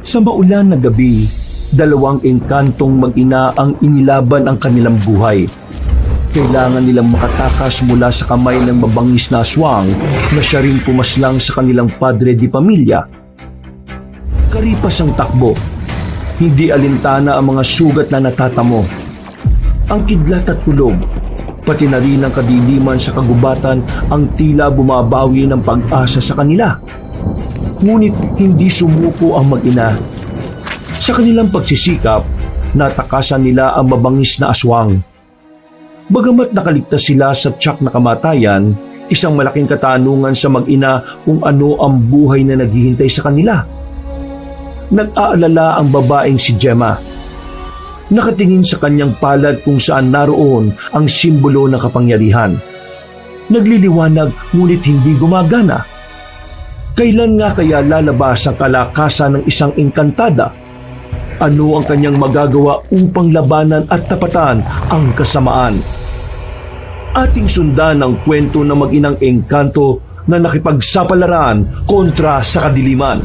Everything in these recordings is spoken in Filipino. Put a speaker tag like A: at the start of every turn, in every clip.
A: Sa maulan na gabi, dalawang engkantong mag-ina ang inilaban ang kanilang buhay. Kailangan nilang makatakas mula sa kamay ng mabangis na aswang na siya rin pumaslang sa kanilang padre di pamilya. Karipas ang takbo, hindi alintana ang mga sugat na natatamo. Ang kidlat at tulog, pati na rin ang kadiliman sa kagubatan ang tila bumabawi ng pag-asa sa kanila. Ngunit hindi sumuko ang mag-ina. Sa kanilang pagsisikap, natakasan nila ang mabangis na aswang. Bagamat nakaligtas sila sa tiyak na kamatayan, isang malaking katanungan sa mag-ina kung ano ang buhay na naghihintay sa kanila. Nag-aalala ang babaeng si Gemma. Nakatingin sa kanyang palad kung saan naroon ang simbolo ng kapangyarihan. Nagliliwanag ngunit hindi gumagana. Kailan nga kaya lalabas ang kalakasan ng isang engkantada? Ano ang kanyang magagawa upang labanan at tapatan ang kasamaan? Ating sundan ang kwento ng mag-inang engkanto na nakipagsapalaran kontra sa kadiliman.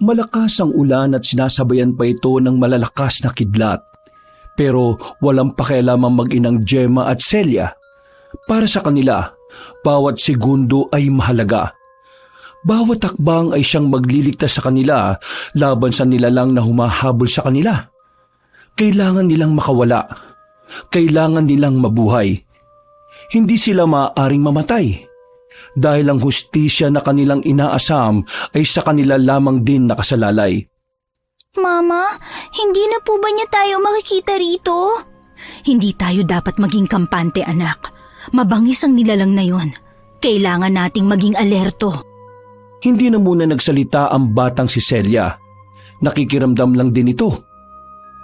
A: Malakas ang ulan at sinasabayan pa ito ng malalakas na kidlat. Pero walang pakialam ang mag-inang Gemma at Celia. Para sa kanila, bawat segundo ay mahalaga. Bawat hakbang ay siyang magliligtas sa kanila laban sa nilalang na humahabol sa kanila. Kailangan nilang makawala. Kailangan nilang mabuhay. Hindi sila maaaring mamatay. Dahil ang hustisya na kanilang inaasam ay sa kanila lamang din nakasalalay.
B: Mama, hindi na po ba niya tayo makikita rito?
C: Hindi tayo dapat maging kampante, anak. Mabangis ang nilalang na yon. Kailangan nating maging alerto.
A: Hindi na muna nagsalita ang batang si Celia. Nakikiramdam lang din ito.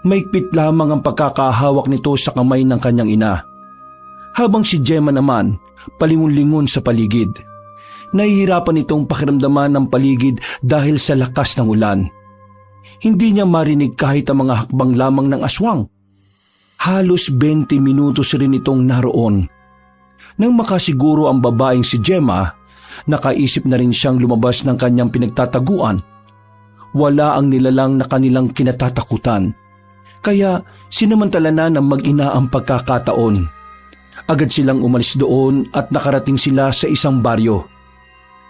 A: Maigpit lamang ang pagkakahawak nito sa kamay ng kanyang ina. Habang si Gemma naman, palingon-lingon sa paligid. Nahihirapan itong pakiramdaman ng paligid dahil sa lakas ng ulan. Hindi niya marinig kahit ang mga hakbang lamang ng aswang. Halos 20 minutos rin itong naroon. Nang makasiguro ang babaeng si Gemma, nakaisip na rin siyang lumabas ng kanyang pinagtataguan. Wala ang nilalang na kanilang kinatatakutan. Kaya sinamantala na ng mag-ina ang pagkakataon. Agad silang umalis doon at nakarating sila sa isang baryo.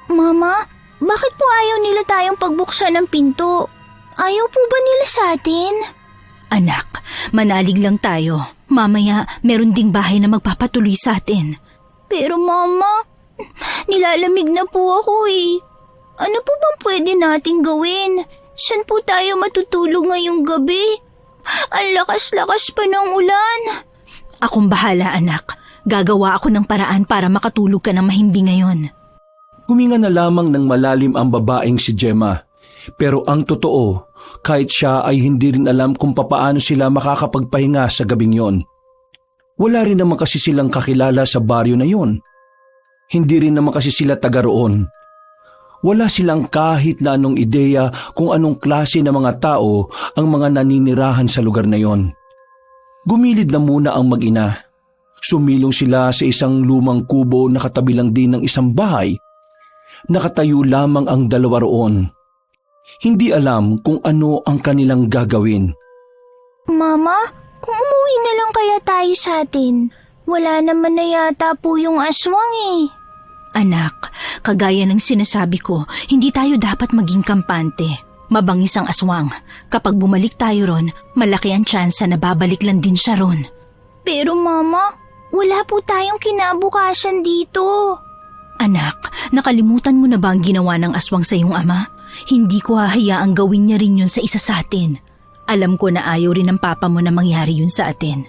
B: Mama, bakit po ayaw nila tayong pagbuksan ng pinto? Ayaw po ba nila sa atin?
C: Anak, manalig lang tayo. Mamaya, meron ding bahay na magpapatuloy sa atin.
B: Pero mama, nilalamig na po ako eh. Ano po bang pwede nating gawin? Saan po tayo matutulog ngayong gabi? Ang lakas-lakas pa ng ulan.
C: Akong bahala, anak. Gagawa ako ng paraan para makatulog ka ng mahimbing ngayon.
A: Huminga na lamang ng malalim ang babaeng si Gemma. Pero ang totoo, kahit siya ay hindi rin alam kung papaano sila makakapagpahinga sa gabing yon. Wala rin naman kasi silang kakilala sa baryo na yon. Hindi rin naman kasi sila taga roon. Wala silang kahit na anong ideya kung anong klase ng mga tao ang mga naninirahan sa lugar na yon. Gumilid na muna ang mag-ina. Sumilong sila sa isang lumang kubo na katabi lang din ng isang bahay. Nakatayo lamang ang dalawa roon. Hindi alam kung ano ang kanilang gagawin.
B: Mama, kung umuwi na lang kaya tayo sa atin. Wala naman na yata po yung aswang eh.
C: Anak, kagaya ng sinasabi ko, hindi tayo dapat maging kampante. Mabangis ang aswang. Kapag bumalik tayo ron, malaki ang tsansa na babalik lang din siya ron.
B: Pero mama, wala po tayong kinabukasan dito.
C: Anak, nakalimutan mo na ba ang ginawa ng aswang sa iyong ama? Hindi ko hahayaang gawin niya rin yun sa isa sa atin. Alam ko na ayaw rin ng papa mo na mangyari yun sa atin.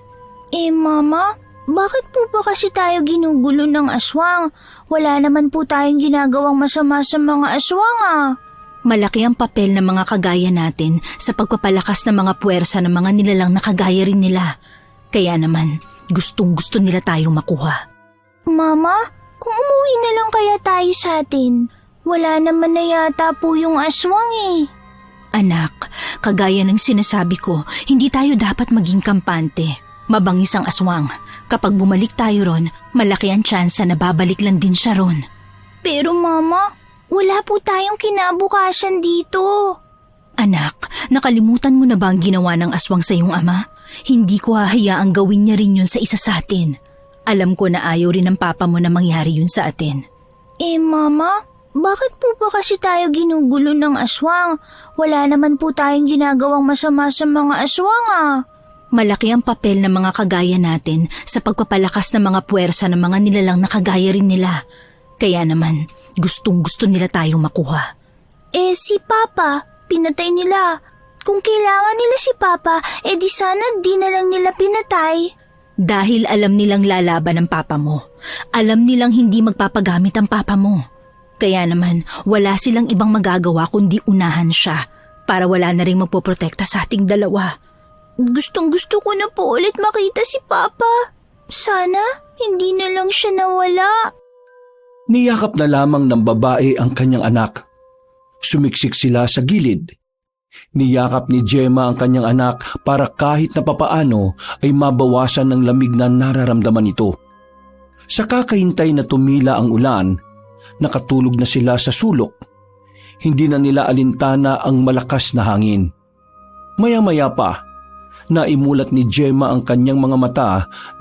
B: Mama, bakit po ba kasi tayo ginugulo ng aswang? Wala naman po tayong ginagawang masama sa mga aswang ah.
C: Malaki ang papel ng mga kagaya natin sa pagpapalakas ng mga puwersa ng mga nilalang na kagaya rin nila. Kaya naman, gustong-gusto nila tayong makuha.
B: Mama, kung umuwi na lang kaya tayo sa atin. Wala naman na yata po yung aswang eh.
C: Anak, kagaya ng sinasabi ko, hindi tayo dapat maging kampante. Mabangis ang aswang. Kapag bumalik tayo ron, malaki ang tsansa na babalik lang din siya ron.
B: Pero Mama, wala po tayong kinabukasan dito.
C: Anak, nakalimutan mo na ba ang ginawa ng aswang sa iyong ama? Hindi ko hahayaang gawin niya rin yun sa isa sa atin. Alam ko na ayaw rin ng papa mo na mangyari yun sa atin.
B: Mama, bakit po ba kasi tayo ginugulo ng aswang? Wala naman po tayong ginagawang masama sa mga aswang
C: Malaki ang papel ng mga kagaya natin sa pagpapalakas ng mga puwersa ng mga nilalang na kagaya rin nila. Kaya naman, gustong-gusto nila tayong makuha.
B: Si Papa, pinatay nila. Kung kailangan nila si Papa, di sana di na lang nila pinatay.
C: Dahil alam nilang lalaban ang papa mo. Alam nilang hindi magpapagamit ang papa mo. Kaya naman, wala silang ibang magagawa kundi unahan siya para wala na rin magpoprotekta sa ating dalawa.
B: Gustong-gusto ko na po ulit makita si Papa. Sana hindi na lang siya nawala.
A: Niyakap na lamang ng babae ang kanyang anak. Sumiksik sila sa gilid. Niyakap ni Gemma ang kanyang anak para kahit na papaano ay mabawasan ng lamig na nararamdaman nito. Sa kakahintay na tumila ang ulan, nakatulog na sila sa sulok. Hindi na nila alintana ang malakas na hangin. Maya-maya pa, naimulat ni Gemma ang kanyang mga mata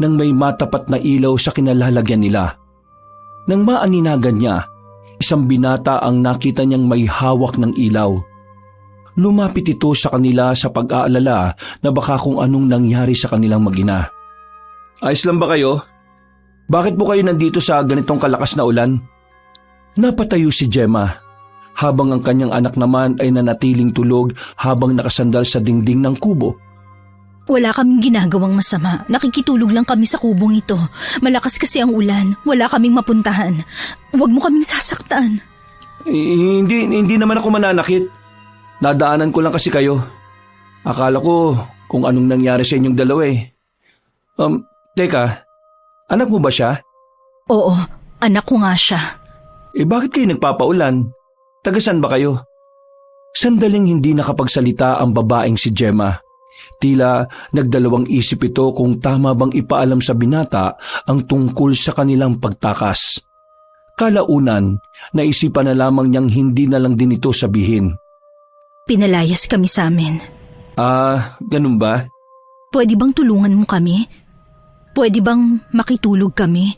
A: nang may matapat na ilaw sa kinalalagyan nila. Nang maaninagan niya, isang binata ang nakita niyang may hawak ng ilaw. Lumapit ito sa kanila sa pag-aalala na baka kung anong nangyari sa kanilang mag-ina. Ayos lang ba kayo? Bakit po kayo nandito sa ganitong kalakas na ulan? Napatayo si Gemma, habang ang kanyang anak naman ay nanatiling tulog habang nakasandal sa dingding ng kubo.
C: Wala kaming ginagawang masama. Nakikitulog lang kami sa kubong ito. Malakas kasi ang ulan. Wala kaming mapuntahan. Huwag mo kaming sasaktan.
A: Hindi naman ako mananakit. Nadaanan ko lang kasi kayo. Akala ko kung anong nangyari sa inyong dalawa eh. Teka, anak mo ba siya?
C: Oo, anak ko nga siya.
A: Bakit kayo nagpapaulan? Tagasan ba kayo? Sandaling hindi nakapagsalita ang babaeng si Gemma. Tila nagdalawang isip ito kung tama bang ipaalam sa binata ang tungkol sa kanilang pagtakas. Kalaunan, naisipan na lamang niyang hindi na lang din ito sabihin.
C: Pinalayas kami sa amin.
A: Ganun ba?
C: Pwede bang tulungan mo kami? Pwede bang makitulog kami?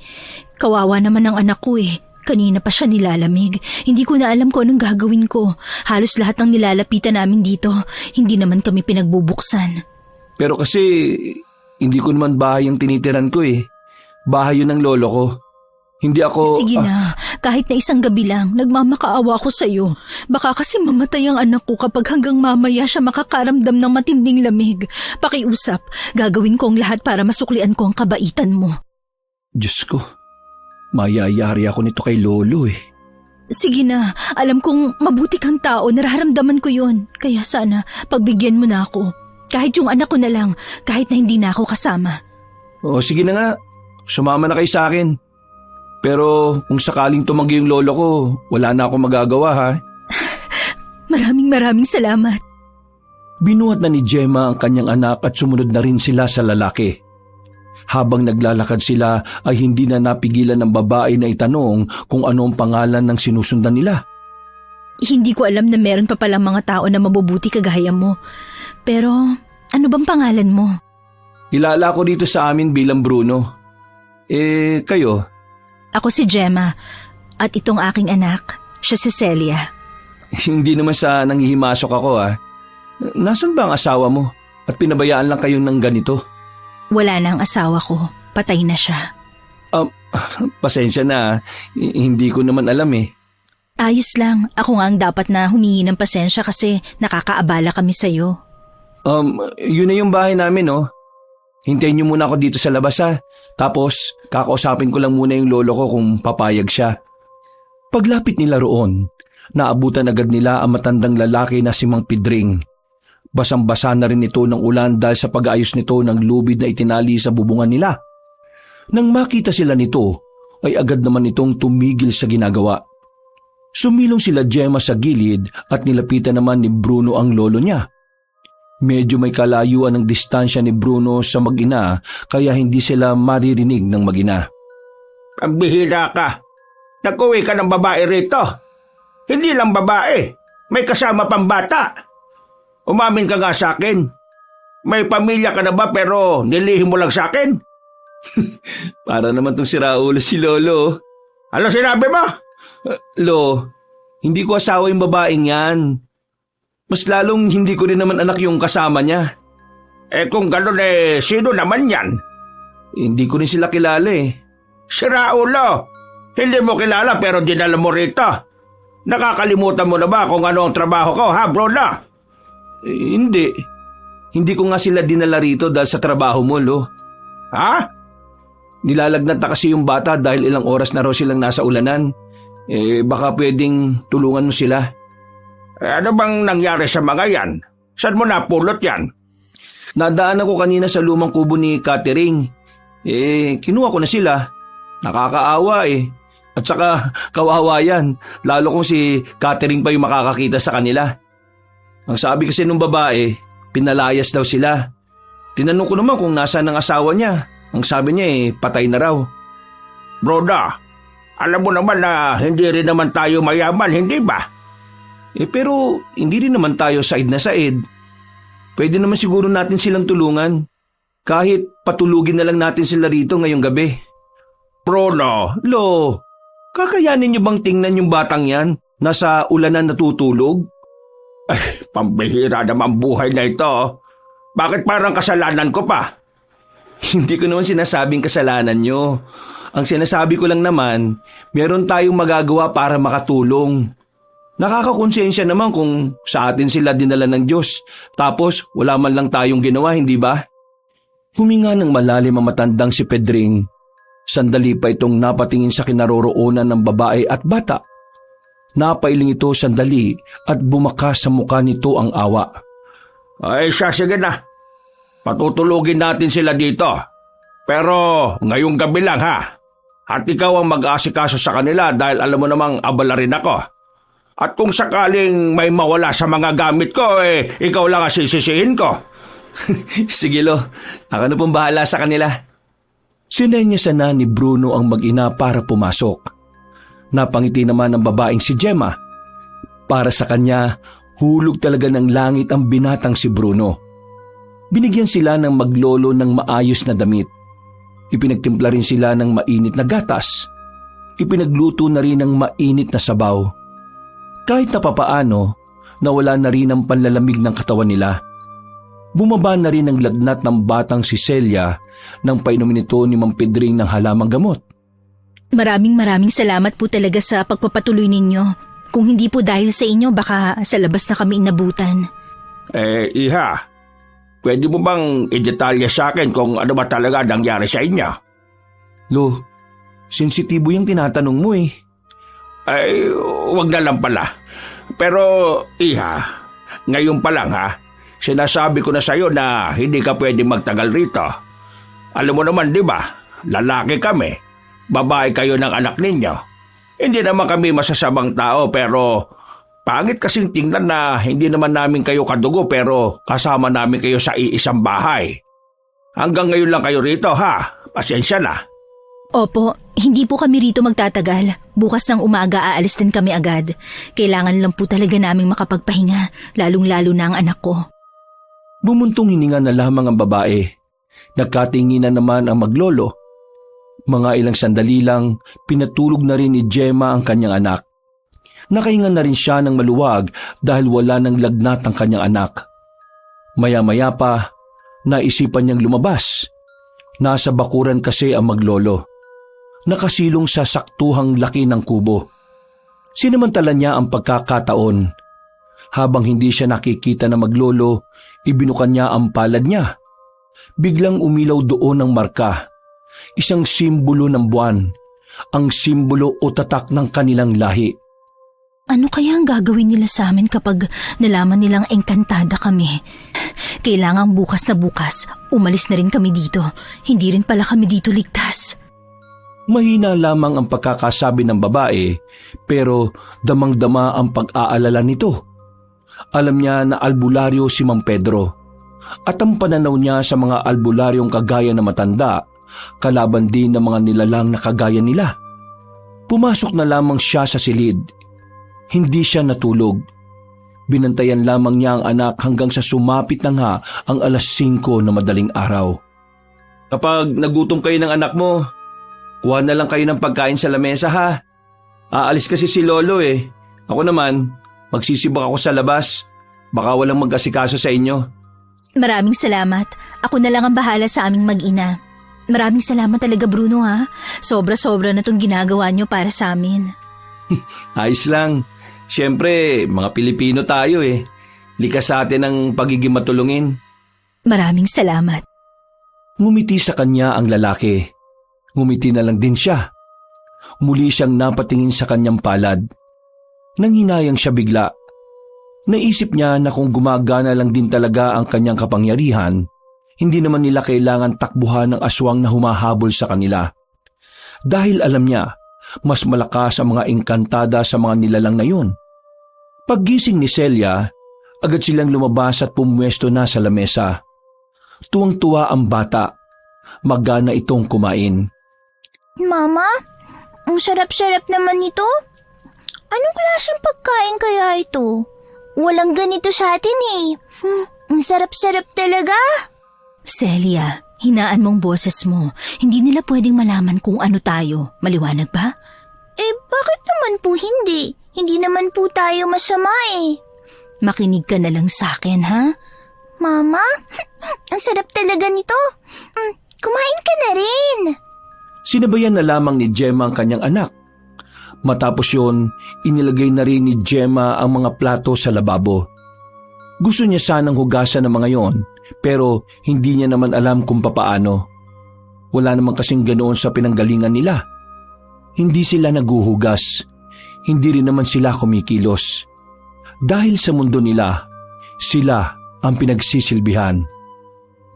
C: Kawawa naman ang anak ko eh. Kanina pa siya nilalamig. Hindi ko na alam kung anong gagawin ko. Halos lahat ng nilalapitan namin dito, hindi naman kami pinagbubuksan. Pero
A: kasi, hindi ko naman bahay ang tinitiran ko eh. Bahay yun ng lolo ko. Hindi ako...
C: Sige na, kahit na isang gabi lang, nagmamakaawa ko sa'yo. Baka kasi mamatay ang anak ko kapag hanggang mamaya siya makakaramdam ng matinding lamig. Pakiusap, gagawin ko ang lahat para masuklian ko ang kabaitan mo.
A: Diyos ko. Mayayari ako nito kay Lolo eh.
C: Sige na, alam kong mabuti kang tao, nararamdaman ko yun. Kaya sana, pagbigyan mo na ako. Kahit yung anak ko na lang, kahit na hindi na ako kasama.
A: Sige na nga, sumama na kayo sa akin. Pero kung sakaling tumanggi yung lolo ko, wala na akong magagawa ha.
C: Maraming salamat.
A: Binuhat na ni Gemma ang kanyang anak at sumunod na rin sila sa lalaki. Habang naglalakad sila ay hindi na napigilan ng babae na itanong kung ano ang pangalan ng sinusundan nila.
C: Hindi ko alam na meron pa palang mga tao na mabubuti kagaya mo. Pero ano bang pangalan mo?
A: Kilala ko dito sa amin bilang Bruno. Kayo?
C: Ako si Gemma at itong aking anak, siya si Celia.
A: Hindi naman sa nanghihimasok ako ha. Nasaan ba ang asawa mo? At pinabayaan lang kayo ng ganito?
C: Wala na ang asawa ko. Patay na siya.
A: Pasensya na. Hindi ko naman alam eh.
C: Ayos lang. Ako nga ang dapat na humingi ng pasensya kasi nakakaabala kami sa'yo.
A: Yun na yung bahay namin oh. Hintayin niyo muna ako dito sa labas ha. Tapos kakausapin ko lang muna yung lolo ko kung papayag siya. Paglapit nila roon, naabutan agad nila ang matandang lalaki na si Mang Pidring. Basang-basa na rin ito ng ulan dahil sa pag-aayos nito ng lubid na itinali sa bubungan nila. Nang makita sila nito, ay agad naman itong tumigil sa ginagawa. Sumilong sila Gemma sa gilid at nilapitan naman ni Bruno ang lolo niya. Medyo may kalayuan ng distansya ni Bruno sa mag-ina kaya hindi sila maririnig ng mag-ina.
D: Pambihira ka. Nag-uwi ka ng babae rito. Hindi lang babae, may kasama pang bata. Umamin ka nga sa akin. May pamilya ka na ba pero nilihim mo lang sa akin?
A: Para naman tong siraulo si Lolo.
D: Ano sinabi mo?
A: Lo, hindi ko asawa yung babaeng yan. Mas lalong hindi ko rin naman anak yung kasama niya.
D: Kung gano'n sino naman yan?
A: Hindi ko rin sila kilala eh.
D: Siraulo, hindi mo kilala pero dinala mo rito. Nakakalimutan mo na ba kung ano ang trabaho ko, ha, Bruno?
A: Hindi. Hindi ko nga sila dinala rito dahil sa trabaho mo, Lo.
D: Ha?
A: Nilalagnat na kasi yung bata dahil ilang oras na raw silang nasa ulanan. Baka pwedeng tulungan mo sila.
D: Ano bang nangyari sa mga yan? Saan mo napulot yan?
A: Nadaan ako kanina sa lumang kubo ni Catering. Kinuha ko na sila. Nakakaawa eh. At saka kawawa yan. Lalo kung si Catering pa yung makakakita sa kanila. Ang sabi kasi nung babae, pinalayas daw sila. Tinanong ko naman kung nasaan ang asawa niya. Ang sabi niya patay na raw.
D: Broda, alam mo naman na hindi rin naman tayo mayaman, hindi ba?
A: Pero hindi rin naman tayo said na said. Pwede naman siguro natin silang tulungan. Kahit patulugin na lang natin sila rito ngayong gabi.
D: Bruno,
A: Lo, kakayanin niyo bang tingnan yung batang yan? Nasa ulanan natutulog?
D: Pambihira naman buhay na ito. Bakit parang kasalanan ko pa?
A: Hindi ko naman sinasabing kasalanan nyo. Ang sinasabi ko lang naman, meron tayong magagawa para makatulong. Nakakakonsensya naman kung sa atin sila dinala ng Diyos. Tapos wala man lang tayong ginawa, hindi ba? Huminga ng malalim ang matandang si Pedring. Sandali pa itong napatingin sa kinaroroonan ng babae at bata. Napailing ito sandali at bumakas sa mukha nito ang awa.
D: Ay siya, sige na. Patutulugin natin sila dito. Pero ngayong gabi lang, ha? At ikaw ang mag-aasikaso sa kanila dahil alam mo namang abala rin ako. At kung sakaling may mawala sa mga gamit ko, ikaw lang ang sisisihin ko.
A: Sige Lo, ako na pong bahala sa kanila. Sinenyasan na ni Bruno ang mag-ina para pumasok. Napangiti naman ang babaeng si Gemma. Para sa kanya, hulog talaga ng langit ang binatang si Bruno. Binigyan sila ng maglolo ng maayos na damit. Ipinagtimpla rin sila ng mainit na gatas. Ipinagluto na rin ng mainit na sabaw. Kahit na papaano, nawala na rin ang panlalamig ng katawan nila. Bumaba na rin ang lagnat ng batang si Celia nang painumin ito ni Mang Pedring ng halamang gamot.
C: Maraming salamat po talaga sa pagpapatuloy ninyo. Kung hindi po dahil sa inyo, baka sa labas na kami inabutan.
D: Iha, pwede mo bang i-detalye sa akin kung ano ba talaga nangyari sa inyo?
A: Lo, sensitibo yung tinatanong mo eh.
D: Wag na lang pala. Pero, Iha, ngayon pa lang ha, sinasabi ko na sa'yo na hindi ka pwede magtagal rito. Alam mo naman, di ba? Lalaki kami. Babae kayo ng anak ninyo. Hindi naman kami masasamang tao pero pangit kasing tingnan na hindi naman namin kayo kadugo pero kasama namin kayo sa iisang bahay. Hanggang ngayon lang kayo rito, ha? Pasensya na.
C: Opo, hindi po kami rito magtatagal. Bukas ng umaga aalis din kami agad. Kailangan lang po talaga naming makapagpahinga, lalong-lalo na ang anak ko.
A: Bumuntong hininga na lamang ang babae. Nagkatinginan naman ang maglolo. Mga ilang sandali lang, pinatulog na rin ni Gemma ang kanyang anak. Nakahinga na rin siya ng maluwag dahil wala ng lagnat ang kanyang anak. Maya-maya pa, naisipan niyang lumabas. Nasa bakuran kasi ang maglolo. Nakasilong sa saktuhang laki ng kubo. Sinamantala niya ang pagkakataon. Habang hindi siya nakikita na maglolo, ibinukan niya ang palad niya. Biglang umilaw doon ang marka. Isang simbolo ng buwan. Ang simbolo o tatak ng kanilang lahi.
C: Ano kaya ang gagawin nila sa amin kapag nalaman nilang engkantada kami? Kailangang bukas na bukas, umalis na rin kami dito. Hindi rin pala kami dito ligtas.
A: Mahina lamang ang pagkakasabi ng babae, pero damang-dama ang pag-aalala nito. Alam niya na albularyo si Mang Pedro, at ang pananaw niya sa mga albularyong kagaya na matanda kalaban din ng mga nilalang na kagaya nila. Pumasok na lamang siya sa silid. Hindi siya natulog. Binantayan lamang niya ang anak hanggang sa sumapit na nga ang 5:00 na madaling araw. Kapag nagutom kayo ng anak mo, kuha na lang kayo ng pagkain sa lamesa ha. Aalis kasi si Lolo eh. Ako naman, magsisibak ako sa labas. Baka walang mag-asikaso sa inyo.
C: Maraming salamat. Ako na lang ang bahala sa aming mag-ina. Maraming salamat talaga, Bruno, ha? Sobra-sobra na itong ginagawa niyo para sa amin.
A: Ayos lang. Siyempre, mga Pilipino tayo eh. Likas sa atin ang pagiging matulungin.
C: Maraming salamat.
A: Ngumiti sa kanya ang lalaki. Ngumiti na lang din siya. Muli siyang napatingin sa kanyang palad. Nanghinayang siya bigla. Naisip niya na kung gumagana lang din talaga ang kanyang kapangyarihan, hindi naman nila kailangan takbuhan ng aswang na humahabol sa kanila. Dahil alam niya, mas malakas ang mga engkantada sa mga nilalang na yun. Paggising ni Celia, agad silang lumabas at pumwesto na sa lamesa. Tuwang-tuwa ang bata. Magana itong kumain.
B: Mama, ang sarap-sarap naman ito. Anong klaseng pagkain kaya ito? Walang ganito sa atin eh. Ang sarap-sarap talaga.
C: Celia, hinaan mong boses mo. Hindi nila pwedeng malaman kung ano tayo. Maliwanag ba?
B: Bakit naman po hindi? Hindi naman po tayo masama eh.
C: Makinig ka na lang sa akin, ha?
B: Mama, ang sarap talaga nito. Kumain ka na rin.
A: Sinabayan na lamang ni Gemma ang kanyang anak. Matapos yun, inilagay na rin ni Gemma ang mga plato sa lababo. Gusto niya sanang hugasan ng mga yon, pero hindi niya naman alam kung papaano. Wala naman kasing ganoon sa pinanggalingan nila. Hindi sila naguhugas. Hindi rin naman sila kumikilos. Dahil sa mundo nila, sila ang pinagsisilbihan.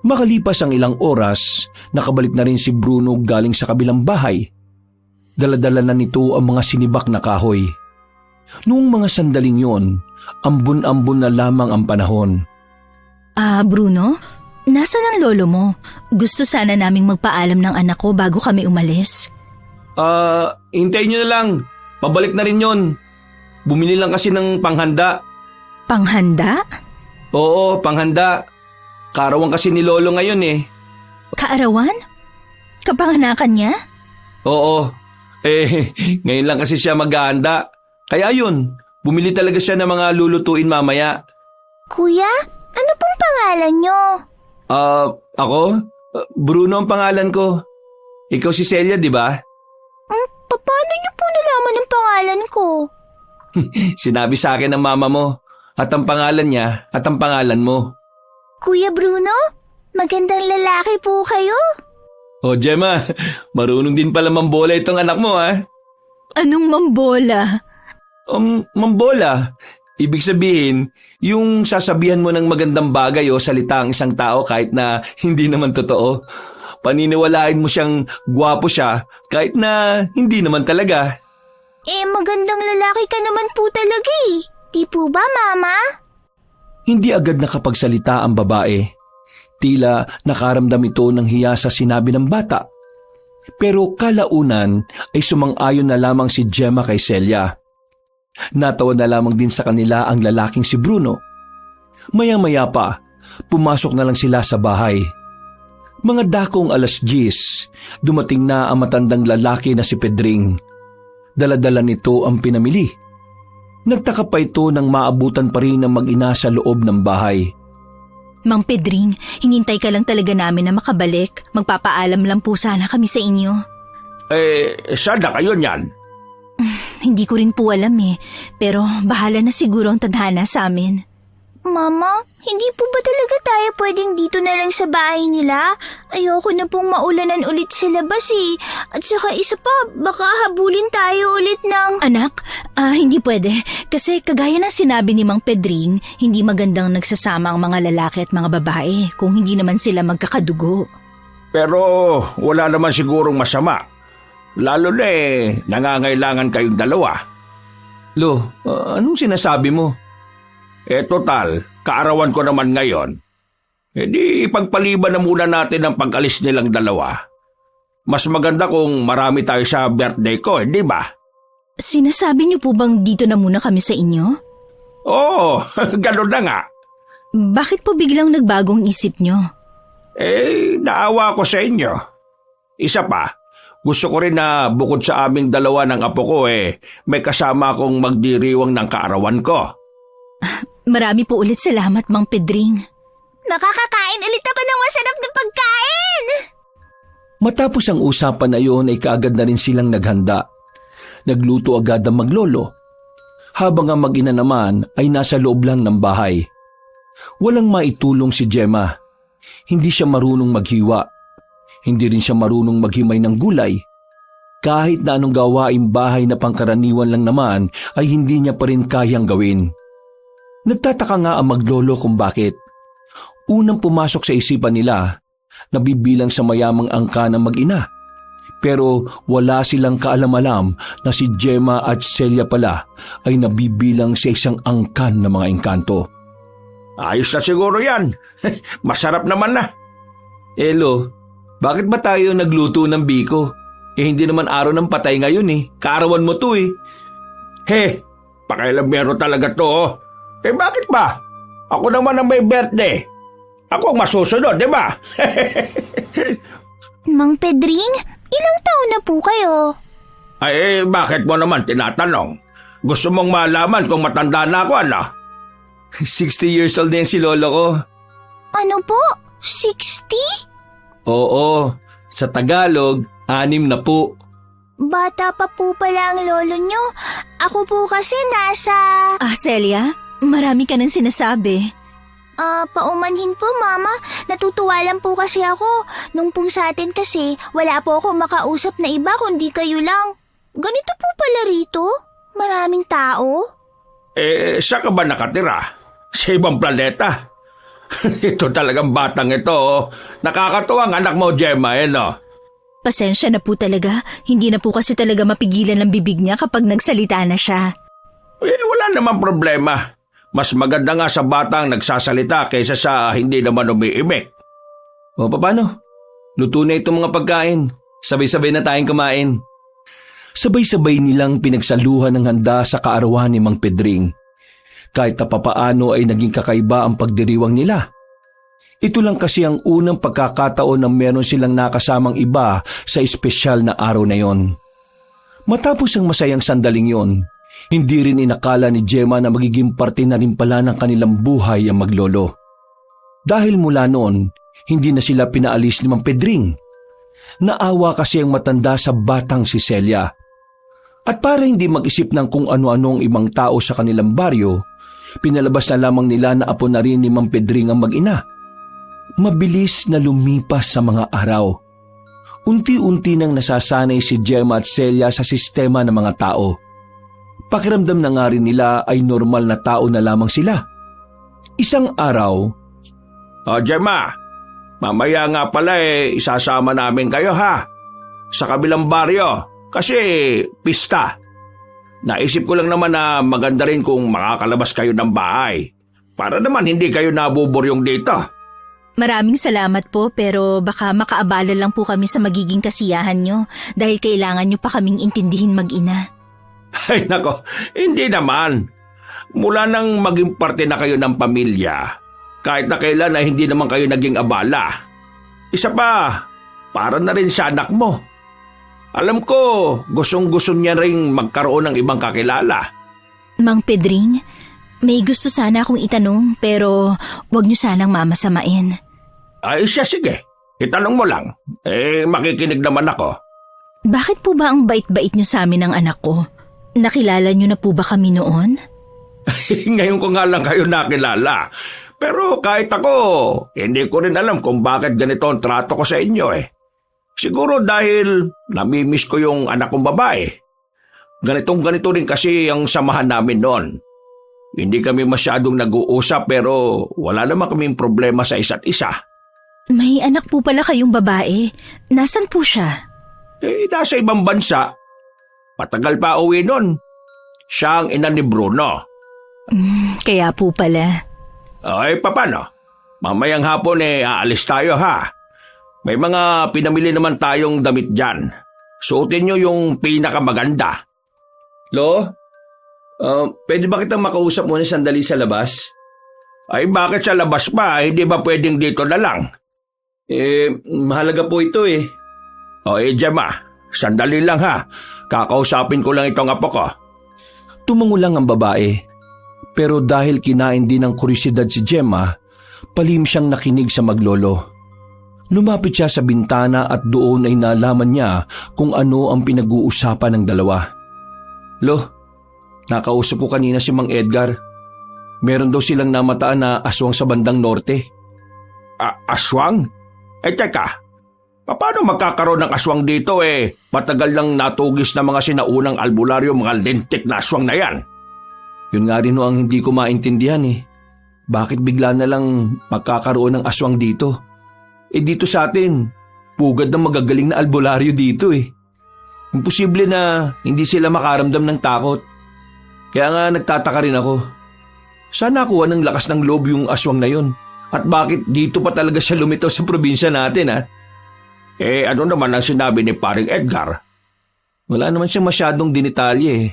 A: Makalipas ang ilang oras, nakabalik na rin si Bruno galing sa kabilang bahay. Daladala na nito ang mga sinibak na kahoy. Noong mga sandaling yon, ambon-ambon na lamang ang panahon.
C: Bruno? Nasaan ang lolo mo? Gusto sana naming magpaalam ng anak ko bago kami umalis.
A: Hintayin nyo na lang. Pabalik na rin yon. Bumili lang kasi ng panghanda.
C: Panghanda?
A: Oo, panghanda. Kaarawan kasi ni Lolo ngayon eh.
C: Kaarawan? Kapanganakan niya?
A: Oo. Ngayon lang kasi siya maghahanda. Kaya yun, bumili talaga siya ng mga lulutuin mamaya.
B: Kuya, ano pong pangalan nyo?
A: Ako? Bruno ang pangalan ko. Ikaw si Celia, di ba?
B: Paano nyo po nalaman ang pangalan ko?
A: Sinabi sa akin ng mama mo. At ang pangalan niya at ang pangalan mo.
B: Kuya Bruno, magandang lalaki po kayo.
A: Oh, Gemma, marunong din pala mambola itong anak mo, ha?
C: Anong mambola?
A: Mambola. Ibig sabihin, yung sasabihan mo ng magandang bagay o salita ang isang tao kahit na hindi naman totoo. Paniniwalain mo siyang gwapo siya kahit na hindi naman talaga.
B: Magandang lalaki ka naman po talaga eh. Di po ba, Mama?
A: Hindi agad nakapagsalita ang babae. Tila nakaramdam ito ng hiya sa sinabi ng bata. Pero kalaunan ay sumang-ayon na lamang si Gemma kay Celia. Natawa na lamang din sa kanila ang lalaking si Bruno. Maya-maya pa, pumasok na lang sila sa bahay. Mga dakong 10:00, dumating na ang matandang lalaki na si Pedring. Daladala nito ang pinamili. Nagtaka pa ito nang maabutan pa rin ng mag-ina sa loob ng bahay.
C: Mang Pedring, hinintay ka lang talaga namin na makabalik. Magpapaalam lang po sana kami sa inyo.
D: Saan na kayo niyan?
C: Hindi ko rin po alam eh, pero bahala na siguro ang tadhana sa amin.
B: Mama, hindi po ba talaga tayo pwedeng dito na lang sa bahay nila? Ayoko na pong maulanan ulit sa labas eh. At saka isa pa, baka habulin tayo ulit ng...
C: Anak, hindi pwede. Kasi kagaya ng sinabi ni Mang Pedring, hindi magandang nagsasama ang mga lalaki at mga babae kung hindi naman sila magkakadugo.
D: Pero wala naman sigurong masama. Lalo na nangangailangan kayong dalawa.
A: Lo, anong sinasabi mo?
D: Total, kaarawan ko naman ngayon. Di ipagpaliban na muna natin ang pag-alis nilang dalawa. Mas maganda kung marami tayo sa birthday ko, di ba?
C: Sinasabi niyo po bang dito na muna kami sa inyo?
D: Oo, ganun na nga.
C: Bakit po biglang nagbagong isip niyo?
D: Naawa ko sa inyo. Isa pa, gusto ko rin na bukod sa aming dalawa ng apo ko may kasama akong magdiriwang ng kaarawan ko.
C: Marami po ulit salamat, Mang Pedring.
B: Makakakain ulit ako ng masarap na pagkain!
A: Matapos ang usapan na iyon ay kaagad na rin silang naghanda. Nagluto agad ang maglolo. Habang ang mag-ina naman ay nasa loob lang ng bahay. Walang maitulong si Gemma. Hindi siya marunong maghiwa. Hindi rin siya marunong maghimay ng gulay. Kahit na anong gawaing bahay na pangkaraniwan lang naman ay hindi niya pa rin kayang gawin. Nagtataka nga ang maglolo kung bakit. Unang pumasok sa isipan nila, nabibilang sa mayamang angka ng mag-ina. Pero wala silang kaalam-alam na si Gemma at Celia pala ay nabibilang sa isang angkan ng mga engkanto.
D: Ayos na siguro yan. Masarap naman na.
A: Elo, bakit ba tayo nagluto ng biko? Hindi naman araw ng patay ngayon Kaarawan mo to
D: Pakailamero talaga to. Bakit ba? Ako naman ang may birthday. Ako ang masusunod, di ba?
B: Mang Pedring, ilang taon na po kayo?
D: Bakit mo naman tinatanong? Gusto mong malaman kung matanda na ako, ano?
A: 60 years old na yung si lolo ko.
B: Ano po? 60?
A: Oo, sa Tagalog, 6 na po.
B: Bata pa po pala ang lolo nyo. Ako po kasi nasa...
C: Celia, marami ka nang sinasabi.
B: Paumanhin po, Mama. Natutuwa lang po kasi ako. Nung pong sa atin kasi, wala po akong makausap na iba kundi kayo lang. Ganito po pala rito? Maraming tao?
D: Saan ka ba nakatira? Sa ibang planeta? Ito talagang batang ito. Nakakatuwang anak mo, Gemma, no?
C: Pasensya na po talaga. Hindi na po kasi talaga mapigilan ng bibig niya kapag nagsalita na siya.
D: Wala namang problema. Mas maganda nga sa batang nagsasalita kaysa sa hindi naman umiimik.
A: O paano? Luto na itong mga pagkain. Sabay-sabay na tayong kumain. Sabay-sabay nilang pinagsaluhan ng handa sa kaarawan ni Mang Pedring. Kahit na papaano ay naging kakaiba ang pagdiriwang nila. Ito lang kasi ang unang pagkakataon na meron silang nakasamang iba sa espesyal na araw na yon. Matapos ang masayang sandaling yon, hindi rin inakala ni Gemma na magiging parte na rin pala ng kanilang buhay ang maglolo. Dahil mula noon, hindi na sila pinaalis ni Mang Pedring. Naawa kasi ang matanda sa batang si Celia. At para hindi mag-isip ng kung ano-anong ibang tao sa kanilang baryo, pinalabas na lamang nila na apo na rin ni Mang Pedring ang mag-ina. Mabilis na lumipas sa mga araw. Unti-unti nang nasasanay si Gemma at Celia sa sistema ng mga tao. Pakiramdam na nga rin nila ay normal na tao na lamang sila. Isang araw,
D: Gemma, mamaya nga pala isasama namin kayo ha. Sa kabilang baryo, kasi pista. Naisip ko lang naman na maganda rin kung makakalabas kayo ng bahay. Para naman hindi kayo nabuburyong dito.
C: Maraming salamat po pero baka makaabala lang po kami sa magiging kasiyahan nyo dahil kailangan nyo pa kaming intindihin mag-ina.
D: Ay nako, hindi naman. Mula nang maging parte na kayo ng pamilya, kahit na kailan ay hindi naman kayo naging abala. Isa pa, para na rin sa anak mo. Alam ko, gustong-gusto niya rin magkaroon ng ibang kakilala.
C: Mang Pedring, may gusto sana akong itanong pero wag niyo sanang mamasamain.
D: Ay siya, sige. Itanong mo lang. Makikinig naman ako.
C: Bakit po ba ang bait-bait niyo sa amin ng anak ko? Nakilala niyo na po ba kami noon?
D: Ngayon ko nga lang kayo nakilala. Pero kahit ako, hindi ko rin alam kung bakit ganito ang trato ko sa inyo Siguro dahil namimiss ko yung anak kong babae. Ganitong-ganito rin kasi ang samahan namin noon. Hindi kami masyadong nag-uusap pero wala naman kaming problema sa isa't isa.
C: May anak po pala kayong babae. Nasaan po siya?
D: Nasa ibang bansa. Matagal pa uwi nun. Siya ang ina ni Bruno.
C: Kaya po pala.
D: Ay, paano? Mamayang hapon aalis tayo ha. May mga pinamili naman tayong damit dyan. Suotin nyo yung pinakamaganda.
A: Lo, pwede ba kitang makausap muna sandali sa labas?
D: Ay bakit sa labas pa? Hindi ba pwedeng dito na lang?
A: Mahalaga po ito eh.
D: O Gemma, sandali lang ha. Kakausapin ko lang itong apo ko.
A: Tumango lang ang babae. Pero dahil kinain din ng kurisidad si Gemma, palihim siyang nakinig sa maglolo. Lumapit siya sa bintana at doon ay nalaman niya kung ano ang pinag-uusapan ng dalawa. Lo, nakausap ko kanina si Mang Edgar. Meron daw silang namataan na aswang sa bandang norte.
D: Aswang? Teka, paano magkakaroon ng aswang dito matagal lang natugis na mga sinaunang albularyo mga lintik na aswang na yan?
A: Yun nga rin ang hindi ko maintindihan eh. Bakit bigla na lang magkakaroon ng aswang dito? Dito sa atin, pugad ng magagaling na albularyo dito eh. Imposible na hindi sila makaramdam ng takot. Kaya nga nagtataka rin ako. Saan nakuha ng lakas ng loob yung aswang na yun? At bakit dito pa talaga siya lumitaw sa probinsya natin ha?
D: Ano naman ang sinabi ni Paring Edgar?
A: Wala naman siyang masyadong dinitalye eh.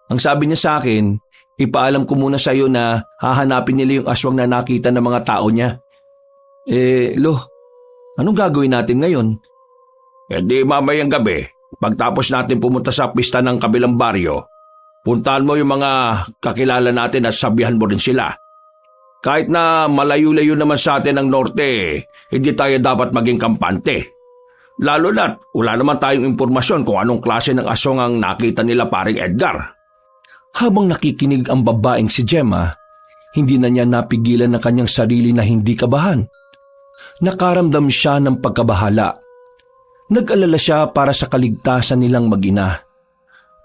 A: Ang sabi niya sa akin, ipaalam ko muna sa iyo na hahanapin nila yung aswang na nakita ng mga tao niya. Lo, anong gagawin natin ngayon?
D: Di mamayang gabi, pagtapos natin pumunta sa pista ng kabilang baryo, puntahan mo yung mga kakilala natin at sabihan mo rin sila. Kahit na malayo-layo naman sa atin ang norte, hindi tayo dapat maging kampante. Lalo na't wala naman tayong impormasyon kung anong klase ng aswang ang nakita nila Paring Edgar.
A: Habang nakikinig ang babaeng si Gemma, hindi na niya napigilan ng kanyang sarili na hindi kabahan. Nakaramdam siya ng pagkabahala. Nag-alala siya para sa kaligtasan nilang mag-ina.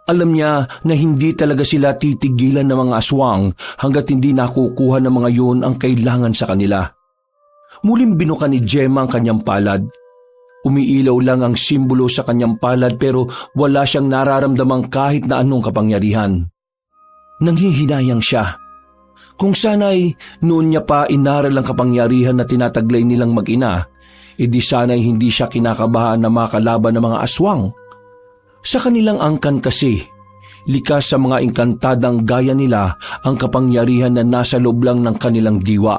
A: Alam niya na hindi talaga sila titigilan ng mga aswang hanggat hindi nakukuha ng mga yun ang kailangan sa kanila. Muling binuka ni Gemma ang kanyang palad. Umiilaw lang ang simbolo sa kanyang palad pero wala siyang nararamdamang kahit na anong kapangyarihan. Nanghihinayang siya. Kung sana'y noon niya pa inaral ang kapangyarihan na tinataglay nilang mag-ina, edi sana'y hindi siya kinakabahan na makalaban ng mga aswang. Sa kanilang angkan kasi, likas sa mga engkantadang gaya nila ang kapangyarihan na nasa loob lang ng kanilang diwa.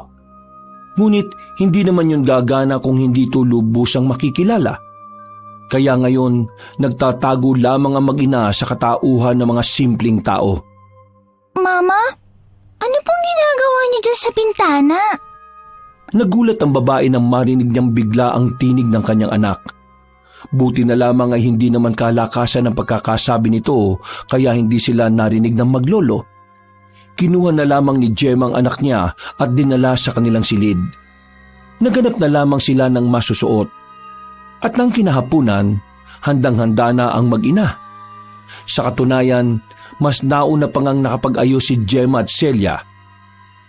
A: Ngunit hindi naman yun gagana kung hindi ito lubusang makikilala. Kaya ngayon, nagtatago lamang ang mag-ina sa katauhan ng mga simpleng tao.
B: Mama, ano pong ginagawa niyo dyan sa bintana?
A: Nagulat ang babae nang marinig niyang bigla ang tinig ng kanyang anak. Buti na lamang ay hindi naman kalakasan ang pagkakasabi nito kaya hindi sila narinig ng maglolo. Kinuha na lamang ni Gemma ang anak niya at dinala sa kanilang silid. Naganap na lamang sila ng masusuot. At nang kinahapunan, handang-handa na ang mag-ina. Sa katunayan, mas nauna pa ngang nakapag-ayos si Gemma at Celia.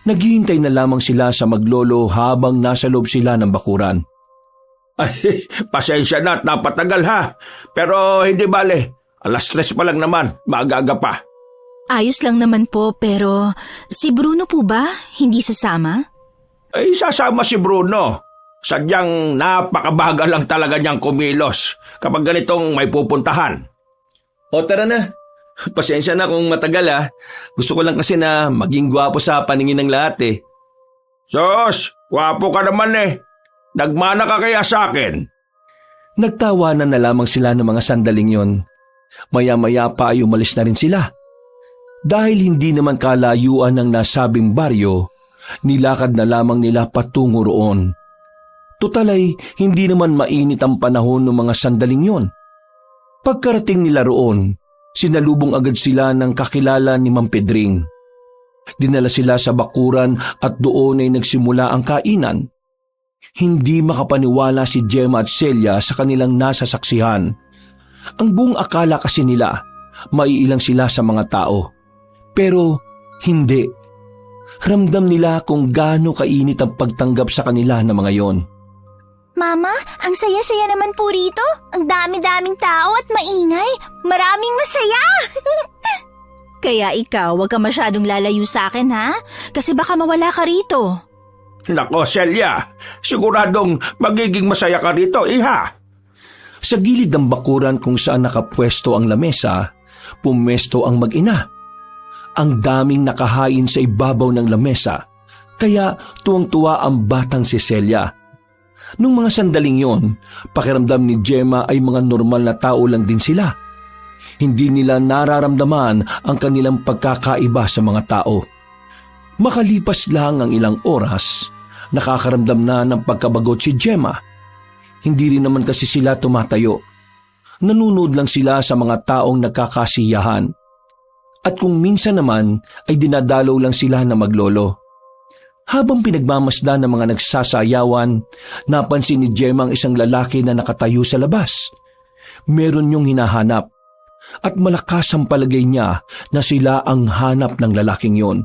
A: Naghihintay na lamang sila sa maglolo habang nasa loob sila ng bakuran.
D: Ay, pasensya na at napatagal ha. Pero hindi bale, 3:00 pa lang naman, maaga-aga pa.
C: Ayos lang naman po pero si Bruno po ba hindi sasama?
D: Ay, sasama si Bruno. Sadyang napakabagal lang talaga niyang kumilos kapag ganitong may pupuntahan.
A: O tara na. Pasensya na kung matagal ha. Gusto ko lang kasi na maging gwapo sa paningin ng lahat eh.
D: Sos, gwapo ka naman eh. Nagmana ka kaya sa akin?
A: Nagtawanan na lamang sila ng mga sandaling yon. Maya-maya pa ay umalis na rin sila. Dahil hindi naman kalayuan ng nasabing baryo, nilakad na lamang nila patungo roon. Tutal ay hindi naman mainit ang panahon ng mga sandaling yon. Pagkarating nila roon, sinalubong agad sila ng kakilala ni Mang Pedring. Dinala sila sa bakuran at doon ay nagsimula ang kainan. Hindi makapaniwala si Gemma at Celia sa kanilang nasasaksihan. Ang buong akala kasi nila, maiilang sila sa mga tao. Pero hindi. Ramdam nila kung gaano kainit ang pagtanggap sa kanila ng mga yon.
B: Mama, ang saya-saya naman po rito. Ang dami-daming tao at maingay. Maraming masaya.
C: Kaya ikaw, wag ka masyadong lalayo sa akin ha? Kasi baka mawala ka rito.
D: Nako, Celia, siguradong magiging masaya ka rito, iha.
A: Sa gilid ng bakuran kung saan nakapwesto ang lamesa, pumesto ang mag-ina. Ang daming nakahain sa ibabaw ng lamesa, kaya tuwang-tuwa ang batang si Celia. Nung mga sandaling yon, pakiramdam ni Gemma ay mga normal na tao lang din sila. Hindi nila nararamdaman ang kanilang pagkakaiba sa mga tao. Makalipas lang ang ilang oras, nakakaramdam na ng pagkabagot si Gemma. Hindi rin naman kasi sila tumatayo. Nanunood lang sila sa mga taong nagkakasiyahan. At kung minsan naman ay dinadalaw lang sila na maglolo. Habang pinagmamasdan ng mga nagsasayawan, napansin ni Gemma ang isang lalaki na nakatayo sa labas. Meron niyong hinahanap at malakas ang palagay niya na sila ang hanap ng lalaking yon.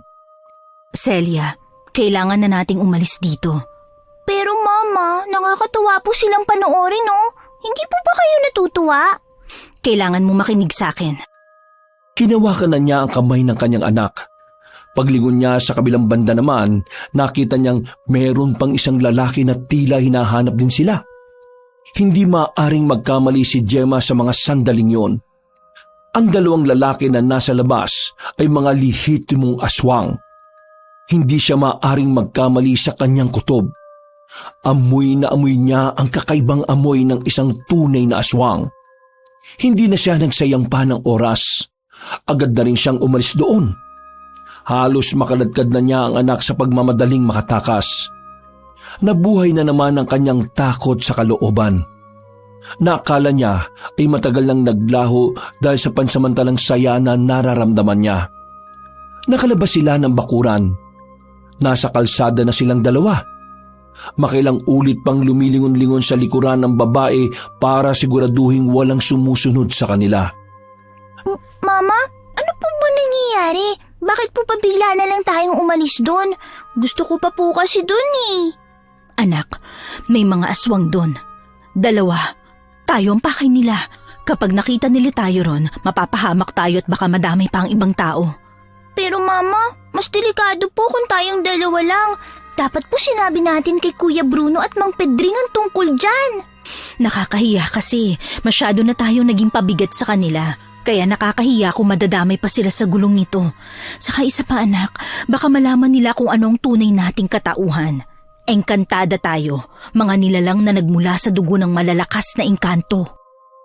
C: Celia, kailangan na nating umalis dito.
B: Pero Mama, nakakatuwa po silang panoorin, oh. Hindi po ba kayo natutuwa?
C: Kailangan mo makinig sa akin.
A: Kinawakan na niya ang kamay ng kanyang anak. Paglingon niya sa kabilang banda naman, nakita niyang meron pang isang lalaki na tila hinahanap din sila. Hindi maaaring magkamali si Gemma sa mga sandaling yon. Ang dalawang lalaki na nasa labas ay mga lihitimong aswang. Hindi siya maaaring magkamali sa kanyang kutob. Amoy na amoy niya ang kakaibang amoy ng isang tunay na aswang. Hindi na siya nagsayang pa ng oras. Agad na rin siyang umalis doon. Halos makaladkad na niya ang anak sa pagmamadaling makatakas. Nabuhay na naman ang kanyang takot sa kalooban. Nakala niya ay matagal nang naglaho dahil sa pansamantalang saya na nararamdaman niya. Nakalabas sila ng bakuran. Nasa kalsada na silang dalawa. Makailang ulit pang lumilingon-lingon sa likuran ng babae para siguraduhing walang sumusunod sa kanila.
B: Mama, ano po ba nangyayari? Bakit po pa bigla na lang tayong umalis doon? Gusto ko pa po kasi doon eh.
C: Anak, may mga aswang doon. 2. Tayo ang pakay nila. Kapag nakita nila tayo ron, mapapahamak tayo at baka madamay pa ang ibang tao.
B: Pero Mama, mas delikado po kung tayong 2 lang. Dapat po sinabi natin kay Kuya Bruno at Mang Pedring ang tungkol dyan.
C: Nakakahiya kasi masyado na tayo naging pabigat sa kanila. Kaya nakakahiya kung madadamay pa sila sa gulong nito. Saka isa pa anak, baka malaman nila kung anong tunay nating katauhan. Engkantada tayo, mga nilalang na nagmula sa dugo ng malalakas na engkanto.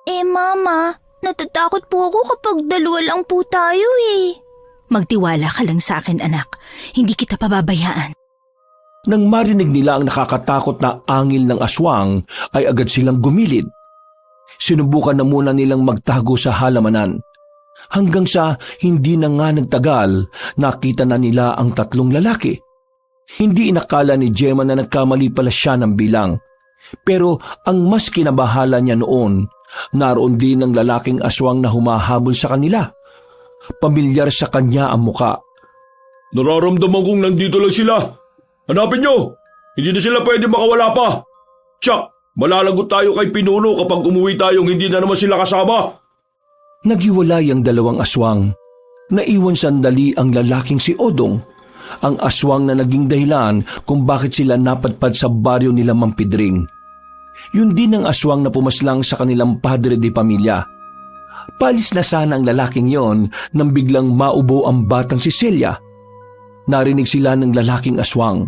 B: Mama, natatakot po ako kapag 2 lang po tayo eh.
C: Magtiwala ka lang sa akin anak, hindi kita pababayaan.
A: Nang marinig nila ang nakakatakot na angil ng aswang, ay agad silang gumilid. Sinubukan na muna nilang magtago sa halamanan. Hanggang sa hindi na nga nagtagal, nakita na nila ang 3 lalaki. Hindi inakala ni Gemma na nagkamali pala siya ng bilang. Pero ang mas kinabahala niya noon, naroon din ang lalaking aswang na humahabol sa kanila. Pamilyar sa kanya ang muka.
D: Nararamdaman kong nandito lang sila. Hanapin nyo! Hindi na sila pwede makawala pa. Tsak, malalagot tayo kay Pinuno kapag umuwi tayong hindi na naman sila kasama.
A: Naghiwalay ang 2 aswang. Naiwan sandali ang lalaking si Odong, ang aswang na naging dahilan kung bakit sila napadpad sa baryo nila Mang Pedring. Yun din ang aswang na pumaslang sa kanilang padre de pamilya. Palis na sana ang lalaking yon nang biglang maubo ang batang si Celia. Narinig sila ng lalaking aswang.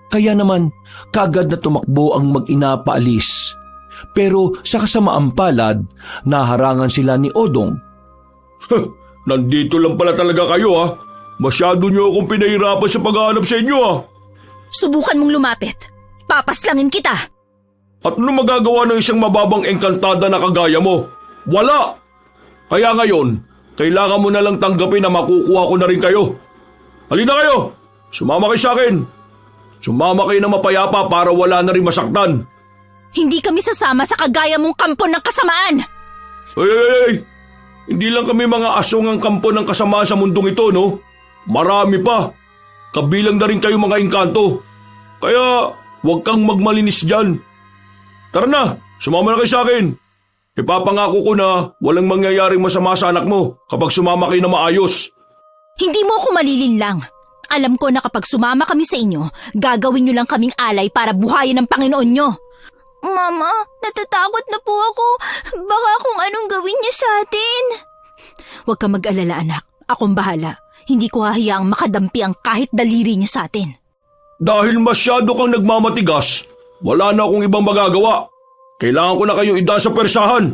A: Kaya naman, kaagad na tumakbo ang mag-ina paalis. Pero sa kasamaang palad, naharangan sila ni Odong.
D: Nandito lang pala talaga kayo ha. Masyado niyo akong pinahirapan sa paghahanap sa inyo ha.
C: Subukan mong lumapit. Papaslangin kita.
D: At ano magagawa ng isang mababang engkantada na kagaya mo? Wala! Kaya ngayon, kailangan mo na lang tanggapin na makukuha ko na rin kayo. Halina kayo! Sumama kayo sa akin! Sumama kayo na mapayapa para wala na rin masaktan.
C: Hindi kami sasama sa kagaya mong kampo ng kasamaan.
D: Ay! Hindi lang kami mga asong ang kampo ng kasamaan sa mundong ito, no? Marami pa. Kabilang na rin kayo mga engkanto. Kaya huwag kang magmalinis dyan. Tara na, sumama na kayo sa akin. Ipapangako ko na walang mangyayaring masama sa anak mo kapag sumama kayo na maayos.
C: Hindi mo ako malilinlang. Alam ko na kapag sumama kami sa inyo, gagawin nyo lang kaming alay para buhayin ng Panginoon nyo.
B: Mama, natatakot na po ako. Baka kung anong gawin niya sa atin.
C: Huwag ka mag-alala, anak. Akong bahala. Hindi ko hahayaang makadampi ang kahit daliri niya sa atin.
D: Dahil masyado kang nagmamatigas, wala na akong ibang magagawa. Kailangan ko na kayong ida sa persahan.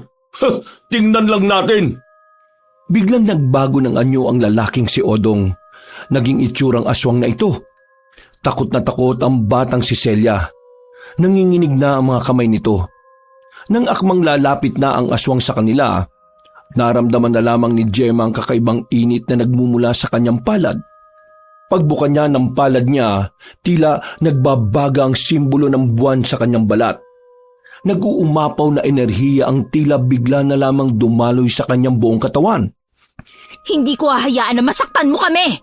D: Tingnan lang natin.
A: Biglang nagbago ng anyo ang lalaking si Odong. Naging itsurang aswang na ito. Takot na takot ang batang si Celia. Nanginginig na ang mga kamay nito. Nang akmang lalapit na ang aswang sa kanila, naramdaman na lamang ni Gemma ang kakaibang init na nagmumula sa kanyang palad. Pagbuka niya ng palad niya, tila nagbabaga ang simbolo ng buwan sa kanyang balat. Nag-uumapaw na enerhiya ang tila bigla na lamang dumaloy sa kanyang buong katawan.
C: Hindi ko hahayaan na masaktan mo kami!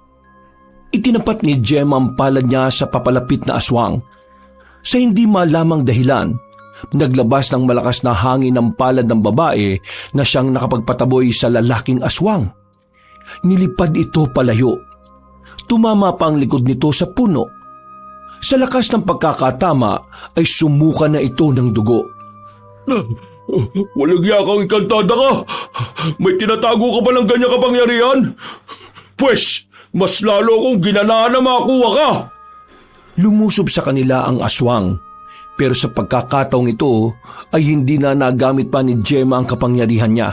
A: Itinapat ni Gemma ang palad niya sa papalapit na aswang. Sa hindi malamang dahilan, naglabas ng malakas na hangin ang palad ng babae na siyang nakapagpataboy sa lalaking aswang. Nilipad ito palayo. Tumama pa ang likod nito sa puno. Sa lakas ng pagkakatama ay sumuka na ito ng dugo.
D: Walang yakang ikantada ka. May tinatago ka ba ng ganyang kapangyarihan? Pwes, mas lalo akong ginanahan na makakuha ka.
A: Lumusob sa kanila ang aswang, pero sa pagkakataong ito ay hindi na nagamit pa ni Gemma ang kapangyarihan niya.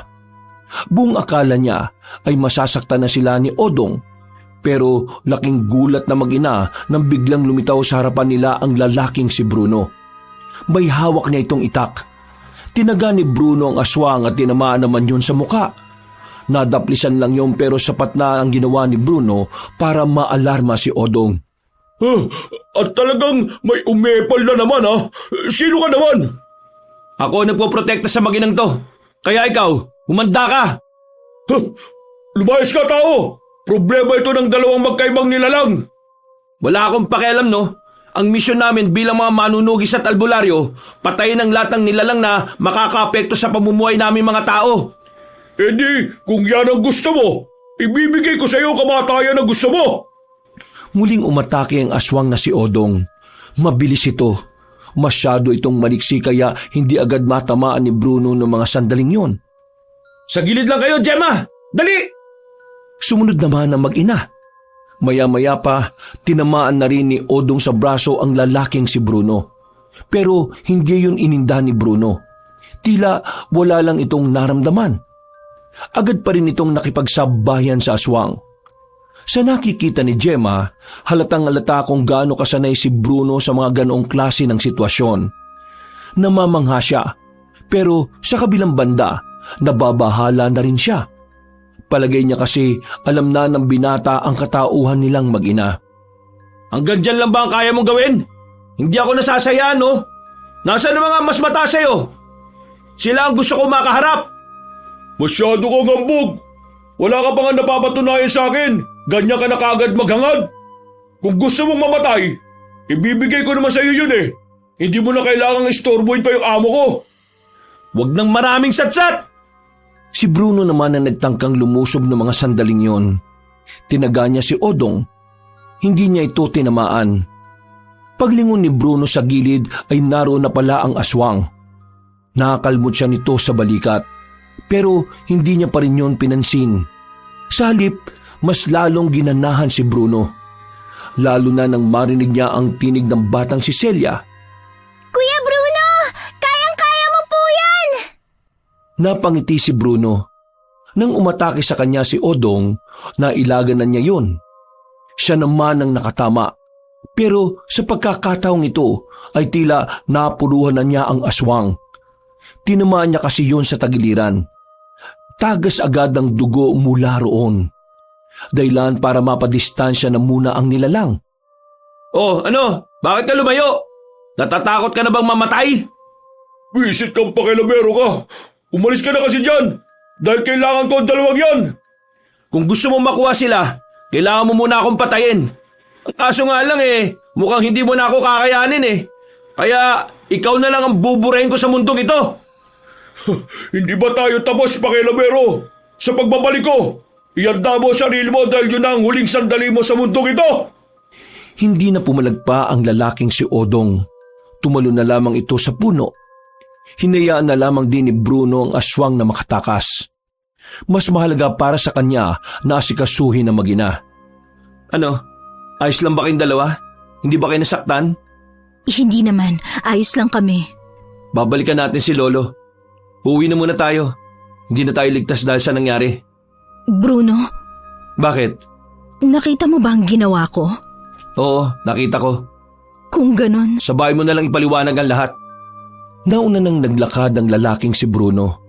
A: Buong akala niya ay masasaktan na sila ni Odong, pero laking gulat na mag-ina nang biglang lumitaw sa harapan nila ang lalaking si Bruno. May hawak niya itong itak. Tinaga ni Bruno ang aswang at tinamaan naman yun sa muka. Nadaplisan lang yun pero sapat na ang ginawa ni Bruno para maalarma si Odong.
D: At talagang may umepal na naman ha? Sino ka naman? Ako nagpoprotekta sa maginang to. Kaya ikaw, humanda ka. Lumayas ka tao! Problema ito ng dalawang magkaibang nilalang. Wala akong pakialam no. Ang misyon namin bilang mga manunugis at albularyo, patayin ang lahat ng nilalang na makakaapekto sa pamumuhay namin mga tao. Eh di, kung yan ang gusto mo, ibibigay ko sa iyo kamatayan na gusto mo.
A: Muling umatake ang aswang na si Odong. Mabilis ito. Masyado itong maliksi kaya hindi agad matamaan ni Bruno ng mga sandaling yon.
D: Sa gilid lang kayo, Gemma! Dali!
A: Sumunod naman ang mag-ina. Maya-maya pa, tinamaan na rin ni Odong sa braso ang lalaking si Bruno. Pero hindi yun ininda ni Bruno. Tila wala lang itong naramdaman. Agad pa rin itong nakipagsabayan sa aswang. Sa nakikita ni Gemma, halatang-halata kung gaano kasanay si Bruno sa mga ganoong klase ng sitwasyon. Namamangha siya, pero sa kabilang banda, nababahala na rin siya. Palagay niya kasi alam na ng binata ang katauhan nilang mag-ina.
D: Hanggang dyan lang ba ang kaya mong gawin? Hindi ako nasasayaan, no? Nasaan ang mga mas mataas sa'yo? Sila ang gusto ko makaharap. Masyado kang hambog. Wala ka pa nga napapatunayan sa akin. Ganyan ka na kaagad maghangad. Kung gusto mong mamatay, ibibigay ko naman sa iyo yun eh. Hindi mo na kailangang istorbohin pa yung amo ko. Huwag nang maraming satsat!
A: Si Bruno naman ang nagtangkang lumusob ng mga sandaling yon. Tinaga niya si Odong. Hindi niya ito tinamaan. Paglingon ni Bruno sa gilid ay naroon na pala ang aswang. Nakakalmot siya nito sa balikat. Pero hindi niya pa rin yun pinansin. Sa halip, mas lalong ginanahan si Bruno. Lalo na nang marinig niya ang tinig ng batang si Celia.
B: Kuya Bruno! Kayang-kaya mo po yan!
A: Napangiti si Bruno. Nang umatake sa kanya si Odong, nailagan na niya yun. Siya naman ang nakatama. Pero sa pagkakataong ito ay tila napuruhan na niya ang aswang. Tinamaan niya kasi yun sa tagiliran. Tagas agad ang dugo mula roon. Dahilan para mapadistansya na muna ang nilalang.
D: Oh, ano? Bakit ka lumayo? Natatakot ka na bang mamatay? Wisit kang pakilamero ka. Umalis ka na kasi dyan. Dahil kailangan ko ang dalawang yan. Kung gusto mo makuha sila, kailangan mo muna akong patayin. Ang kaso nga lang mukhang hindi mo na ako kakayanin Kaya ikaw na lang ang buburahin ko sa mundong ito. Hindi ba tayo tapos, pakilamero? Sa pagbabalik ko, ihanda mo sarili mo dahil yun ang huling sandali mo sa mundong ito.
A: Hindi na pumalagpa ang lalaking si Odong. Tumalo na lamang ito sa puno. Hinayaan na lamang din ni Bruno ang aswang na makatakas. Mas mahalaga para sa kanya na asikasuhin ang mag-ina. Ano? Ayos lang ba kayong dalawa? Hindi ba kayo nasaktan?
C: Hindi naman, ayos lang kami.
A: Babalikan natin si Lolo. Uwi na muna tayo. Hindi na tayo ligtas dahil sa nangyari.
C: Bruno,
A: Bakit?
C: nakita mo ba ang ginawa ko?
A: Oo, nakita ko.
C: Kung ganon,
A: Sa bahay mo na lang ipaliwanag ang lahat. Nauna nang naglakad ang lalaking si Bruno.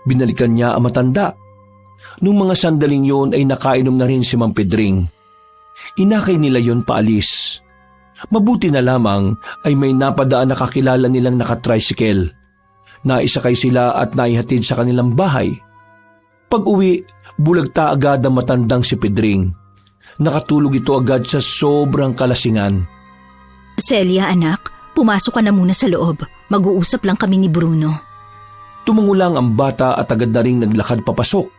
A: Binalikan niya ang matanda. Nung mga sandaling yun ay nakainom na rin si Mang Pedring. Inakay nila yon paalis. Mabuti na lamang ay may napadaan na kakilala nilang nakatricycle. Naisakay sila at naihatid sa kanilang bahay. Pag-uwi, bulagta agad ang matandang si Pedring. Nakatulog ito agad sa sobrang kalasingan.
C: Celia anak, pumasok ka na muna sa loob. Mag-uusap lang kami ni Bruno.
A: Tumangulang ang bata at agad na ring naglakad papasok.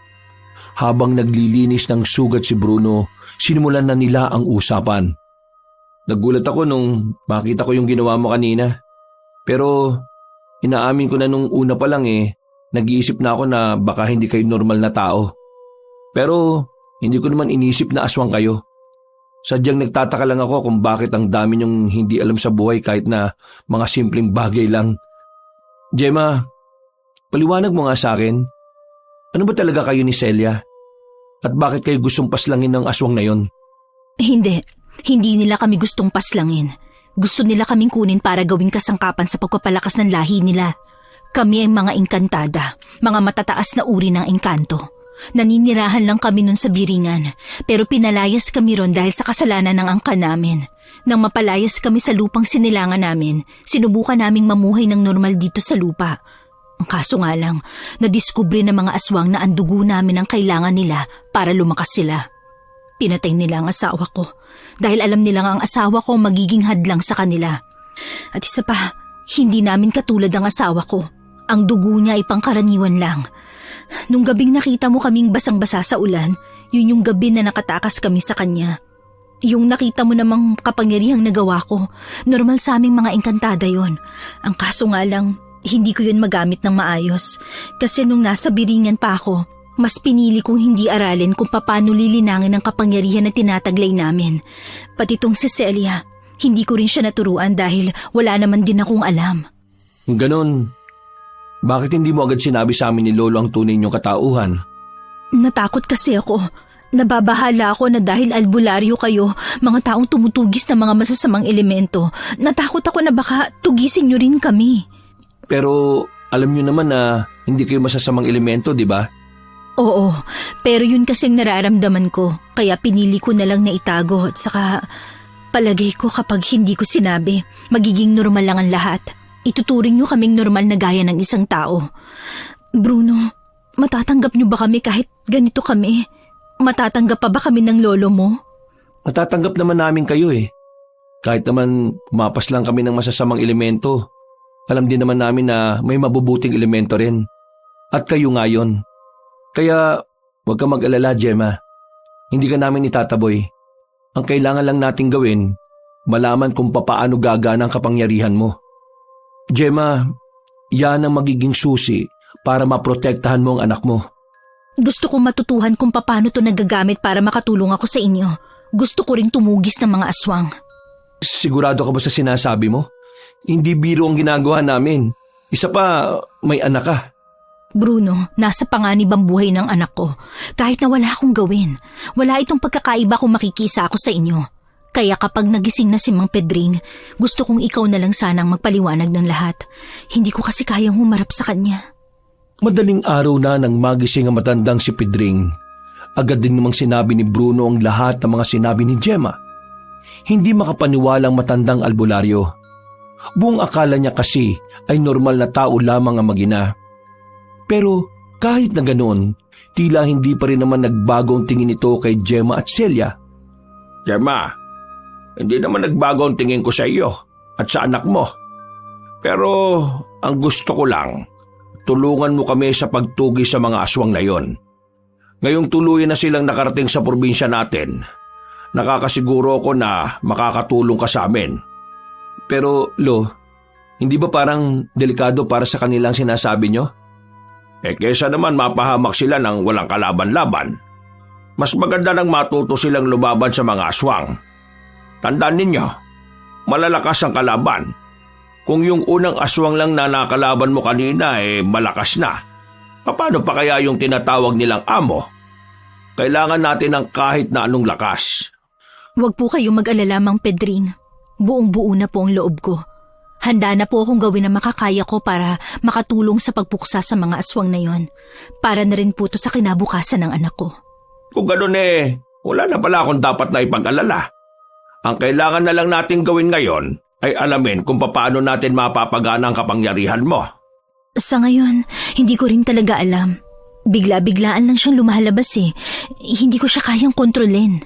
A: Habang naglilinis ng sugat si Bruno, sinimulan na nila ang usapan. Nagulat ako nung makita ko yung ginawa mo kanina. Pero inaamin ko na nung una pa lang nag-iisip na ako na baka hindi kayo normal na tao. Pero hindi ko naman inisip na aswang kayo. Sadyang nagtataka lang ako kung bakit ang dami niyong hindi alam sa buhay kahit na mga simpleng bagay lang. Gemma, paliwanag mo nga sa akin, ano ba talaga kayo ni Celia? At bakit kayo gustong paslangin ng aswang na yon?
C: Hindi nila kami gustong paslangin. Gusto nila kaming kunin para gawing kasangkapan sa pagpapalakas ng lahi nila. Kami ay mga engkantada, mga matataas na uri ng engkanto. Naninirahan lang kami nun sa Biringan, pero pinalayas kami ron dahil sa kasalanan ng angka namin. Nang mapalayas kami sa lupang sinilangan namin, sinubukan naming mamuhay ng normal dito sa lupa. Ang kaso nga lang, nadiskubre ng mga aswang na ang dugo namin ang kailangan nila para lumakas sila. Pinatay nila ang asawa ko dahil alam nilang ang asawa ko magiging hadlang sa kanila. At isa pa, hindi namin katulad ang asawa ko. Ang dugo niya ay pangkaraniwan lang. Nung gabing nakita mo kaming basang-basa sa ulan, yun yung gabi na nakatakas kami sa kanya. Yung nakita mo namang kapangyarihang nagawa ko, normal sa aming mga engkantada yon. Ang kaso nga lang, hindi ko yun magamit ng maayos. Kasi nung nasa Biringan pa ako, mas pinili kong hindi aralin kung paano lilinangin ang kapangyarihan na tinataglay namin. Pati tong si Celia, hindi ko rin siya naturuan dahil wala naman din akong alam.
A: Ganon. Bakit hindi mo agad sinabi sa amin ni Lolo ang tunay niyong katauhan?
C: Natakot kasi ako. Nababahala ako na dahil albularyo kayo, mga taong tumutugis ng mga masasamang elemento. Natakot ako na baka tugisin niyo rin kami.
A: Pero alam niyo naman na hindi kayo masasamang elemento, di ba?
C: Oo, pero yun kasing nararamdaman ko, kaya pinili ko na lang na itago at saka palagay ko kapag hindi ko sinabi, magiging normal lang ang lahat. Ituturing niyo kaming normal na gaya ng isang tao. Bruno, matatanggap niyo ba kami kahit ganito kami? Matatanggap pa ba kami ng lolo mo?
A: Matatanggap naman namin kayo Kahit naman pumapas lang kami ng masasamang elemento, alam din naman namin na may mabubuting elemento rin. At kayo nga yun. Kaya huwag ka mag-alala, Gemma. Hindi ka namin itataboy. Ang kailangan lang nating gawin, malaman kung papaano gagana ang kapangyarihan mo. Gemma, yan ang magiging susi para maprotektahan mo ang anak mo.
C: Gusto kong matutuhan kung paano to nagagamit para makatulong ako sa inyo. Gusto ko ring tumugis ng mga aswang.
A: Sigurado ka ba sa sinasabi mo? Hindi biro ang ginagawa namin. Isa pa, may anak ka.
C: Bruno, nasa panganib ang buhay ng anak ko. Kahit na wala akong gawin, wala itong pagkakaiba kung makikisa ako sa inyo. Kaya kapag nagising na si Mang Pedring, gusto kong ikaw na lang sanang magpaliwanag ng lahat. Hindi ko kasi kayang humarap sa kanya.
A: Madaling araw na nang magising ang matandang si Pedring. Agad din namang sinabi ni Bruno ang lahat ng mga sinabi ni Gemma. Hindi makapaniwalang matandang albularyo. Buong akala niya kasi ay normal na tao lamang ang mag-ina. Pero kahit na ganoon, tila hindi pa rin naman nagbago ang tingin nito kay Gemma at Celia.
D: Gemma, hindi naman nagbago ang tingin ko sa iyo at sa anak mo. Pero ang gusto ko lang, tulungan mo kami sa pagtugi sa mga aswang na yon. Ngayong tuluyan na silang nakarating sa probinsya natin, nakakasiguro ko na makakatulong ka sa amin.
A: Pero, Lo, hindi ba parang delikado para sa kanilang sinasabi nyo?
D: Kesa naman mapahamak sila ng walang kalaban-laban. Mas maganda nang matuto silang lumaban sa mga aswang. Tandaan ninyo, malalakas ang kalaban. Kung yung unang aswang lang na nakalaban mo kanina malakas na, paano pa kaya yung tinatawag nilang amo? Kailangan natin ng kahit na anong lakas.
C: Huwag po kayong mag-alala, Mang Pedring. Buong-buo na po ang loob ko. Handa na po akong gawin ang makakaya ko para makatulong sa pagpuksa sa mga aswang na yon. Para na rin po to sa kinabukasan ng anak ko.
D: Kung gano'n wala na pala akong dapat na ipag-alala. Ang kailangan na lang natin gawin ngayon ay alamin kung paano natin mapapagana ang kapangyarihan mo.
C: Sa ngayon, hindi ko rin talaga alam. Bigla-biglaan lang siyang lumalabas Hindi ko siya kayang kontrolin.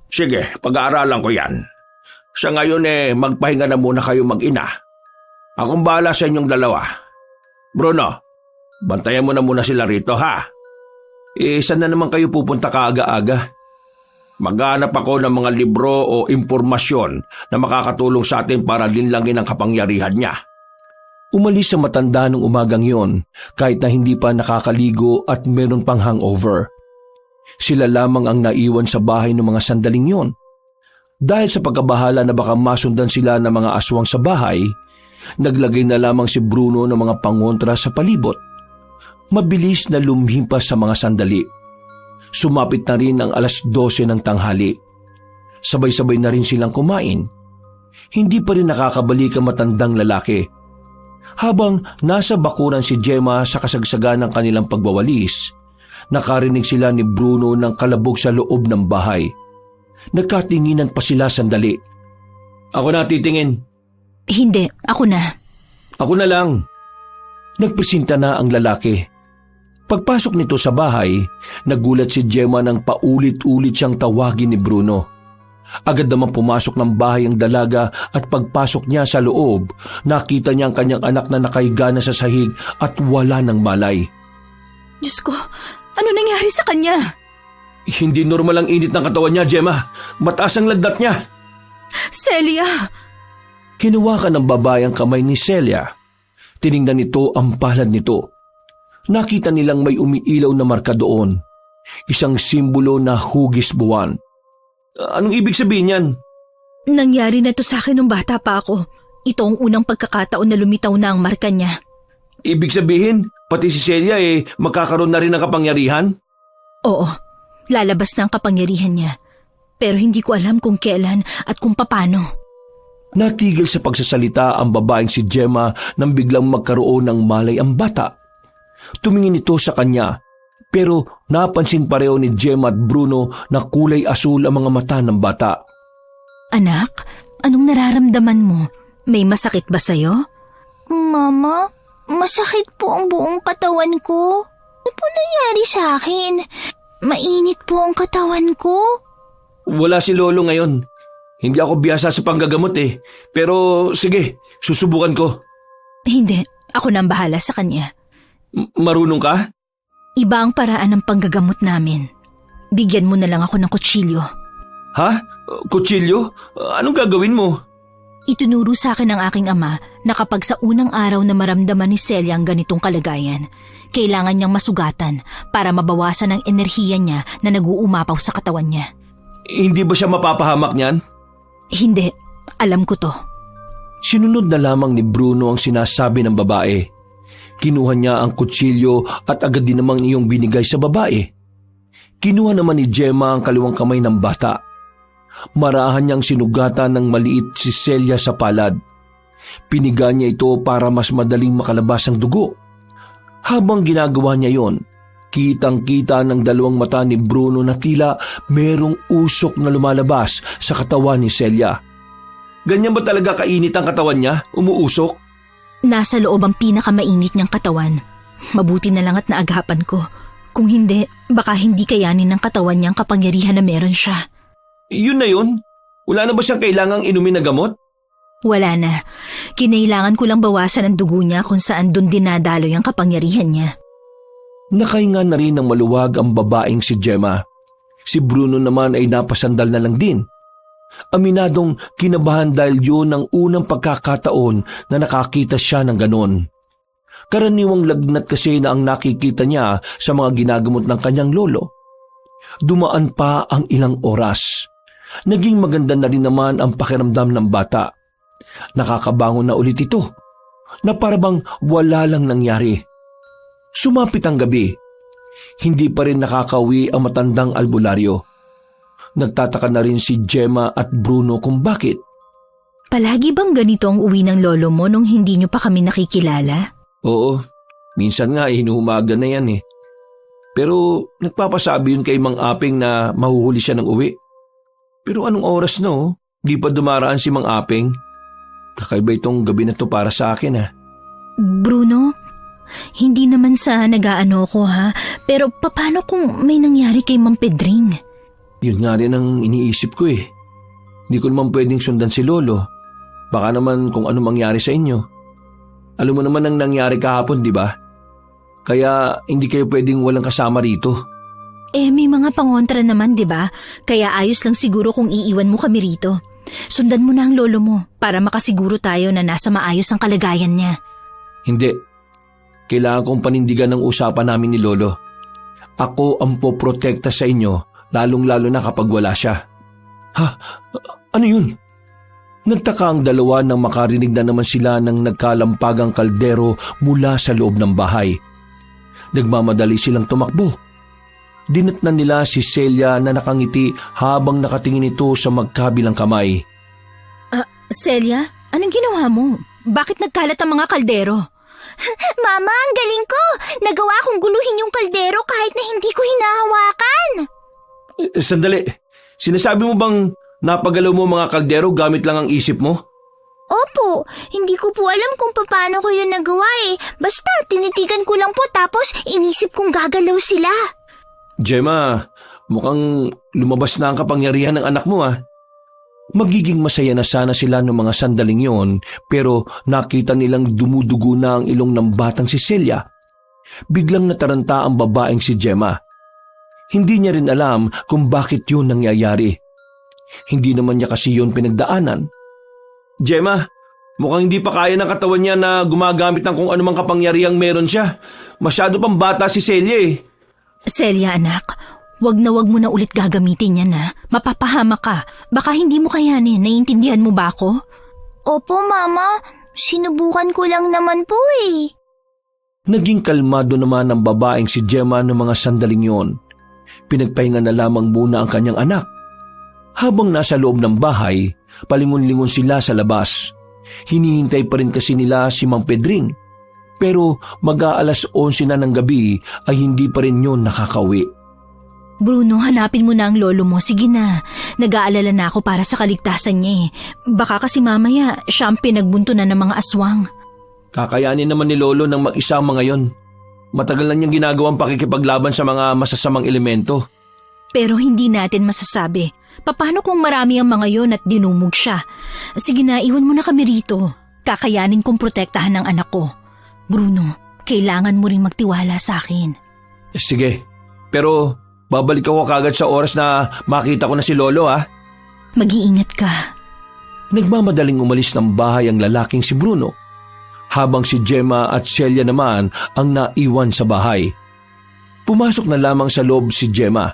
D: Sige, pag-aaralan ko yan. Sa ngayon magpahinga na muna kayo mag-ina. Akong bahala sa inyong dalawa. Bruno, bantayan mo na muna sila rito ha.
A: Saan na naman kayo pupunta kaaga-aga?
D: Maghanap ako ng mga libro o impormasyon na makakatulong sa atin para linlangin ang kapangyarihan niya.
A: Umalis sa matanda nung umagang yon kahit na hindi pa nakakaligo at meron pang hangover. Sila lamang ang naiwan sa bahay ng mga sandaling yon. Dahil sa pagkabahala na baka masundan sila ng mga aswang sa bahay, naglagay na lamang si Bruno ng mga pangontra sa palibot. Mabilis na lumhimpas sa mga sandali. Sumapit na rin ang 12:00 ng tanghali. Sabay-sabay na rin silang kumain. Hindi pa rin nakakabalik ang matandang lalaki. Habang nasa bakuran si Gemma sa kasagsagan ng kanilang pagwawalis, nakarinig sila ni Bruno ng kalabog sa loob ng bahay. Nagkatinginan pa sila sandali.
D: Ako na titingin.
C: Hindi, ako na.
A: Ako na lang. Nagpresinta na ang lalaki. Pagpasok nito sa bahay, nagulat si Gemma nang paulit-ulit siyang tawagin ni Bruno. Agad naman pumasok ng bahay ang dalaga at pagpasok niya sa loob, nakita niya ang kanyang anak na nakahiga na sa sahig at wala ng malay.
C: Diyos ko, ano nangyari sa kanya?
A: Hindi normal ang init ng katawan niya, Gemma. Mataas ang lagnat niya.
C: Celia!
A: Kinuha ng babae ang kamay ni Celia. Tiningnan nito ang palad nito. Nakita nilang may umiilaw na marka doon. Isang simbolo na hugis buwan. Anong ibig sabihin yan?
C: Nangyari na to sa akin nung bata pa ako. Ito ang unang pagkakataon na lumitaw na ang marka niya.
A: Ibig sabihin, pati si Celia magkakaroon na rin ng kapangyarihan?
C: Oo, lalabas na ang kapangyarihan niya. Pero hindi ko alam kung kailan at kung paano.
A: Natigil sa pagsasalita ang babaeng si Gemma nang biglang magkaroon ng malay ang bata. Tumingin ito sa kanya, pero napansin pareho ni Gemma at Bruno na kulay asul ang mga mata ng bata.
C: Anak, anong nararamdaman mo? May masakit ba sa'yo?
B: Mama, masakit po ang buong katawan ko. Ano po nangyari sa akin? Mainit po ang katawan ko.
A: Wala si Lolo ngayon. Hindi ako biyasa sa panggagamot Pero sige, susubukan ko.
C: Hindi, ako nang bahala sa kanya.
A: Marunong ka?
C: Iba ang paraan ng panggagamot namin. Bigyan mo na lang ako ng kutsilyo.
A: Ha? Kutsilyo? Anong gagawin mo?
C: Itunuro sa akin ng aking ama na kapag sa unang araw na maramdaman ni Celia ang ganitong kalagayan, kailangan niyang masugatan para mabawasan ang enerhiya niya na nag-uumapaw sa katawan niya.
A: Hindi ba siya mapapahamak niyan?
C: Hindi. Alam ko to.
A: Sinunod na lamang ni Bruno ang sinasabi ng babae. Kinuha niya ang kutsilyo at agad din namang iyong binigay sa babae. Kinuha naman ni Gemma ang kaliwang kamay ng bata. Marahan niyang sinugatan ng maliit si Celia sa palad. Piniga niya ito para mas madaling makalabas ang dugo. Habang ginagawa niya yon, kitang-kita ng dalawang mata ni Bruno na tila merong usok na lumalabas sa katawan ni Celia. Ganyan ba talaga kainit ang katawan niya? Umuusok?
C: Nasa loob ang pinakamainit niyang katawan. Mabuti na lang at naagapan ko. Kung hindi, baka hindi kayanin ng katawan niyang kapangyarihan na meron siya.
A: Yun na yun? Wala na ba siyang kailangang inumin na gamot?
C: Wala na. Kinailangan ko lang bawasan ang dugo niya kung saan doon dinadaloy ang kapangyarihan niya.
A: Nakahinga na rin ng maluwag ang babaeng si Gemma. Si Bruno naman ay napasandal na lang din. Aminadong kinabahan dahil yun ang unang pagkakataon na nakakita siya ng ganon. Karaniwang lagnat kasi na ang nakikita niya sa mga ginagamot ng kanyang lolo. Dumaan pa ang ilang oras. Naging maganda na rin naman ang pakiramdam ng bata. Nakakabangon na ulit ito, na parabang wala lang nangyari. Sumapit ang gabi. Hindi pa rin nakakauwi ang matandang albularyo. Nagtataka na rin si Gemma at Bruno kung bakit.
C: Palagi bang ganito ang uwi ng lolo mo nung hindi nyo pa kami nakikilala?
A: Oo, minsan nga hinuhumaga na yan eh. Pero nagpapasabi yun kay Mang Aping na mahuhuli siya ng uwi. Pero anong oras no? Di pa dumaraan si Mang Aping. Kakaiba itong gabi na to para sa akin ha.
C: Bruno, hindi naman sa nag-aano ko ha, pero paano kung may nangyari kay Mang Pedring?
A: Yun nga rin ang iniisip ko eh. Hindi ko naman pwedeng sundan si Lolo. Baka naman kung ano mangyari sa inyo. Alam mo naman ang nangyari kahapon, di ba? Kaya hindi kayo pwedeng walang kasama rito.
C: May mga pangontra naman, di ba? Kaya ayos lang siguro kung iiwan mo kami rito. Sundan mo na ang lolo mo para makasiguro tayo na nasa maayos ang kalagayan niya.
A: Hindi. Kailangan kong panindigan ng usapan namin ni Lolo. Ako ang poprotekta sa inyo, lalong-lalo na kapag wala siya. Ha? Ano yun? Nagtaka ang dalawa nang makarinig na naman sila ng nagkalampagang kaldero mula sa loob ng bahay. Nagmamadali silang tumakbo. Dinatnan nila si Celia na nakangiti habang nakatingin ito sa magkabilang kamay.
C: Celia, anong ginawa mo? Bakit nagkalat ang mga kaldero?
B: Mama, ang galing ko! Nagawa kong guluhin yung kaldero kahit na hindi ko hinahawakan!
A: Sandali. Sinasabi mo bang napagalaw mo mga kaldero gamit lang ang isip mo?
B: Opo, hindi ko po alam kung paano ko yun nagawa eh. Basta tinitigan ko lang po tapos inisip kong gagalaw sila.
A: Gemma, mukhang lumabas na ang kapangyarihan ng anak mo ah. Magiging masaya na sana sila noong mga sandaling yon, pero nakita nilang dumudugo na ang ilong ng batang si Celia. Biglang nataranta ang babaeng si Gemma. Hindi niya rin alam kung bakit yun nangyayari. Hindi naman niya kasi yun pinagdaanan. Gemma, mukhang hindi pa kaya ng katawan niya na gumagamit ng kung anumang kapangyarihang meron siya. Masyado pang bata si Celia eh.
C: Celia anak, wag mo na ulit gagamitin yan ha. Mapapahama ka. Baka hindi mo kayanin. Naiintindihan mo ba ako?
B: Opo, Mama. Sinubukan ko lang naman po eh.
A: Naging kalmado naman ang babaeng si Gemma ng mga sandaling yon. Pinagpahinga na lamang muna ang kanyang anak. Habang nasa loob ng bahay, palingon-lingon sila sa labas. Hinihintay pa rin kasi nila si Mang Pedring. Pero mag-aalas 11 na ng gabi ay hindi pa rin yun nakakauwi.
C: Bruno, hanapin mo na ang lolo mo. Sige na. Nag-aalala na ako para sa kaligtasan niya eh. Baka kasi mamaya siya ang pinagbunto na ng mga aswang.
A: Kakayanin naman ni Lolo ng mag-isa ang mga yon. Matagal na niyang ginagawang pakikipaglaban sa mga masasamang elemento.
C: Pero hindi natin masasabi. Paano kung marami ang mga yon at dinumog siya? Sige na, iwan mo na kami rito. Kakayanin kong protektahan ang anak ko. Bruno, kailangan mo ring magtiwala sa akin.
A: Sige, pero babalik ako kagad sa oras na makita ko na si Lolo ha.
C: Mag-iingat ka.
A: Nagmamadaling umalis ng bahay ang lalaking si Bruno, habang si Gemma at Celia naman ang naiwan sa bahay. Pumasok na lamang sa loob si Gemma.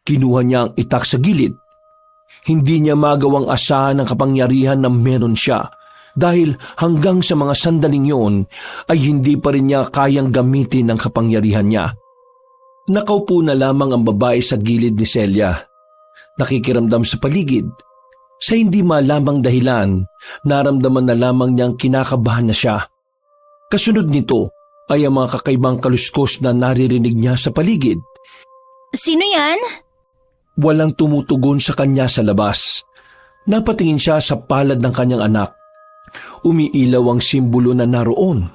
A: Kinuha niya ang itak sa gilid. Hindi niya magawang asahan ng kapangyarihan na meron siya, dahil hanggang sa mga sandaling yon ay hindi pa rin niya kayang gamitin ang kapangyarihan niya. Nakaupo na lamang ang babae sa gilid ni Celia. Nakikiramdam sa paligid. Sa hindi malamang dahilan, naramdaman na lamang niyang kinakabahan na siya. Kasunod nito ay ang mga kakaibang kaluskos na naririnig niya sa paligid.
C: Sino yan?
A: Walang tumutugon sa kanya sa labas. Napatingin siya sa palad ng kanyang anak. Umiilaw ang simbolo na naroon.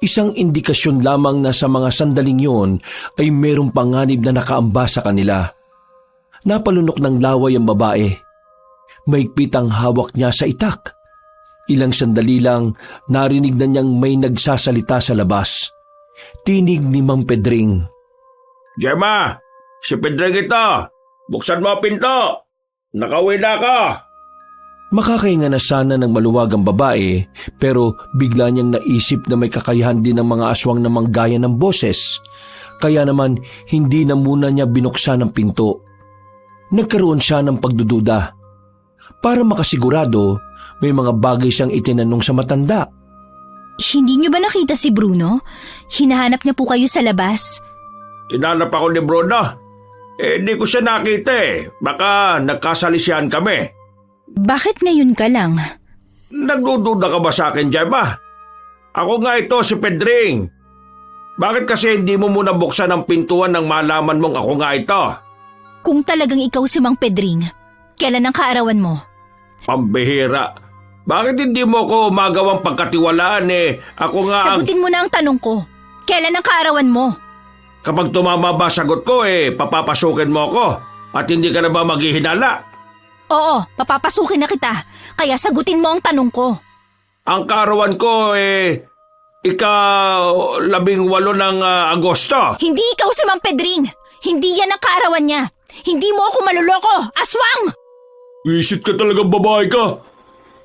A: Isang indikasyon lamang na sa mga sandaling yon ay merong panganib na nakaamba sa kanila. Napalunok ng laway ang babae. Maigpit ang hawak niya sa itak. Ilang sandali lang narinig na niyang may nagsasalita sa labas. Tinig ni Mang Pedring.
D: Gemma, si Pedring ito. Buksan mo ang pinto! Nakauwi na ka!
A: Makakahinga na sana ng maluwag ang babae pero bigla niyang naisip na may kakayahan din ng mga aswang na manggaya ng boses. Kaya naman hindi na muna niya binuksan ang pinto. Nagkaroon siya ng pagdududa. Para makasigurado, may mga bagay siyang itinanong sa matanda.
C: Hindi niyo ba nakita si Bruno? Hinahanap niya po kayo sa labas.
D: Inanap ako ni Bruno. Hindi ko siya nakita Baka nagkasalisihan kami.
C: Bakit ngayon ka lang?
D: Nagdududa ka ba sa akin, Gemma? Ako nga ito, si Pedring. Bakit kasi hindi mo muna buksan ang pintuan nang malaman mong ako nga ito?
C: Kung talagang ikaw si Mang Pedring, kailan ang kaarawan mo?
D: Pambihira. Bakit hindi mo ko magawang pagkatiwalaan Ako nga ang...
C: Sagutin mo na ang tanong ko. Kailan ang kaarawan mo?
D: Kapag tumama ba sagot ko papapasukin mo ako at hindi ka na ba maghihinala?
C: Oo, papapasukin na kita. Kaya sagutin mo ang tanong ko.
D: Ang kaarawan ko ika-18 ng Agosto.
C: Hindi ikaw si Mang Pedring. Hindi yan ang kaarawan niya. Hindi mo ako maluloko, aswang!
D: Isit ka talagang babae ka.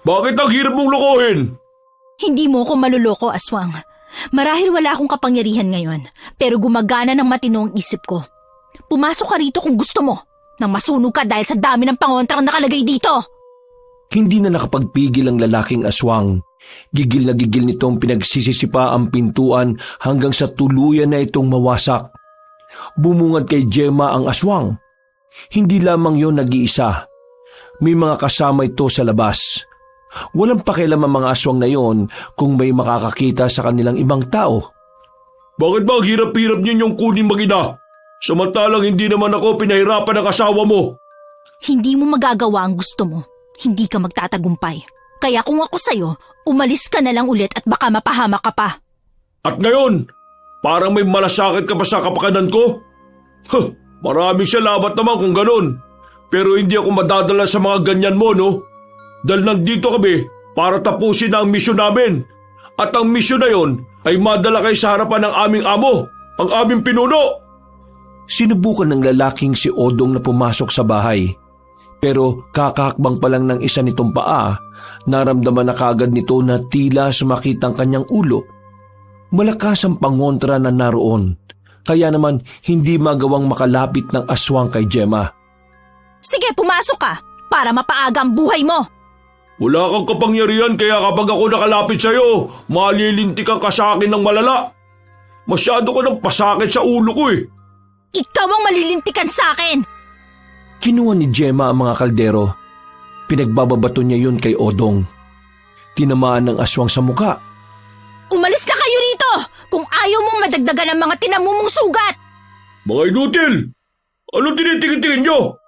D: Bakit ang hirap mong lokohin?
C: Hindi mo ako maluloko, aswang. Marahil wala akong kapangyarihan ngayon, pero gumagana ng matino ang isip ko. Pumasok ka rito kung gusto mo, nang masunog ka dahil sa dami ng pangontrang nakalagay dito.
A: Hindi na nakapagpigil ang lalaking aswang. Gigil na gigil nitong pinagsisisipa ang pintuan hanggang sa tuluyan na itong mawasak. Bumungad kay Gemma ang aswang. Hindi lamang yon nag-iisa. May mga kasama ito sa labas. Walang pakialam ang mga aswang na yon kung may makakakita sa kanilang ibang tao.
D: Bakit ba ang hirap-hirap ninyong kunin mag-ina? Samantalang hindi naman ako pinahirapan ng asawa mo.
C: Hindi mo magagawa ang gusto mo. Hindi ka magtatagumpay. Kaya kung ako sa'yo, umalis ka na lang ulit at baka mapahamak ka pa.
D: At ngayon, parang may malasakit ka pa sa kapakanan ko? Maraming salamat naman kung ganun. Pero hindi ako madadala sa mga ganyan mo, no? Dahil nandito kami para tapusin na ang misyon namin. At ang misyon na yon ay madala kayo sa harapan ng aming amo, ang aming pinuno.
A: Sinubukan ng lalaking si Odong na pumasok sa bahay. Pero kakahakbang pa lang ng isa nitong paa, naramdaman na kaagad nito na tila sumakit ang kanyang ulo. Malakas ang pangontra na naroon, kaya naman hindi magawang makalapit ng aswang kay Gemma.
C: Sige, pumasok ka para mapaaga ang buhay mo.
D: Wala kang kapangyarihan kaya kapag ako nakalapit sa'yo, malilintikan ka sa akin ng malala. Masyado ka ng pasakit sa ulo ko
C: Ikaw ang malilintikan sa akin!
A: Kinuha ni Gemma ang mga kaldero. Pinagbababato niya yun kay Odong. Tinamaan ng aswang sa muka.
C: Umalis na kayo rito kung ayaw mong madagdagan ang mga tinamumong sugat!
D: Mga inutil! Anong tinitingin-tingin nyo?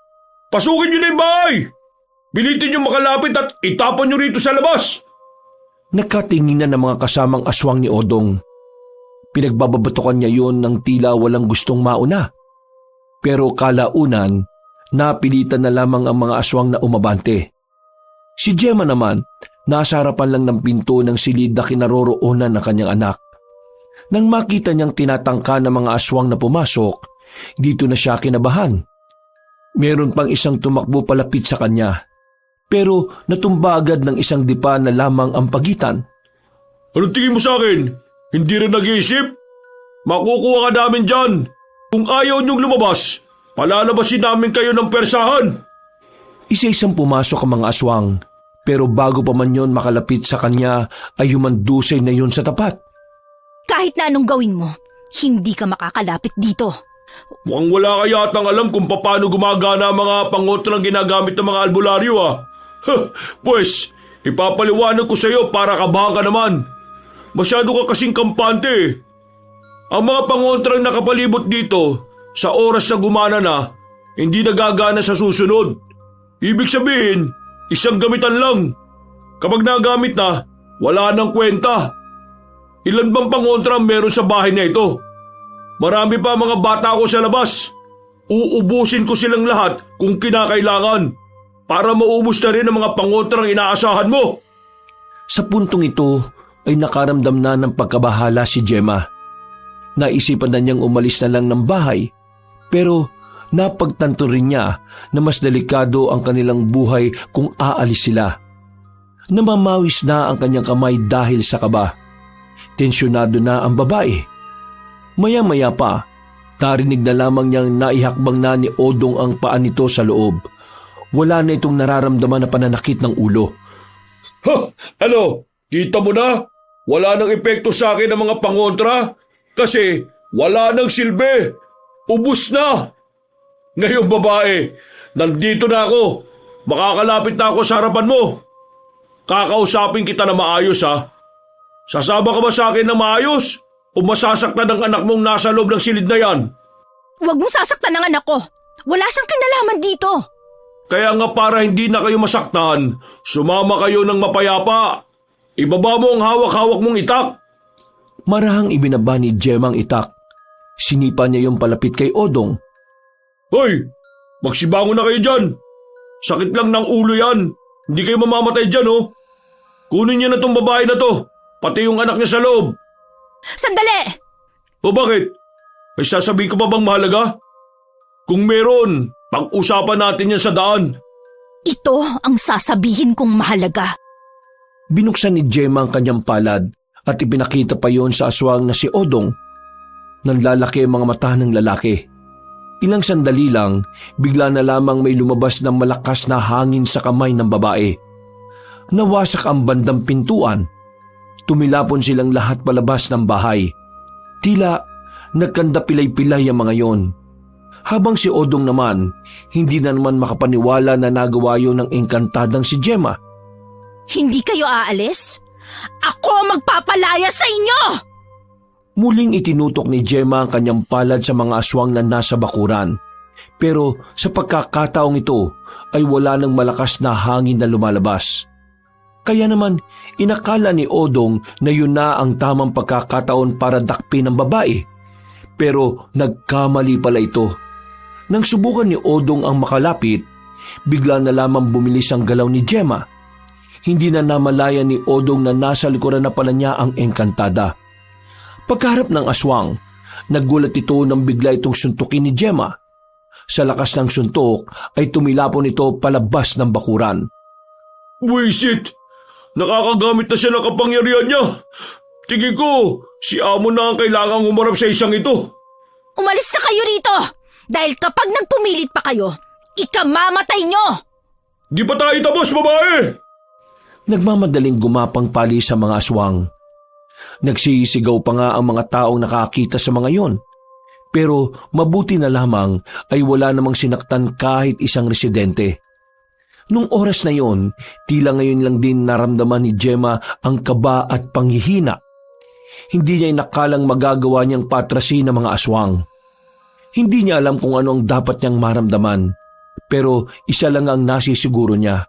D: Pasukin nyo na yung bahay! Bilitin nyo makalapit at itapon nyo rito sa labas!
A: Nagkatinginan ng mga kasamang aswang ni Odong. Pinagbababatukan niya yon ng tila walang gustong mauna. Pero kalaunan, napilitan na lamang ang mga aswang na umabante. Si Gemma naman, nasa harapan lang ng pinto ng silid na kinaroroonan ng kanyang anak. Nang makita niyang tinatangka ng mga aswang na pumasok, dito na siya kinabahan. Meron pang isang tumakbo palapit sa kanya, pero natumba agad ng isang dipa na lamang ang pagitan.
D: Anong tingin mo sa akin? Hindi rin nag-iisip? Makukuha ka namin dyan. Kung ayaw niyong lumabas, palalabasin namin kayo ng persahan.
A: Isa-isang pumasok ang mga aswang, pero bago pa man yon makalapit sa kanya ay humandusay na yon sa tapat.
C: Kahit na anong gawin mo, hindi ka makakalapit dito.
D: Mukhang wala ka yatang alam kung paano gumagana ang mga pangontrang ginagamit ng mga albularyo Pues, ipapaliwanag ko sa iyo para kabahan ka naman. Masyado ka kasing kampante Ang mga pangontrang nakapalibot dito, sa oras na gumana na, hindi nagagana sa susunod. Ibig sabihin, isang gamitan lang. Kapag nagamit na, wala nang kwenta. Ilan bang pangontra meron sa bahay na ito? Marami pa mga bata ko sa labas. Uubusin ko silang lahat kung kinakailangan para maubos na rin ang mga pangontrang inaasahan mo.
A: Sa puntong ito ay nakaramdam na ng pagkabahala si Gemma. Naisipan na niyang umalis na lang ng bahay, pero Napagtanto rin niya na mas delikado ang kanilang buhay kung aalis sila. Namamawis na ang kanyang kamay dahil sa kaba. Tensyonado na ang babae. Maya-maya pa, narinig na lamang niyang naihakbang na ni Odong ang paa nito sa loob. Wala na itong nararamdaman na pananakit ng ulo.
D: Ha? Ano? Kita mo na? Wala nang epekto sa akin ng mga pangontra? Kasi wala nang silbi. Ubus na. Ngayong babae, nandito na ako. Makakalapit na ako sa harapan mo. Kakausapin kita na maayos ha. Sasama ka ba sa akin na maayos? O masasaktan ng anak mong nasa loob ng silid na yan?
C: Huwag mong sasaktan ng anak ko. Wala siyang kinalaman dito.
D: Kaya nga para hindi na kayo masaktan, sumama kayo ng mapayapa. Ibaba mo ang hawak-hawak mong itak.
A: Marahang ibinaba ni Gemma ang itak. Sinipa niya yung palapit kay Odong.
D: Hoy! Magsibangon na kayo dyan. Sakit lang ng ulo yan. Hindi kayo mamamatay dyan oh. Kunin niyo na tong babae na to. Pati yung anak niya sa loob.
C: Sandali!
D: O bakit? May sasabihin ko pa bang mahalaga? Kung meron, pag-usapan natin yan sa daan.
C: Ito ang sasabihin kong mahalaga.
A: Binuksan ni Gemma ang kanyang palad at ipinakita pa yon sa aswang na si Odong. Nanlalaki ang mga mata ng lalaki. Ilang sandali lang, bigla na lamang may lumabas ng malakas na hangin sa kamay ng babae. Nawasak ang bandang pintuan. Tumilapon silang lahat palabas ng bahay. Tila nagkandapilay-pilay ang mga yon. Habang si Odong naman, hindi na naman makapaniwala na nagawa yon ng engkantadang si Gemma.
C: Hindi kayo aalis? Ako magpapalaya sa inyo!
A: Muling itinutok ni Gemma ang kanyang palad sa mga aswang na nasa bakuran. Pero sa pagkakataong ito ay wala nang malakas na hangin na lumalabas. Kaya naman inakala ni Odong na yun na ang tamang pagkakataon para dakpin ang babae. Pero nagkamali pala ito. Nang subukan ni Odong ang makalapit, bigla na lamang bumilis ang galaw ni Gemma. Hindi na namalaya ni Odong na nasa likuran na pala niya ang engkantada. Pagkaharap ng aswang, nagulat ito nang bigla itong suntukin ni Gemma. Sa lakas ng suntok ay tumilapon ito palabas ng bakuran.
D: Wisit! Nakakagamit na siya ng kapangyarihan niya. Tingin ko, si Amo na ang kailangang humarap sa isang ito.
C: Umalis na kayo rito! Dahil kapag nagpumilit pa kayo, ikamamatay nyo!
D: Di pa tayo tapos, babae!
A: Nagmamadaling gumapang pali sa mga aswang. Nagsisigaw pa nga ang mga taong nakakita sa mga yon. Pero mabuti na lamang ay wala namang sinaktan kahit isang residente. Nung oras na yon, tila ngayon lang din naramdaman ni Gemma ang kaba at panghihina. Hindi niya inakalang magagawa niyang patrasin ang mga aswang. Hindi niya alam kung ano ang dapat niyang maramdaman. Pero isa lang ang nasisiguro niya.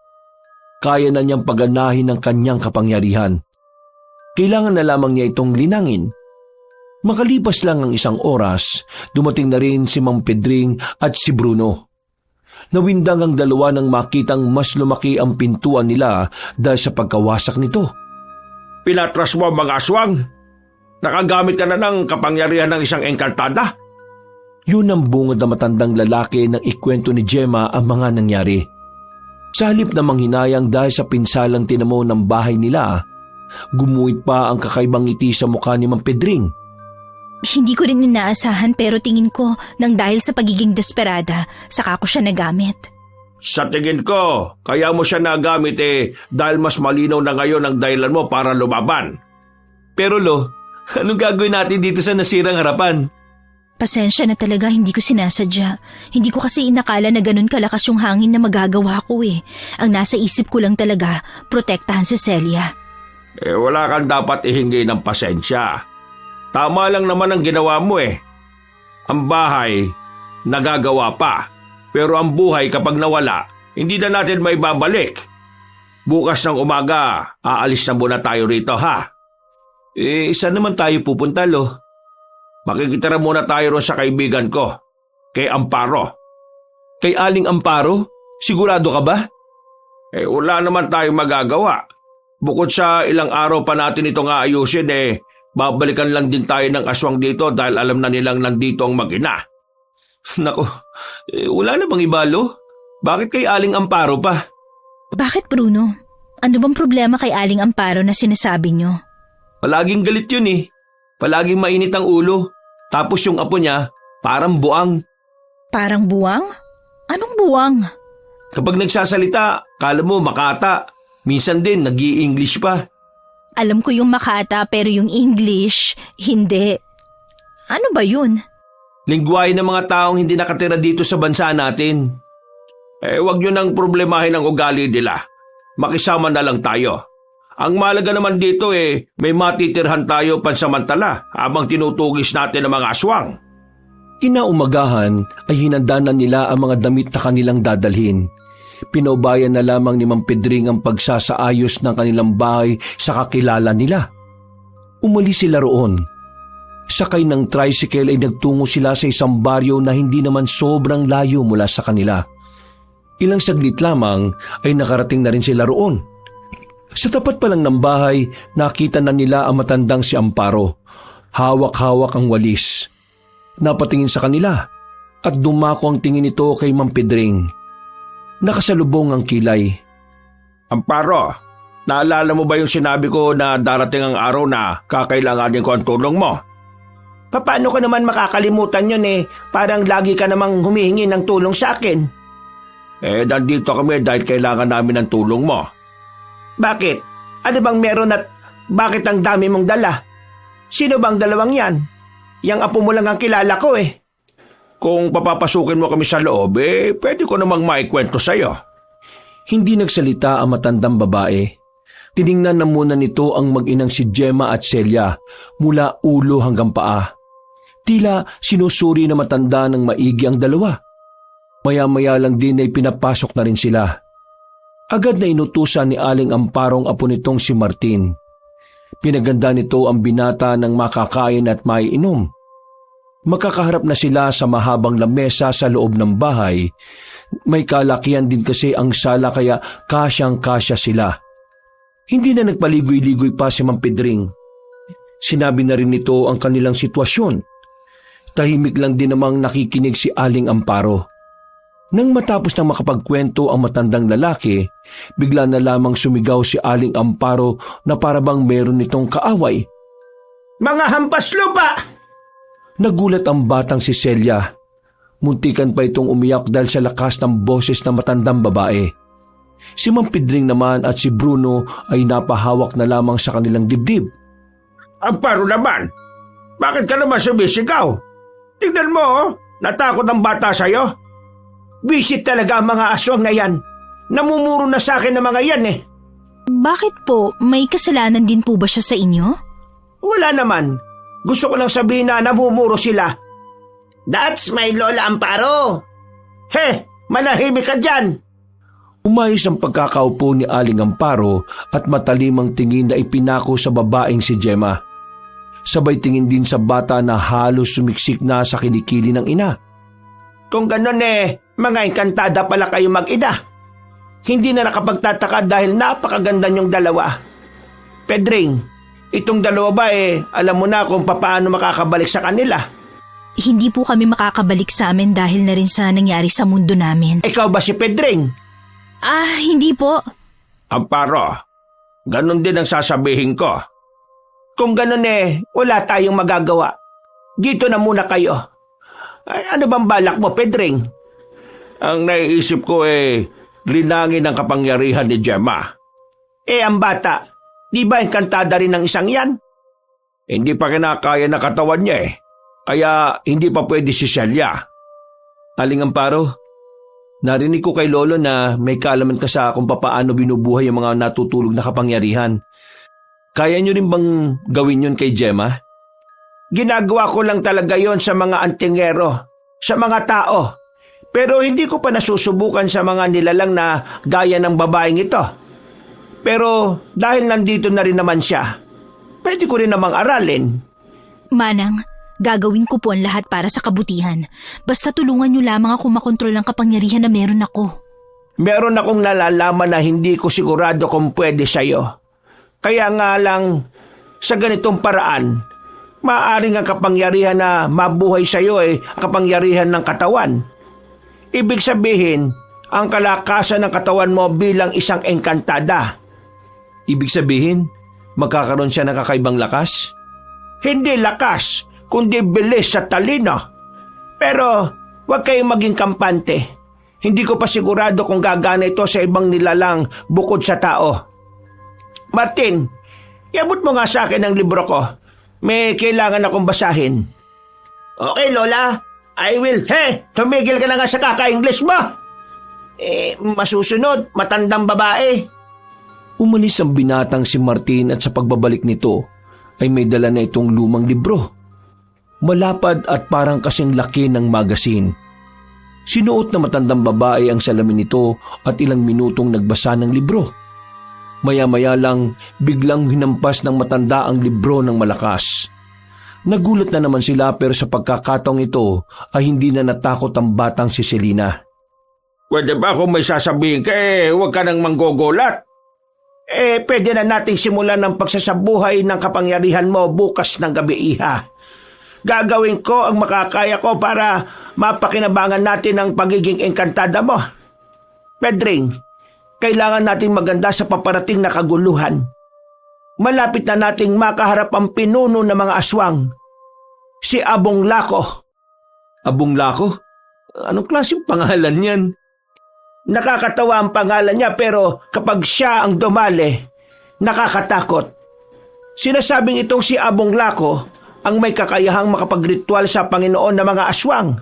A: Kaya na niyang paganahin ang kanyang kapangyarihan. Kailangan na lamang niya itong linangin. Makalipas lang ang isang oras, dumating na rin si Mang Pedring at si Bruno. Nawindang ang dalawa nang makitang mas lumaki ang pintuan nila dahil sa pagkawasak nito.
D: Pinatras mo mga aswang? Nakagamit ka na ng kapangyarihan ng isang engkantada?
A: Yun ang bungod na matandang lalaki nang ikwento ni Gemma ang mga nangyari. Sa halip na manghinayang dahil sa pinsalang tinamo ng bahay nila, gumuhit pa ang kakaibang ngiti sa mukha ni Mang Pedring.
C: Hindi ko rin inaasahan pero tingin ko nang dahil sa pagiging desperada, saka ko siya nagamit.
D: Sa tingin ko, kaya mo siya nagamit dahil mas malinaw na ngayon ang dahilan mo para lumaban.
A: Pero Lo, anong gagawin natin dito sa nasirang harapan?
C: Pasensya na talaga, hindi ko sinasadya. Hindi ko kasi inakala na ganun kalakas yung hangin na magagawa ko Ang nasa isip ko lang talaga, protektahan si Celia.
D: Wala kang dapat ihingi ng pasensya. Tama lang naman ang ginawa mo Ang bahay, nagagawa pa. Pero ang buhay kapag nawala, hindi na natin may babalik. Bukas ng umaga, aalis na muna tayo rito ha.
A: Saan naman tayo pupunta, Lo?
D: Makikitira muna tayo ron sa kaibigan ko, kay Amparo.
A: Kay Aling Amparo? Sigurado ka ba?
D: Wala naman tayong magagawa. Bukod sa ilang araw pa natin itong aayusin babalikan lang din tayo ng aswang dito dahil alam na nilang nandito ang mag-ina.
A: Nako, wala na bang ibalo? Bakit kay Aling Amparo pa?
C: Bakit, Bruno? Ano bang problema kay Aling Amparo na sinasabi nyo?
A: Palaging galit yun eh. Palaging mainit ang ulo. Tapos yung apo niya, parang buang.
C: Parang buwang? Anong buwang?
A: Kapag nagsasalita, kala mo makata. Minsan din, nag-i-English pa.
C: Alam ko yung Makata pero yung English, hindi. Ano ba yun?
A: Lingwahe ng mga taong hindi nakatira dito sa bansa natin. Wag nyo nang problemahin ang ugali nila. Makisama na lang tayo. Ang mahalaga naman dito may matitirhan tayo pansamantala habang tinutugis natin ang mga aswang. Kinaumagahan ay hinanda na nila ang mga damit na kanilang dadalhin. Pinaubayan na lamang ni Mang Pedring ang pagsasaayos ng kanilang bahay sa kakilala nila. Umalis sila roon. Sakay ng tricycle ay nagtungo sila sa isang baryo na hindi naman sobrang layo mula sa kanila. Ilang saglit lamang ay nakarating na rin sila roon. Sa tapat pa lang ng bahay, nakita na nila ang matandang si Amparo. Hawak-hawak ang walis. Napatingin sa kanila at dumako ang tingin nito kay Mang Pedring. Nakasalubong ang kilay.
D: Amparo, naalala mo ba yung sinabi ko na darating ang araw na kakailanganin ko ang tulong mo?
E: Paano ko naman makakalimutan yun Parang lagi ka namang humihingi ng tulong sa akin.
D: Nandito kami dahil kailangan namin ng tulong mo.
E: Bakit? Ano bang meron at bakit ang dami mong dala? Sino bang dalawang yan? Yang apo mo lang ang kilala ko
D: Kung papapasukin mo kami sa loob, pwede ko namang maikwento sa'yo.
A: Hindi nagsalita ang matandang babae. Tiningnan na muna nito ang mag-inang si Gemma at Celia mula ulo hanggang paa. Tila sinusuri na matanda ng maigi ang dalawa. Maya-maya lang din ay pinapasok na rin sila. Agad na inutusan ni Aling Amparong apo nitong si Martin. Pinaganda nito ang binata ng makakain at maiinom. Makakaharap na sila sa mahabang lamesa sa loob ng bahay. May kalakihan din kasi ang sala kaya kasyang-kasya sila. Hindi na nagpaligoy-ligoy pa si Mang Pedring. Sinabi na rin nito ang kanilang sitwasyon. Tahimik lang din namang nakikinig si Aling Amparo. Nang matapos na makapagkwento ang matandang lalaki, bigla na lamang sumigaw si Aling Amparo na parabang meron nitong kaaway.
E: Mga hampas lupa!
A: Nagulat ang batang si Celia. Muntikan pa itong umiyak dahil sa lakas ng boses ng matandang babae. Si Mang Pedring naman at si Bruno ay napahawak na lamang sa kanilang dibdib.
D: Amparo naman, bakit ka naman sumisigaw? Tignan mo, natakot ang bata sa'yo.
E: Visit talaga ang mga aswang na yan. Namumuro na sa akin ng mga yan
C: Bakit po? May kasalanan din po ba siya sa inyo?
E: Wala naman. Gusto ko lang sabihin na namumuro sila. That's my Lola Amparo. Manahimik ka dyan.
A: Umayos ang pagkakaupo ni Aling Amparo at matalimang tingin na ipinako sa babaeng si Gemma. Sabay tingin din sa bata na halos sumiksik na sa kilikili ng ina.
E: Kung ganon mga engkantada pala kayo mag-ina. Hindi na nakapagtataka dahil napakaganda niyong dalawa. Pedring, itong dalawa ba alam mo na kung paano makakabalik sa kanila?
C: Hindi po kami makakabalik sa amin dahil na rin sa nangyari sa mundo namin.
E: Ikaw ba si Pedring?
C: Hindi po.
D: Amparo, ganon din ang sasabihin ko.
E: Kung ganon wala tayong magagawa. Dito na muna kayo. Ano bang balak mo, Pedring?
D: Ang naiisip ko linangin ang kapangyarihan ni Gemma.
E: Ang bata, di ba engkantada rin ng isang yan?
D: Hindi pa kinakaya na katawan niya kaya hindi pa pwede si Celia.
A: Aling Amparo, narinig ko kay Lolo na may kaalaman ka sa kung papaano binubuhay ang mga natutulog na kapangyarihan. Kaya niyo rin bang gawin yun kay Gemma?
E: Ginagawa ko lang talaga yon sa mga antingero, sa mga tao. Pero hindi ko pa nasusubukan sa mga nilalang na gaya ng babaeng ito. Pero dahil nandito na rin naman siya, pwede ko rin namang aralin.
C: Manang, gagawin ko po ang lahat para sa kabutihan. Basta tulungan niyo lamang ako makontrol ang kapangyarihan na meron ako.
E: Meron akong nalalaman na hindi ko sigurado kung pwede sa'yo. Kaya nga lang, sa ganitong paraan, Maaaring ang kapangyarihan na mabuhay sa iyo ay kapangyarihan ng katawan. Ibig sabihin, ang kalakasan ng katawan mo bilang isang engkantada.
A: Ibig sabihin, magkakaroon siya ng kakaibang lakas?
E: Hindi lakas, kundi bilis sa talino. Pero huwag kayong maging kampante. Hindi ko pa sigurado kung gagana ito sa ibang nilalang bukod sa tao. Martin, iabot mo nga sa akin ang libro ko. May kailangan akong basahin. Okay, Lola. I will. Tumigil ka na nga sa kaka-English mo. Masusunod, matandang babae.
A: Umalis ang binatang si Martin at sa pagbabalik nito ay may dala na itong lumang libro. Malapad at parang kasing laki ng magasin. Sinuot na matandang babae ang salamin nito at ilang minutong nagbasa ng libro. Maya-maya lang biglang hinampas ng matanda ang libro ng malakas. Nagulat na naman sila pero sa pagkakataong ito ay hindi na natakot ang batang si Selena.
D: Pwede ba kung may sasabihin ka huwag ka nang manggogolat?
E: Pwede na nating simulan ng pagsasabuhay ng kapangyarihan mo bukas ng gabi, Iha. Gagawin ko ang makakaya ko para mapakinabangan natin ang pagiging engkantada mo. Pedring, kailangan nating maganda sa paparating na kaguluhan. Malapit na nating makaharap ang pinuno ng mga aswang. Si Abong Lako.
A: Abong Lako? Anong klaseng pangalan yan?
E: Nakakatawa ang pangalan niya pero kapag siya ang dumali, nakakatakot. Sinasabing itong si Abong Lako ang may kakayahang makapagritual sa Panginoon ng mga aswang.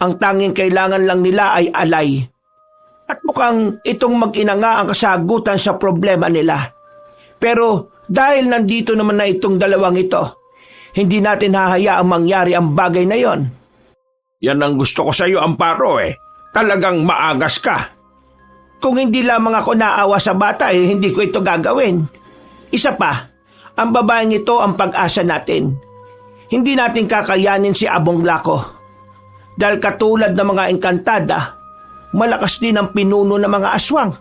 E: Ang tanging kailangan lang nila ay alay. At mukhang itong mag-ina nga ang kasagutan sa problema nila. Pero dahil nandito naman na itong dalawang ito, hindi natin hahayaang mangyari ang bagay na yon.
D: Yan ang gusto ko sa iyo, Amparo Talagang maagas ka.
E: Kung hindi lamang ako naawa sa bata hindi ko ito gagawin. Isa pa, ang babaeng ito ang pag-asa natin. Hindi natin kakayanin si Abong Lako. Dahil katulad ng mga engkantada, malakas din ang pinuno ng mga aswang.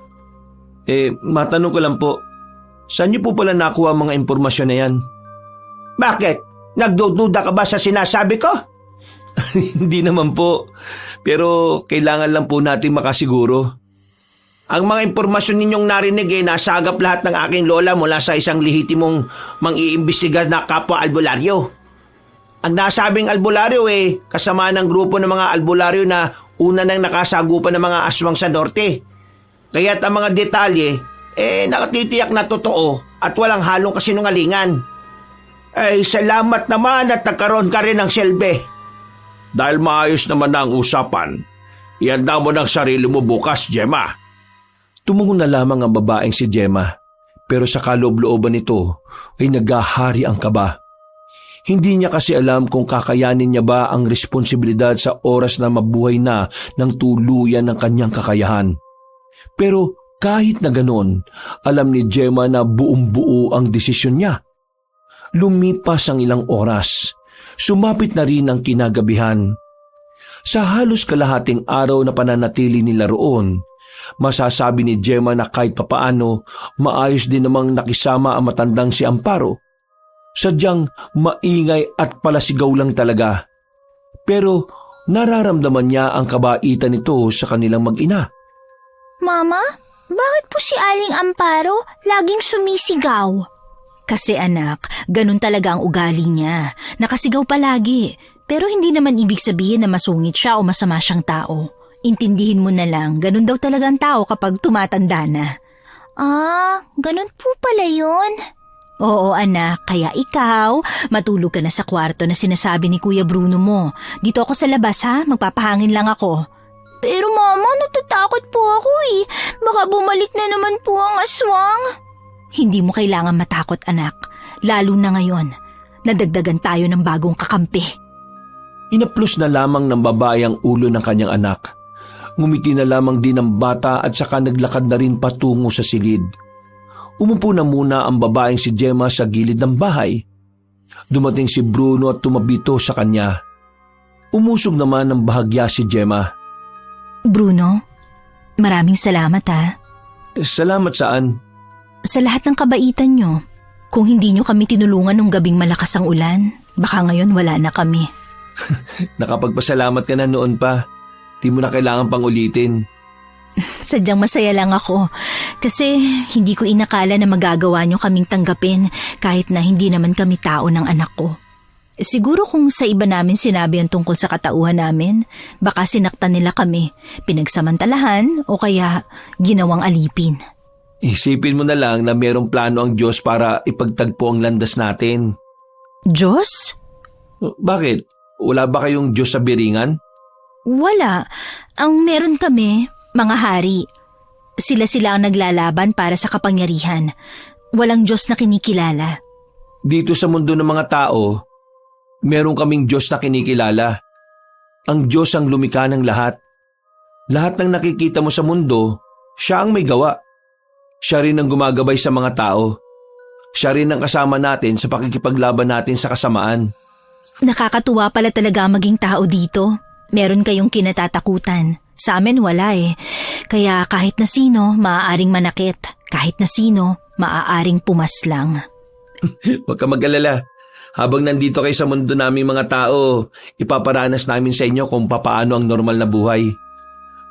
A: Matanong ko lang po, saan niyo po pala nakuha ang mga impormasyon na yan?
E: Bakit? Nagdududa ka ba sa sinasabi ko?
A: Hindi naman po, pero kailangan lang po natin makasiguro.
E: Ang mga impormasyon ninyong narinig nasagap lahat ng aking lola mula sa isang lehitimong mang-iimbestiga na kapwa albularyo. Ang nasabing albularyo kasama ng grupo ng mga albularyo na una nang nakasagupan ng mga aswang sa norte. Kaya't ang mga detalye nakatitiyak na totoo at walang halong kasinungalingan. Salamat naman at nagkaroon ka rin ng silbi.
D: Dahil maayos naman na ang usapan, ihanda mo ng sarili mo bukas, Gemma.
A: Tumungo na lamang ang babaeng si Gemma, pero sa kaloob-looban nito ay naghahari ang kaba. Hindi niya kasi alam kung kakayanin niya ba ang responsibilidad sa oras na mabuhay na ng tuluyan ng kanyang kakayahan. Pero kahit na ganon, alam ni Gemma na buong-buo ang desisyon niya. Lumipas ang ilang oras. Sumapit na rin ang kinagabihan. Sa halos kalahating araw na pananatili nila roon, masasabi ni Gemma na kahit papaano maayos din namang nakisama ang matandang si Amparo. Sadyang maingay at palasigaw lang talaga. Pero nararamdaman niya ang kabaitan nito sa kanilang mag-ina.
B: Mama, bakit po si Aling Amparo laging sumisigaw?
C: Kasi anak, ganun talaga ang ugali niya. Nakasigaw palagi. Pero hindi naman ibig sabihin na masungit siya o masama siyang tao. Intindihin mo na lang, ganun daw talaga ang tao kapag tumatanda na.
B: Ganun po pala yun.
C: Oo anak, kaya ikaw, matulog ka na sa kwarto na sinasabi ni Kuya Bruno mo. Dito ako sa labas magpapahangin lang ako.
B: Pero mama, natatakot po ako Baka bumalik na naman po ang aswang.
C: Hindi mo kailangan matakot anak, lalo na ngayon. Nadagdagan tayo ng bagong kakampi.
A: Inaplos na lamang ng babae ang ulo ng kanyang anak. Ngumiti na lamang din ang bata at saka naglakad na rin patungo sa silid. Umupo na muna ang babaeng si Gemma sa gilid ng bahay. Dumating si Bruno at tumabito sa kanya. Umusog naman ng bahagya si Gemma.
C: Bruno, maraming salamat
A: Salamat saan?
C: Sa lahat ng kabaitan nyo. Kung hindi nyo kami tinulungan nung gabing malakas ang ulan, baka ngayon wala na kami.
A: Nakapagpasalamat ka na noon pa. Di mo na kailangan pang ulitin.
C: Sadyang masaya lang ako kasi hindi ko inakala na magagawa nyo kaming tanggapin kahit na hindi naman kami tao ng anak ko. Siguro kung sa iba namin sinabi ang tungkol sa katauhan namin, baka sinaktan nila kami, pinagsamantalahan o kaya ginawang alipin.
A: Isipin mo na lang na mayroong plano ang Diyos para ipagtagpo ang landas natin.
C: Diyos?
A: Bakit? Wala ba kayong Diyos sa biringan?
C: Wala. Ang meron kami, mga hari. Sila ang naglalaban para sa kapangyarihan. Walang Diyos na kinikilala.
A: Dito sa mundo ng mga tao, meron kaming Diyos na kinikilala. Ang Diyos ang lumikha ng lahat. Lahat ng nakikita mo sa mundo, siya ang may gawa. Siya rin ang gumagabay sa mga tao. Siya rin ang kasama natin sa pakikipaglaban natin sa kasamaan.
C: Nakakatuwa pala talaga maging tao dito. Meron kayong kinatatakutan. Sa amin wala eh. Kaya kahit na sino, maaaring manakit. Kahit na sino, maaaring pumaslang.
A: Huwag ka mag-alala. Habang nandito kayo sa mundo namin mga tao, ipaparanas namin sa inyo kung papaano ang normal na buhay.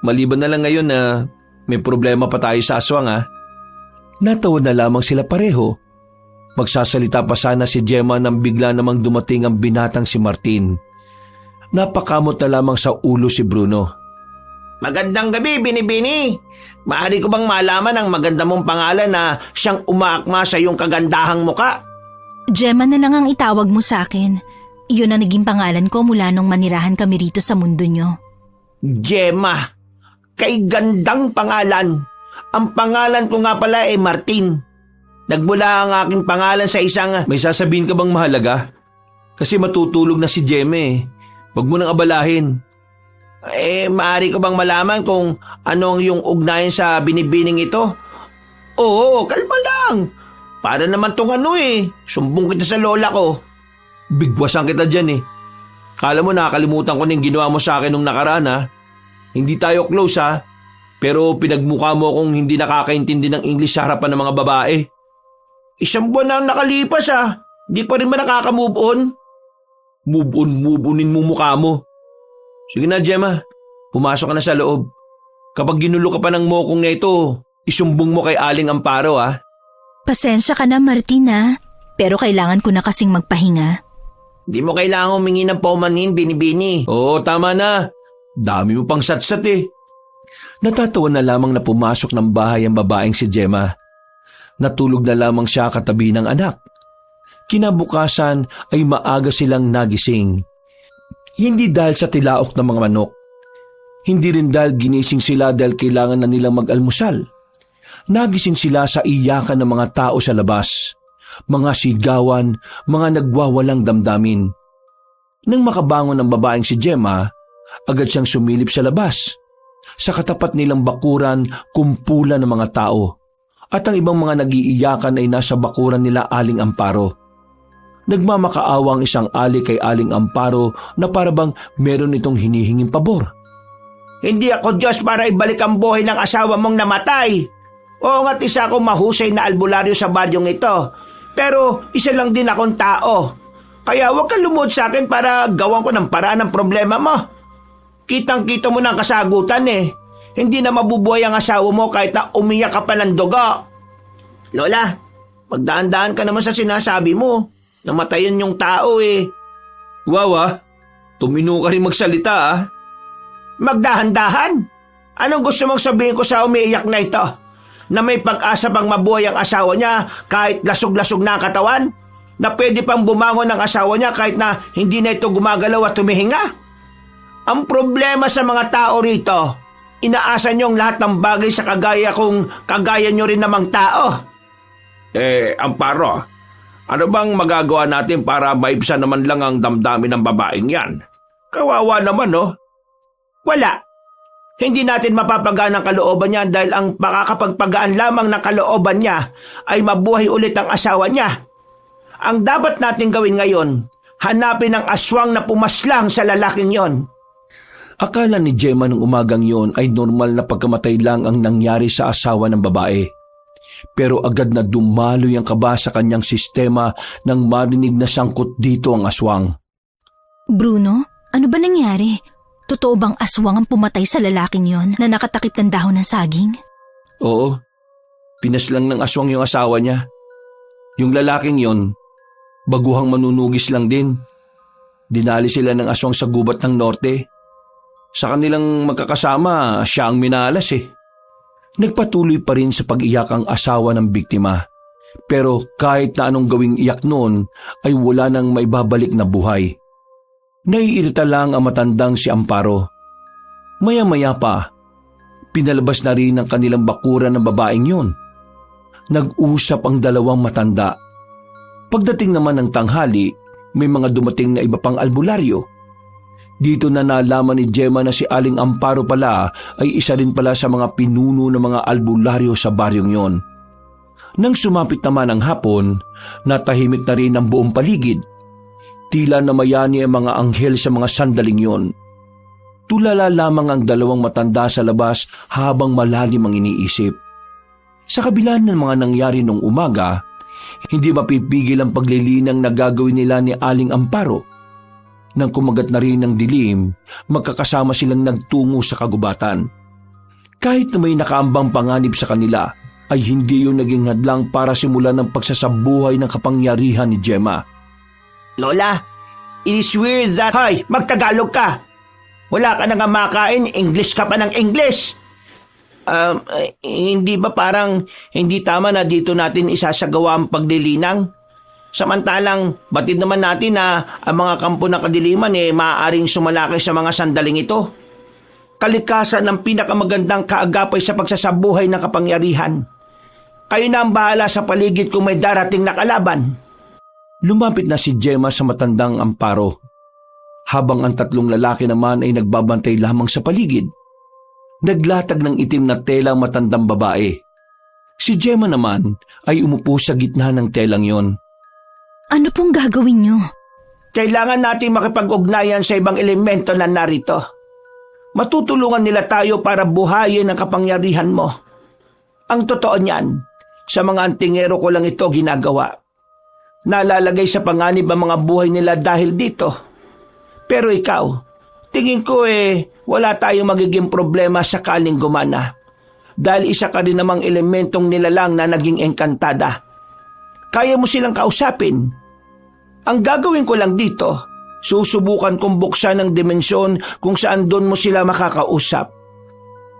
A: Maliban na lang ngayon na may problema pa tayo sa aswang ha. Natawa na lamang sila pareho. Magsasalita pa sana si Gemma nang bigla namang dumating ang binatang si Martin. Napakamot na lamang sa ulo si Bruno.
E: Magandang gabi, Binibini. Maaari ko bang malaman ang maganda mong pangalan na siyang umaakma sa iyong kagandahang muka?
C: Gemma na lang ang itawag mo sa akin. Iyon ang naging pangalan ko mula nung manirahan kami rito sa mundo nyo.
E: Gemma. Kay gandang pangalan. Ang pangalan ko nga pala ay Martin. Nagmula ang aking pangalan sa isang...
A: May sasabihin ka bang mahalaga? Kasi matutulog na si Gemma eh. Huwag mo nang abalahin.
E: Maaari ko bang malaman kung anong yung ugnayan sa binibining ito? Oo, kalma lang. Para naman tong sumbong kita sa lola ko.
A: Bigwasan kita dyan eh. Kala mo nakakalimutan ko ng ginawa mo sa akin nung nakaraan ha. Hindi tayo close ha. Pero pinagmukha mo akong hindi nakakaintindi ng English sa harapan ng mga babae.
E: Isang buwan na ang nakalipas ha. Di pa rin ba nakaka-move on?
A: Move onin mo mukha mo. Sige na Gemma, pumasok ka na sa loob. Kapag ginulo ka pa ng mokong na ito, isumbong mo kay Aling Amparo ha.
C: Pasensya ka na Martina, pero kailangan ko na kasing magpahinga.
E: Di mo kailangan humingi ng paumanhin, Binibini.
A: Oo, tama na. Dami mo pang satsat eh. Natatawa na lamang na pumasok ng bahay ang babaeng si Gemma. Natulog na lamang siya katabi ng anak. Kinabukasan ay maaga silang nagising. Hindi dahil sa tilaok ng mga manok. Hindi rin dahil ginising sila dahil kailangan na nilang mag-almusal. Nagising sila sa iyakan ng mga tao sa labas. Mga sigawan, mga nagwawalang damdamin. Nang makabangon ang babaeng si Gemma, agad siyang sumilip sa labas. Sa katapat nilang bakuran, kumpulan ng mga tao. At ang ibang mga nagiiyakan ay nasa bakuran nila Aling Amparo. Nagmamakaawa ang isang ali kay Aling Amparo na parabang meron itong hinihinging pabor.
E: Hindi ako Diyos para ibalik ang buhay ng asawa mong namatay. Oo nga't isa akong mahusay na albularyo sa baryong ito. Pero isa lang din akong tao. Kaya huwag kang lumuhod sa akin para gawan ko ng paraan ng problema mo. Kitang-kita mo ng kasagutan eh. Hindi na mabubuhay ang asawa mo kahit na umiyak ka pa ng dugo. Lola, magdaan-daan ka naman sa sinasabi mo. Namatayan yung tao eh.
A: Wawa, tumino ka rin magsalita ah.
E: Magdahan-dahan? Anong gusto mong sabihin ko sa umiiyak na ito? Na may pag-asa pang mabuhay ang asawa niya kahit lasog-lasog na ang katawan? Na pwede pang bumangon ang asawa niya kahit na hindi na ito gumagalaw at tumihinga? Ang problema sa mga tao rito, inaasa niyong lahat ng bagay sa kagaya kung kagaya niyo rin namang tao.
D: Amparo, ano bang magagawa natin para maibsan naman lang ang damdamin ng babaeng yan? Kawawa naman, no?
E: Wala. Hindi natin mapapagaan ang kalooban niya dahil ang makakapagpagaan lamang ng kalooban niya ay mabuhay ulit ang asawa niya. Ang dapat natin gawin ngayon, hanapin ang aswang na pumaslang sa lalaking yon.
A: Akala ni Gemma nung umagang yon ay normal na pagkamatay lang ang nangyari sa asawa ng babae. Pero agad na dumaloy ang kaba sa kanyang sistema nang marinig na sangkot dito ang aswang.
C: Bruno, ano ba nangyari? Totoo bang aswang ang pumatay sa lalaking yon na nakatakip ng dahon ng saging?
A: Oo, pinaslang ng aswang yung asawa niya. Yung lalaking yon, baguhang manunugis lang din. Dinali sila ng aswang sa gubat ng norte. Sa kanilang magkakasama, siya ang minalas eh. Nagpatuloy pa rin sa pag-iyak ang asawa ng biktima. Pero kahit na anong gawing iyak noon ay wala nang maibabalik na buhay. Naiirita lang ang matandang si Amparo. Maya-maya pa, pinalabas na rin ang kanilang bakuran ng babaeng yun. Nag-usap ang dalawang matanda. Pagdating naman ng tanghali, may mga dumating na iba pang albularyo. Dito na nalaman ni Gemma na si Aling Amparo pala ay isa rin pala sa mga pinuno ng mga albularyo sa baryong yon. Nang sumapit naman ang hapon, natahimik na rin ang buong paligid. Tila namayani ang mga anghel sa mga sandaling yon. Tulala lamang ang dalawang matanda sa labas habang malalim ang iniisip. Sa kabila ng mga nangyari nung umaga, hindi mapipigil ang paglilinang na gagawin nila ni Aling Amparo. Nang kumagat na rin ang dilim, magkakasama silang nagtungo sa kagubatan. Kahit na may nakaambang panganib sa kanila, ay hindi yun naging hadlang para simulan ng pagsasabuhay ng kapangyarihan ni Gemma.
E: Lola, it is weird that... Hoy, magtagalog ka! Wala ka na nga makain, English ka pa ng English! Hindi ba parang hindi tama na dito natin isasagawa ang paglilinang? Samantalang, batid naman natin na ang mga kampo ng kadiliman maaaring sumalakay sa mga sandaling ito. Kalikasan ng pinakamagandang kaagapay sa pagsasabuhay ng kapangyarihan. Kayo na ang bahala sa paligid kung may darating na kalaban.
A: Lumapit na si Gemma sa matandang Amparo. Habang ang tatlong lalaki naman ay nagbabantay lamang sa paligid. Naglatag ng itim na tela ang matandang babae. Si Gemma naman ay umupo sa gitna ng telang yon.
C: Ano pong gagawin niyo?
E: Kailangan natin makipag-ugnayan sa ibang elemento na narito. Matutulungan nila tayo para buhayin ang kapangyarihan mo. Ang totoo niyan, sa mga antingero ko lang ito ginagawa. Nalalagay sa panganib ang mga buhay nila dahil dito. Pero ikaw, tingin ko wala tayong magiging problema sakaling gumana. Dahil isa ka rin namang elementong nilalang na naging engkantada. Kaya mo silang kausapin. Ang gagawin ko lang dito, susubukan kong buksan ng dimensyon kung saan doon mo sila makakausap.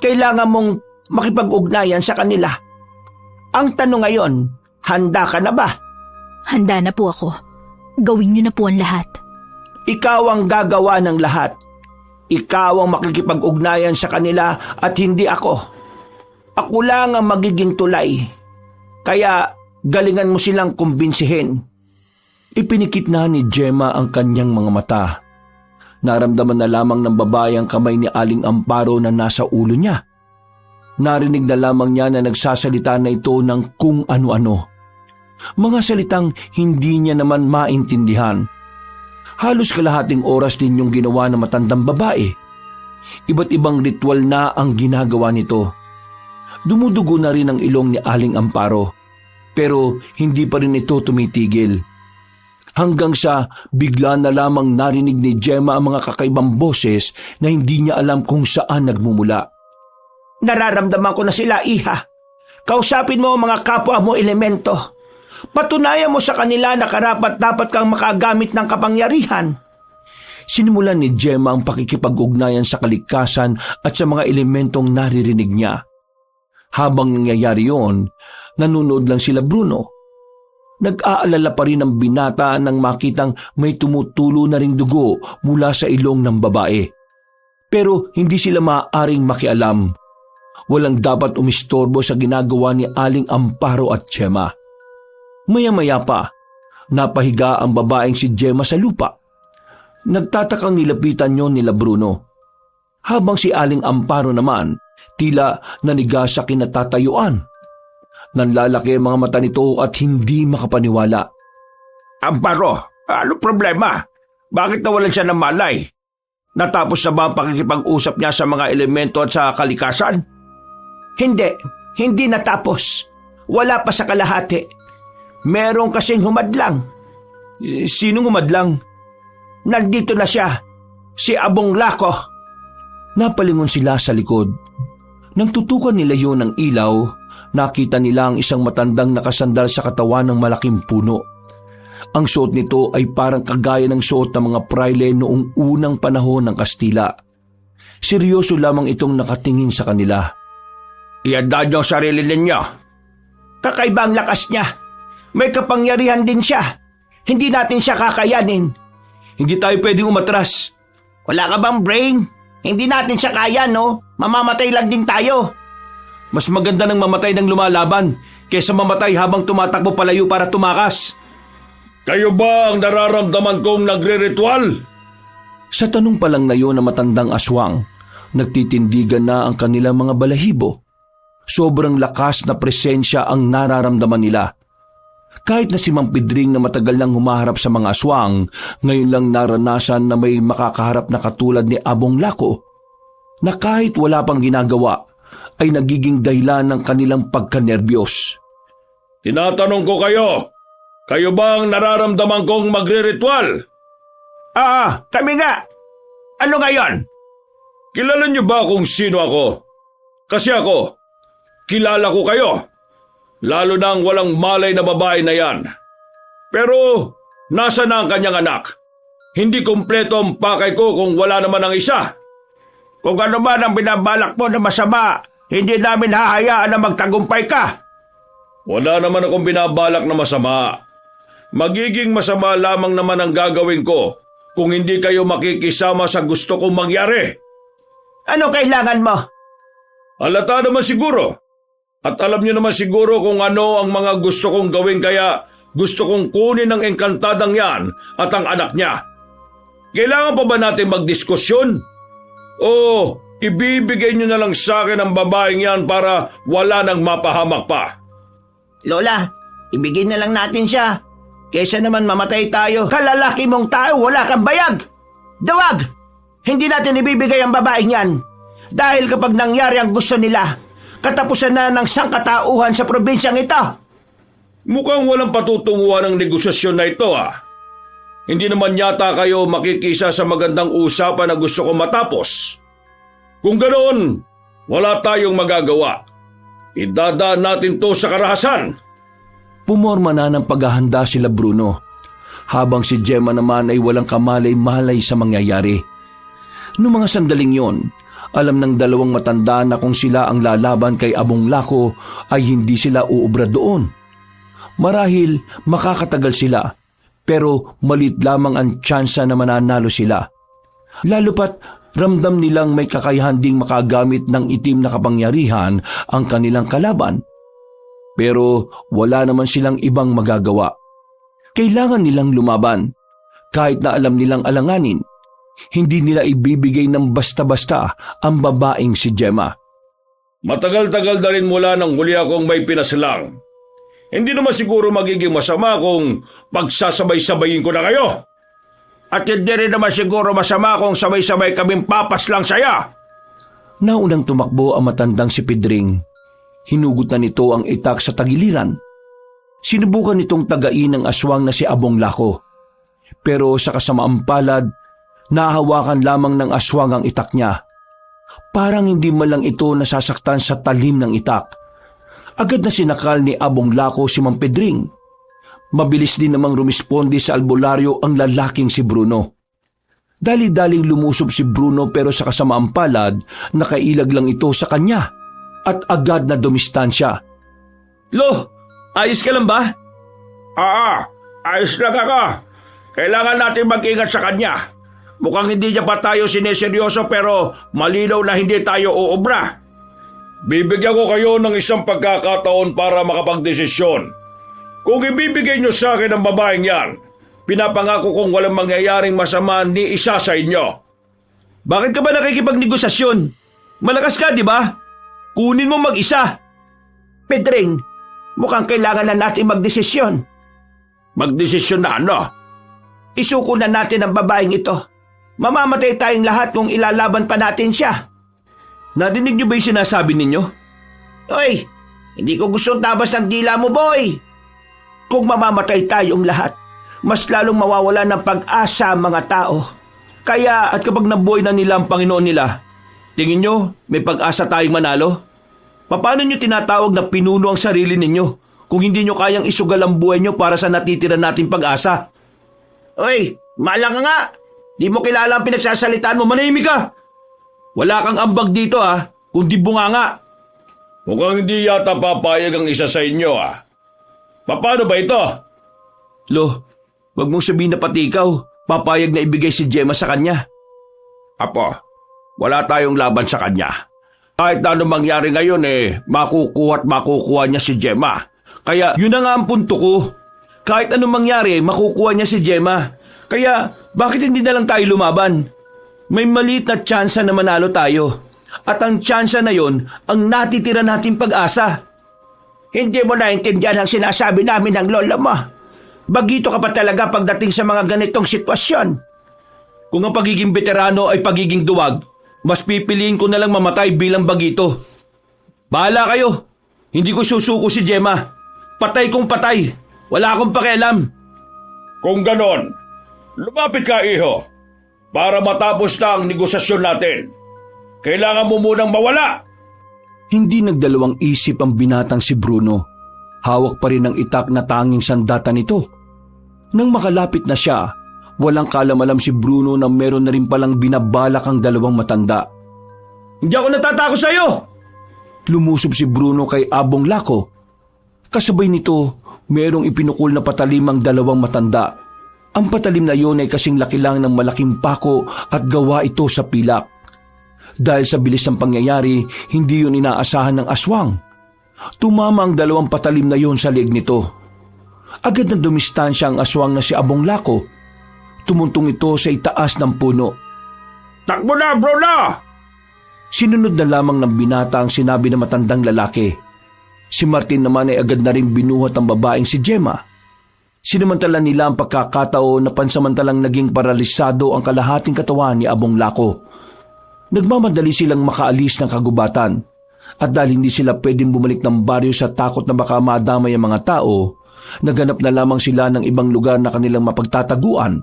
E: Kailangan mong makipag-ugnayan sa kanila. Ang tanong ngayon, handa ka na ba?
C: Handa na po ako. Gawin niyo na po ang lahat.
E: Ikaw ang gagawa ng lahat. Ikaw ang makikipag-ugnayan sa kanila at hindi ako. Ako lang ang magiging tulay. Kaya galingan mo silang kumbinsihin.
A: Ipinikit na ni Gemma ang kanyang mga mata. Naramdaman na lamang ng babae ang kamay ni Aling Amparo na nasa ulo niya. Narinig na lamang niya na nagsasalita na ito ng kung ano-ano. Mga salitang hindi niya naman maintindihan. Halos kalahating oras din yung ginawa ng matandang babae. Iba't ibang ritual na ang ginagawa nito. Dumudugo na rin ang ilong ni Aling Amparo. Pero hindi pa rin ito tumitigil. Hanggang sa bigla na lamang narinig ni Gemma ang mga kakaibang boses na hindi niya alam kung saan nagmumula.
E: Nararamdaman ko na sila, iha. Kausapin mo ang mga kapwa mo elemento. Patunayan mo sa kanila na karapat-dapat kang makagamit ng kapangyarihan.
A: Sinimulan ni Gemma ang pakikipag-ugnayan sa kalikasan at sa mga elementong naririnig niya. Habang nangyayari yon, nanonood lang sila Bruno. Nag-aalala pa rin ang binata nang makitang may tumutulo na ring dugo mula sa ilong ng babae. Pero hindi sila maaaring makialam. Walang dapat umistorbo sa ginagawa ni Aling Amparo at Gemma. Maya-maya pa, napahiga ang babaeng si Gemma sa lupa. Nagtatakang nilapitan yon nila Bruno. Habang si Aling Amparo naman, tila naniga sa kinatatayuan. Nanlalaki ang mga mata nito at hindi makapaniwala.
D: Amparo, ano problema? Bakit nawalan siya ng malay? Natapos na ba ang pakikipag-usap niya sa mga elemento at sa kalikasan?
E: Hindi natapos. wala pa sa kalahati. Merong kasing humadlang.
A: Sinong umadlang?
E: Nandito na siya, si Abong Lako.
A: Napalingon sila sa likod. Nang tutukan nila yun ng ilaw, nakita nila ang isang matandang nakasandal sa katawan ng malaking puno. Ang suot nito ay parang kagaya ng suot ng mga prayle noong unang panahon ng Kastila. Seryoso lamang itong nakatingin sa kanila.
E: Ianda niyo ang sarili ninyo. Kakaiba ang lakas niya. May kapangyarihan din siya. Hindi natin siya kakayanin.
A: Hindi tayo pwedeng umatras.
E: Wala ka bang brain? Hindi natin siya kaya, no? Mamamatay lang din tayo.
A: Mas maganda ng mamatay ng lumalaban kaysa mamatay habang tumatakbo palayo para tumakas.
D: Kayo ba ang nararamdaman kong nagre-ritual?
A: Sa tanong pa lang na yun ng matandang aswang, nagtitindigan na ang kanilang mga balahibo. Sobrang lakas na presensya ang nararamdaman nila. Kahit na si Mang Pedring na matagal nang humaharap sa mga aswang, ngayon lang naranasan na may makakaharap na katulad ni Abong Lako, na kahit wala pang ginagawa, ay nagiging dahilan ng kanilang pagkanerbiyos.
D: Tinatanong ko kayo ba ang nararamdaman kong magre-ritual?
E: Kami nga. Ano ngayon?
D: Kilala niyo ba kung sino ako? Kasi ako, kilala ko kayo. Lalo na ang walang malay na babae na yan. Pero, nasa na ang kanyang anak? Hindi kumpleto ang pakay ko kung wala naman ang isa.
E: Kung ano man ang binabalak mo na masama, hindi namin hahayaan na magtagumpay ka.
D: Wala naman akong binabalak na masama. Magiging masama lamang naman ang gagawin ko kung hindi kayo makikisama sa gusto kong mangyari.
E: Ano kailangan mo?
D: Halata naman siguro. At alam niyo naman siguro kung ano ang mga gusto kong gawin kaya gusto kong kunin ang engkantadang yan at ang anak niya. Kailangan pa ba natin magdiskusyon? O ibibigay niyo na lang sa akin ang babaeng yan para wala nang mapahamak pa?
E: Lola, ibigay na lang natin siya. Kesa naman mamatay tayo. Kalalaki mong tao, wala kang bayag. Dawag! Hindi natin ibibigay ang babaeng yan. Dahil kapag nangyari ang gusto nila, katapusan na ng sangkatauhan sa probinsyang ito.
D: Mukhang walang patutunguhan ng negosasyon na ito Hindi naman yata kayo makikisa sa magandang usapan na gusto kong matapos. Kung ganoon, wala tayong magagawa. Idadaan natin to sa karahasan.
A: Pumorma na ng paghahanda sila Bruno, habang si Gemma naman ay walang kamalay-malay sa mangyayari. Noong mga sandaling yon, alam ng dalawang matanda na kung sila ang lalaban kay Abong Lako ay hindi sila uubra doon. Marahil makakatagal sila, pero malit lamang ang tsansa na mananalo sila. Lalo pat ramdam nilang may kakayahan ding makagamit ng itim na kapangyarihan ang kanilang kalaban. Pero wala naman silang ibang magagawa. Kailangan nilang lumaban. Kahit na alam nilang alanganin, hindi nila ibibigay ng basta-basta ang babaeng si Gemma.
D: Matagal-tagal na rin mula nang huli akong may pinaslang. Hindi naman siguro magiging masama kung pagsasabay-sabayin ko na kayo.
E: At hindi rin naman siguro masama kung sabay-sabay kaming papaslang saya.
A: Naunang tumakbo ang matandang si Pedring. Hinugot na nito ang itak sa tagiliran. Sinubukan nitong tagain ang aswang na si Abong Lako. Pero sa kasamaang palad, nahawakan lamang ng aswang ang itak niya. Parang hindi man lang ito nasasaktan sa talim ng itak. Agad na sinakal ni Abong Lako si Mang Pedring. Mabilis din namang rumisponde sa albularyo ang lalaking si Bruno. Dali-daling lumusob si Bruno pero sa kasamaang palad, nakailag lang ito sa kanya. At agad na dumistansya.
E: Lo, ayos ka lang ba?
D: Ayos lang ako. Kailangan natin mag-ingat sa kanya. Mukhang hindi niya pa tayo sineseryoso pero malinaw na hindi tayo uubra. Bibigyan ko kayo ng isang pagkakataon para makapagdesisyon. Kung ibibigay niyo sa akin ang babaeng yan, pinapangako kong walang mangyayaring masama ni isa sa inyo.
E: Bakit ka ba nakikipagnegosasyon? Malakas ka, di ba? Kunin mo mag-isa. Pedring, mukhang kailangan na natin magdesisyon.
D: Magdesisyon na ano?
E: Isuko na natin ang babaeng ito. Mamamatay tayong lahat kung ilalaban pa natin siya.
A: Narinig niyo ba yung sinasabi ninyo?
E: Oy, Hindi ko gustong tabas ng dila mo, boy. Kung mamamatay tayong lahat, mas lalong mawawala ng pag-asa ang mga tao.
A: Kaya at kapag nabuhay na nila ang Panginoon nila, tingin nyo may pag-asa tayong manalo? Paano nyo tinatawag na pinuno ang sarili ninyo kung hindi nyo kayang isugal ang buhay nyo para sa natitira nating pag-asa?
E: Uy, malang ka nga. Di mo kilala ang pinagsasalitaan mo, manahimik ka.
A: Wala kang ambag dito kundi bunganga.
D: Mukhang hindi yata papayag ang isa sa inyo Paano ba ito?
A: Lo, wag mong sabihin na pati ikaw, papayag na ibigay si Gemma sa kanya.
D: Apo, wala tayong laban sa kanya. Kahit na anong mangyari ngayon makukuha at makukuha niya si Gemma.
A: Kaya yun na nga ang punto ko. Kahit anong mangyari, makukuha niya si Gemma. Kaya bakit hindi na lang tayo lumaban? May maliit na tsansa na manalo tayo. At ang tsansa na yon ang natitira nating pag-asa.
E: Hindi mo naintindihan ang sinasabi namin ng lola mo. Bagito ka pa talaga pagdating sa mga ganitong sitwasyon.
A: Kung ang pagiging veterano ay pagiging duwag, mas pipiliin ko na lang mamatay bilang bagito. Bahala kayo. Hindi ko susuko si Gemma. Patay kong patay. Wala akong pakialam.
D: Kung ganon, lumapit ka, iho. Para matapos na ang negosasyon natin. Kailangan mo munang mawala.
A: Hindi nagdalawang isip ang binatang si Bruno. Hawak pa rin ang itak na tanging sandata nito. Nang makalapit na siya, walang kalamalam si Bruno na meron na rin palang binabalak ang dalawang matanda. Hindi ako natatakot sa iyo! Lumusob si Bruno kay Abong Lako. Kasabay nito, merong ipinukul na patalim ang dalawang matanda. Ang patalim na yon ay kasing laki lang ng malaking pako at gawa ito sa pilak. Dahil sa bilis ng pangyayari, hindi yun inaasahan ng aswang. Tumama ang dalawang patalim na yon sa liig nito. Agad na dumistansya ang aswang na si Abong Lako. Tumuntong ito sa itaas ng puno.
D: Takbo na, Bruno!
A: Sinunod na lamang ng binata ang sinabi ng matandang lalaki. Si Martin naman ay agad na rin binuhat ang babaeng si Gemma. Sinamantala nila ang pagkakataon na pansamantalang naging paralisado ang kalahating katawan ni Abong Lako. Nagmamadali silang makaalis ng kagubatan at dahil hindi sila pwedeng bumalik ng baryo sa takot na baka madamay ang mga tao, naghanap na lamang sila ng ibang lugar na kanilang mapagtataguan.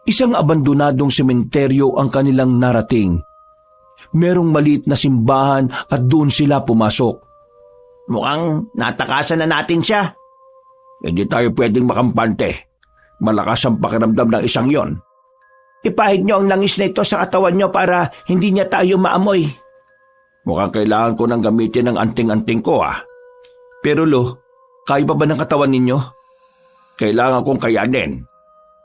A: Isang abandonadong sementeryo ang kanilang narating. Merong maliit na simbahan at doon sila pumasok.
E: Mukhang natakasan na natin siya.
D: Hindi tayo pwedeng makampante. Malakas ang pakiramdam ng isang yon.
E: Ipahid niyo ang langis na ito sa katawan niyo para hindi niya tayo maamoy.
D: Mukhang kailangan ko nang gamitin ang anting-anting ko
A: Pero Lo, kaya pa ba ng katawan ninyo?
D: Kailangan kong kayanin.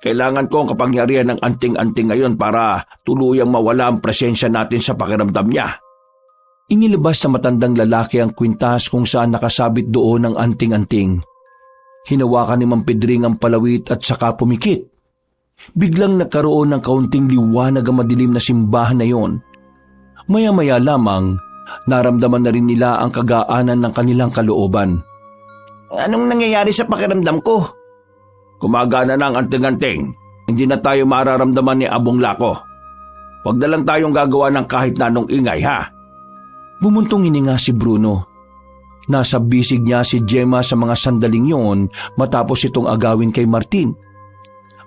D: Kailangan ko ang kapangyarihan ng anting-anting ngayon para tuluyang mawala ang presensya natin sa pakiramdam niya.
A: Inilabas na matandang lalaki ang kwintas kung saan nakasabit doon ang anting-anting. Hinawakan ni Mang Pedring ang palawit at saka pumikit. Biglang nagkaroon ng kaunting liwanag ang madilim na simbahan na yon. Maya-maya lamang, naramdaman na rin nila ang kagaanan ng kanilang kalooban.
E: Anong nangyayari sa pakiramdam ko?
D: Gumagana na ang anting-anting. Hindi na tayo mararamdaman ni Abong Lako. Huwag na lang tayong gagawa ng kahit na anong ingay,
A: Bumuntong hininga si Bruno. Nasa bisig niya si Gemma sa mga sandaling yon matapos itong agawin kay Martin.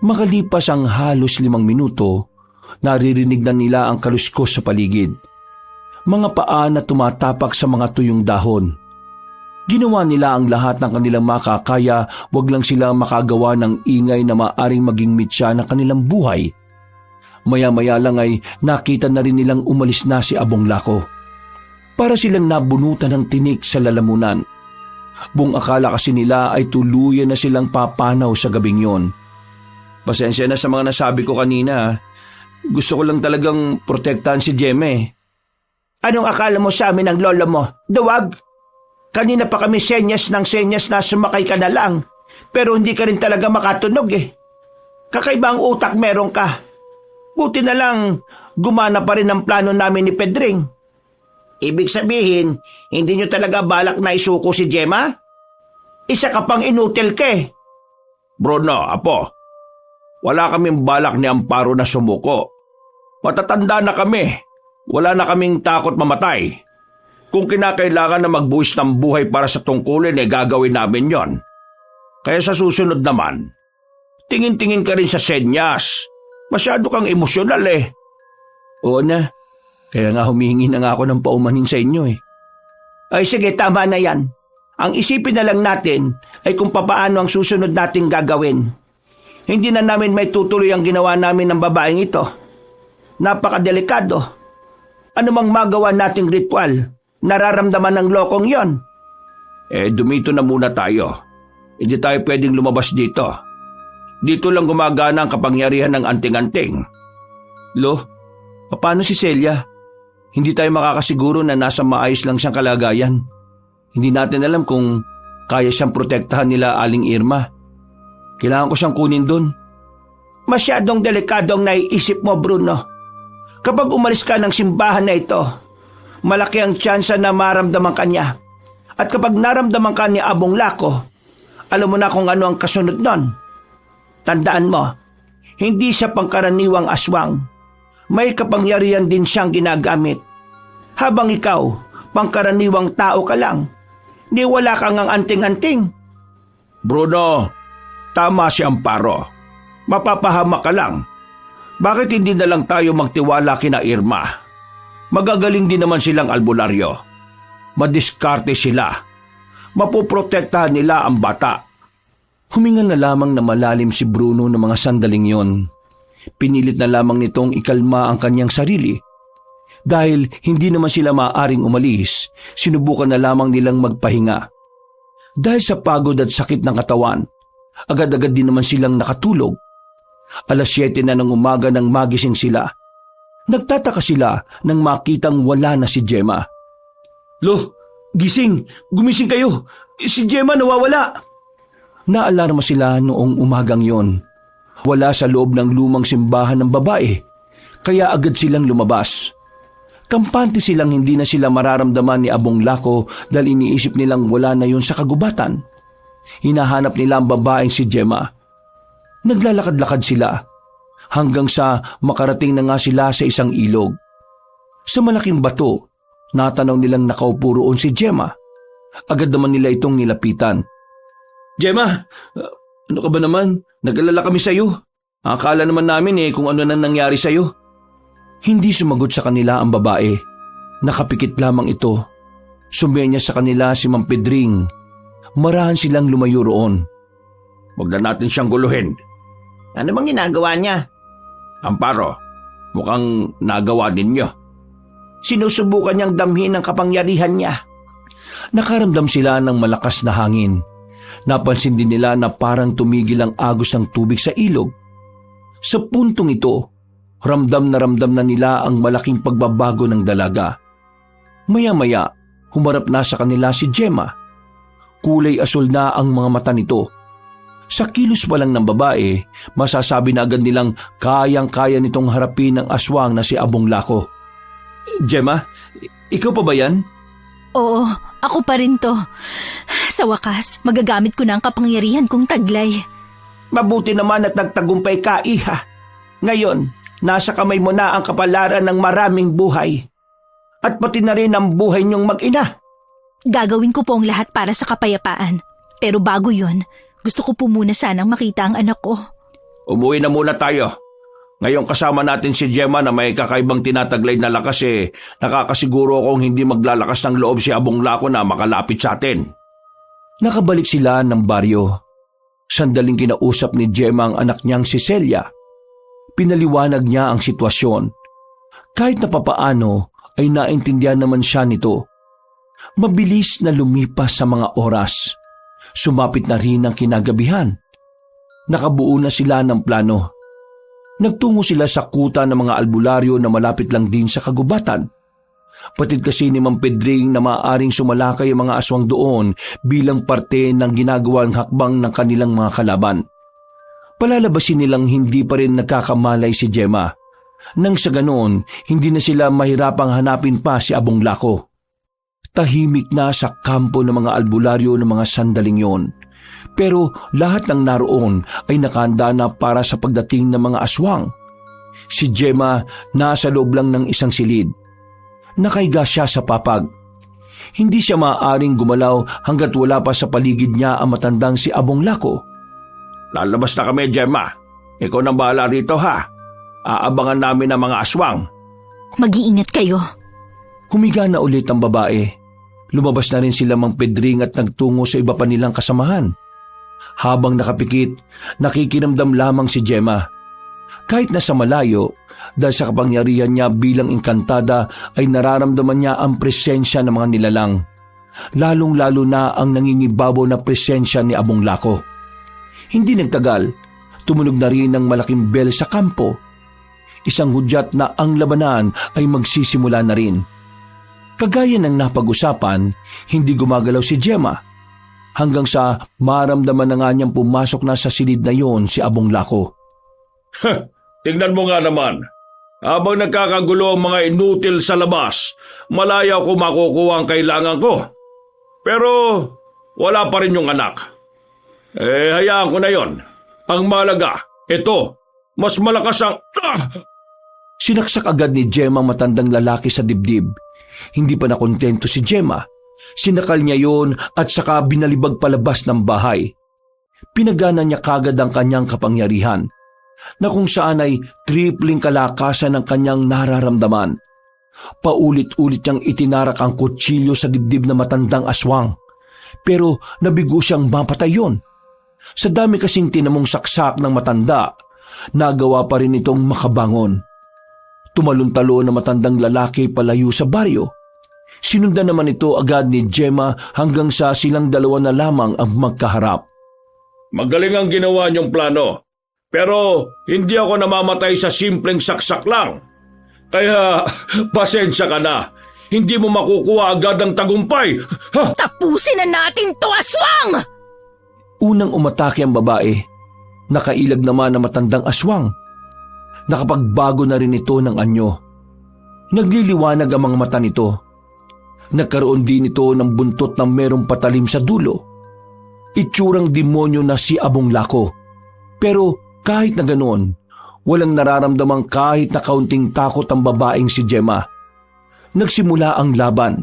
A: Makalipas ang halos 5 minuto, naririnig na nila ang kaluskos sa paligid. Mga paa na tumatapak sa mga tuyong dahon. Ginawa nila ang lahat ng kanilang makakaya, wag lang sila makagawa ng ingay na maaring maging mitya ng kanilang buhay. Maya-maya lang ay nakita na rin nilang umalis na si Abong Lako. Para silang nabunutan ng tinik sa lalamunan. Buong akala kasi nila ay tuluyan na silang papanaw sa gabing yon. Pasensya na sa mga nasabi ko kanina. Gusto ko lang talagang protektahan si Gemma.
E: Anong akala mo sa amin ng lola mo? Duwag? Kanina pa kami senyas ng senyas na sumakay ka na lang. Pero hindi ka rin talaga makatunog Kakaibang utak meron ka. Buti na lang, gumana pa rin ang plano namin ni Pedring. Ibig sabihin, hindi nyo talaga balak na isuko si Gemma? Isa ka pang inutil ka
D: Bruno, Apo. Wala kaming balak ni Amparo na sumuko. Matatanda na kami. Wala na kaming takot mamatay. Kung kinakailangan na magbuwis ng buhay para sa tungkulin, gagawin namin yon. Kaya sa susunod naman, tingin-tingin ka rin sa senyas. Masyado kang emosyonal
A: Oo na, kaya nga humihingi na nga ako ng paumanhin sa inyo
E: Ay sige, tama na yan. Ang isipin na lang natin ay kung papaano ang susunod nating gagawin. Hindi na namin may tutuloy ang ginawa namin ng babaeng ito. Napakadelikado. Ano mang magawa nating ritual, nararamdaman ng lokong yon.
D: Dumito na muna tayo. Hindi tayo pwedeng lumabas dito. Dito lang gumagana ang kapangyarihan ng anting-anting.
A: Lo, paano si Celia? Hindi tayo makakasiguro na nasa maayos lang siyang kalagayan. Hindi natin alam kung kaya siyang protektahan nila Aling Irma. Kailangan ko siyang kunin doon.
E: Masyadong delikado ang naiisip mo, Bruno. Kapag umalis ka ng simbahan na ito, malaki ang tsansa na maramdaman ka niya. At kapag naramdaman ka ni Abong Lako, alam mo na kung ano ang kasunod nun. Tandaan mo, hindi siya pangkaraniwang aswang. May kapangyarihan din siyang ginagamit. Habang ikaw, pangkaraniwang tao ka lang, ni wala kang ang anting-anting.
D: Bruno, tama si Amparo. Mapapahamak ka lang. Bakit hindi na lang tayo magtiwala kina Irma? Magagaling din naman silang albularyo. Madiskarte sila. Mapoprotektahan nila ang bata.
A: Huminga na lamang na malalim si Bruno ng mga sandaling yon. Pinilit na lamang nitong ikalma ang kanyang sarili. Dahil hindi naman sila maaaring umalis, sinubukan na lamang nilang magpahinga. Dahil sa pagod at sakit ng katawan, agad-agad din naman silang nakatulog. 7:00 na ng umaga nang magising sila. Nagtataka sila nang makitang wala na si Gemma. Lo, gising! Gumising kayo! Si Gemma nawawala! Naalarma sila noong umagang yon. Wala sa loob ng lumang simbahan ng babae, kaya agad silang lumabas. Kampante silang hindi na sila mararamdaman ni Abong Lako dahil iniisip nilang wala na yun sa kagubatan. Hinahanap nila ang babaeng si Gemma. Naglalakad-lakad sila hanggang sa makarating na nga sila sa isang ilog. Sa malaking bato, natanaw nilang nakaupo roon si Gemma. Agad naman nila itong nilapitan. Gemma, ano ka ba naman? Nag-alala kami sa'yo. Akala naman namin kung ano nang nangyari sa'yo. Hindi sumagot sa kanila ang babae. Nakapikit lamang ito. Sumenya sa kanila si Mang Pedring. Marahan silang lumayo roon.
D: Huwag na natin siyang guluhin.
E: Ano bang ginagawa niya?
D: Amparo, mukhang nagawa ninyo.
E: Sinusubukan niyang damhin ang kapangyarihan niya.
A: Nakaramdam sila ng malakas na hangin. Napansin din nila na parang tumigil ang agos ng tubig sa ilog. Sa puntong ito, ramdam na nila ang malaking pagbabago ng dalaga. Maya-maya, humarap na sa kanila si Gemma. Kulay asul na ang mga mata nito. Sa kilos pa lang ng babae, masasabi na agad nilang kayang-kaya nitong harapin ang aswang na si Abong Lako. Gemma, ikaw pa ba yan?
C: Oo, ako pa rin to. Sa wakas, magagamit ko na ang kapangyarihan kong taglay.
E: Mabuti naman at nagtagumpay ka, Iha. Ngayon, nasa kamay mo na ang kapalaran ng maraming buhay. At pati na rin ang buhay niyong mag-ina.
C: Gagawin ko po ang lahat para sa kapayapaan. Pero bago yun, gusto ko po muna sanang makita ang anak ko.
D: Umuwi na muna tayo. Ngayon kasama natin si Gemma na may kakaibang tinataglay na lakas nakakasiguro akong hindi maglalakas ng loob si Abong Lako na makalapit sa atin.
A: Nakabalik sila ng baryo. Sandaling kinausap ni Gemma ang anak niyang si Celia. Pinaliwanag niya ang sitwasyon. Kahit na papaano ay naintindihan naman siya nito. Mabilis na lumipas sa mga oras. Sumapit na rin ang kinagabihan. Nakabuo na sila ng plano. Nagtungo sila sa kuta ng mga albularyo na malapit lang din sa kagubatan. Patid kasi ni Mang Pedring na maaaring sumalakay ang mga aswang doon bilang parte ng ginagawang hakbang ng kanilang mga kalaban. Palalabasin nilang hindi pa rin nagkakamalay si Gemma. Nang sa ganoon, hindi na sila mahirapang hanapin pa si Abong Lako. Tahimik na sa kampo ng mga albularyo ng mga sandaling yon. Pero lahat ng naroon ay nakahanda na para sa pagdating ng mga aswang. Si Gemma nasa loob lang ng isang silid. Nakaiga siya sa papag. Hindi siya maaaring gumalaw hanggat wala pa sa paligid niya ang matandang si Abong Lako.
D: Lalabas na kami, Gemma. Ikaw nang bahala rito, ha? Aabangan namin ang mga aswang.
C: Mag-iingat kayo.
A: Humiga na ulit ang babae. Lumabas na rin sila Mang Pedring at nagtungo sa iba pa nilang kasamahan. Habang nakapikit, nakikiramdam lamang si Gemma. Kahit nasa malayo, dahil sa kapangyarihan niya bilang engkantada ay nararamdaman niya ang presensya ng mga nilalang. Lalong-lalo na ang nangingibabaw na presensya ni Abong Lako. Hindi nagtagal, tumunog na rin ang malaking bell sa kampo. Isang hudyat na ang labanan ay magsisimula na rin. Kagaya ng napag-usapan, hindi gumagalaw si Gemma. Hanggang sa maramdaman na nga niyang pumasok na sa silid na yon si Abong Lako.
D: Tingnan mo nga naman. Habang nagkakagulo ang mga inutil sa labas, malaya ko makukuha ang kailangan ko. Pero wala pa rin yung anak. Hayaan ko na yon. Ang malaga, ito, mas malakas ang...
A: Sinaksak agad ni Gemma ang matandang lalaki sa dibdib. Hindi pa nakontento si Gemma. Sinakal niya yon at saka binalibag palabas ng bahay. Pinagana niya kagad ang kanyang kapangyarihan, na kung saan ay tripling kalakasan ng kanyang nararamdaman. Paulit-ulit niyang itinarak ang kutsilyo sa dibdib na matandang aswang. Pero nabigo siyang mapatay yun. Sa dami kasing tinamong saksak ng matanda, nagawa pa rin itong makabangon. Tumalon-talo na matandang lalaki palayo sa baryo. Sinundan naman ito agad ni Gemma hanggang sa silang dalawa na lamang ang magkaharap.
D: Magaling ang ginawa niyong plano. Pero hindi ako namamatay sa simpleng saksak lang. Kaya pasensya ka na. Hindi mo makukuha agad ang tagumpay.
C: Tapusin na natin to, aswang!
A: Unang umatake ang babae. Nakailag naman ang matandang aswang. Nakapagbago na rin ito ng anyo. Nagliliwanag ang mga mata nito. Nagkaroon din ito ng buntot na merong patalim sa dulo. Itsurang demonyo na si Abong Lako. Pero kahit na ganoon, walang nararamdamang kahit na kaunting takot ang babaeng si Gemma. Nagsimula ang laban.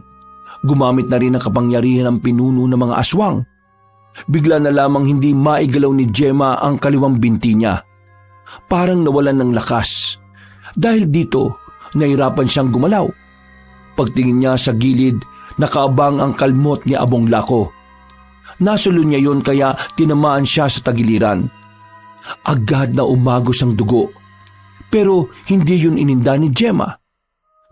A: Gumamit na rin ang kapangyarihan ng pinuno ng mga aswang. Bigla na lamang hindi maigalaw ni Gemma ang kaliwang binti niya. Parang nawalan ng lakas. Dahil dito, nahirapan siyang gumalaw. Pagtingin niya sa gilid, nakaabang ang kalmot ni Abong Lako. Nasulon niya yon kaya tinamaan siya sa tagiliran. Agad na umagos ang dugo. Pero hindi yun ininda ni Gemma.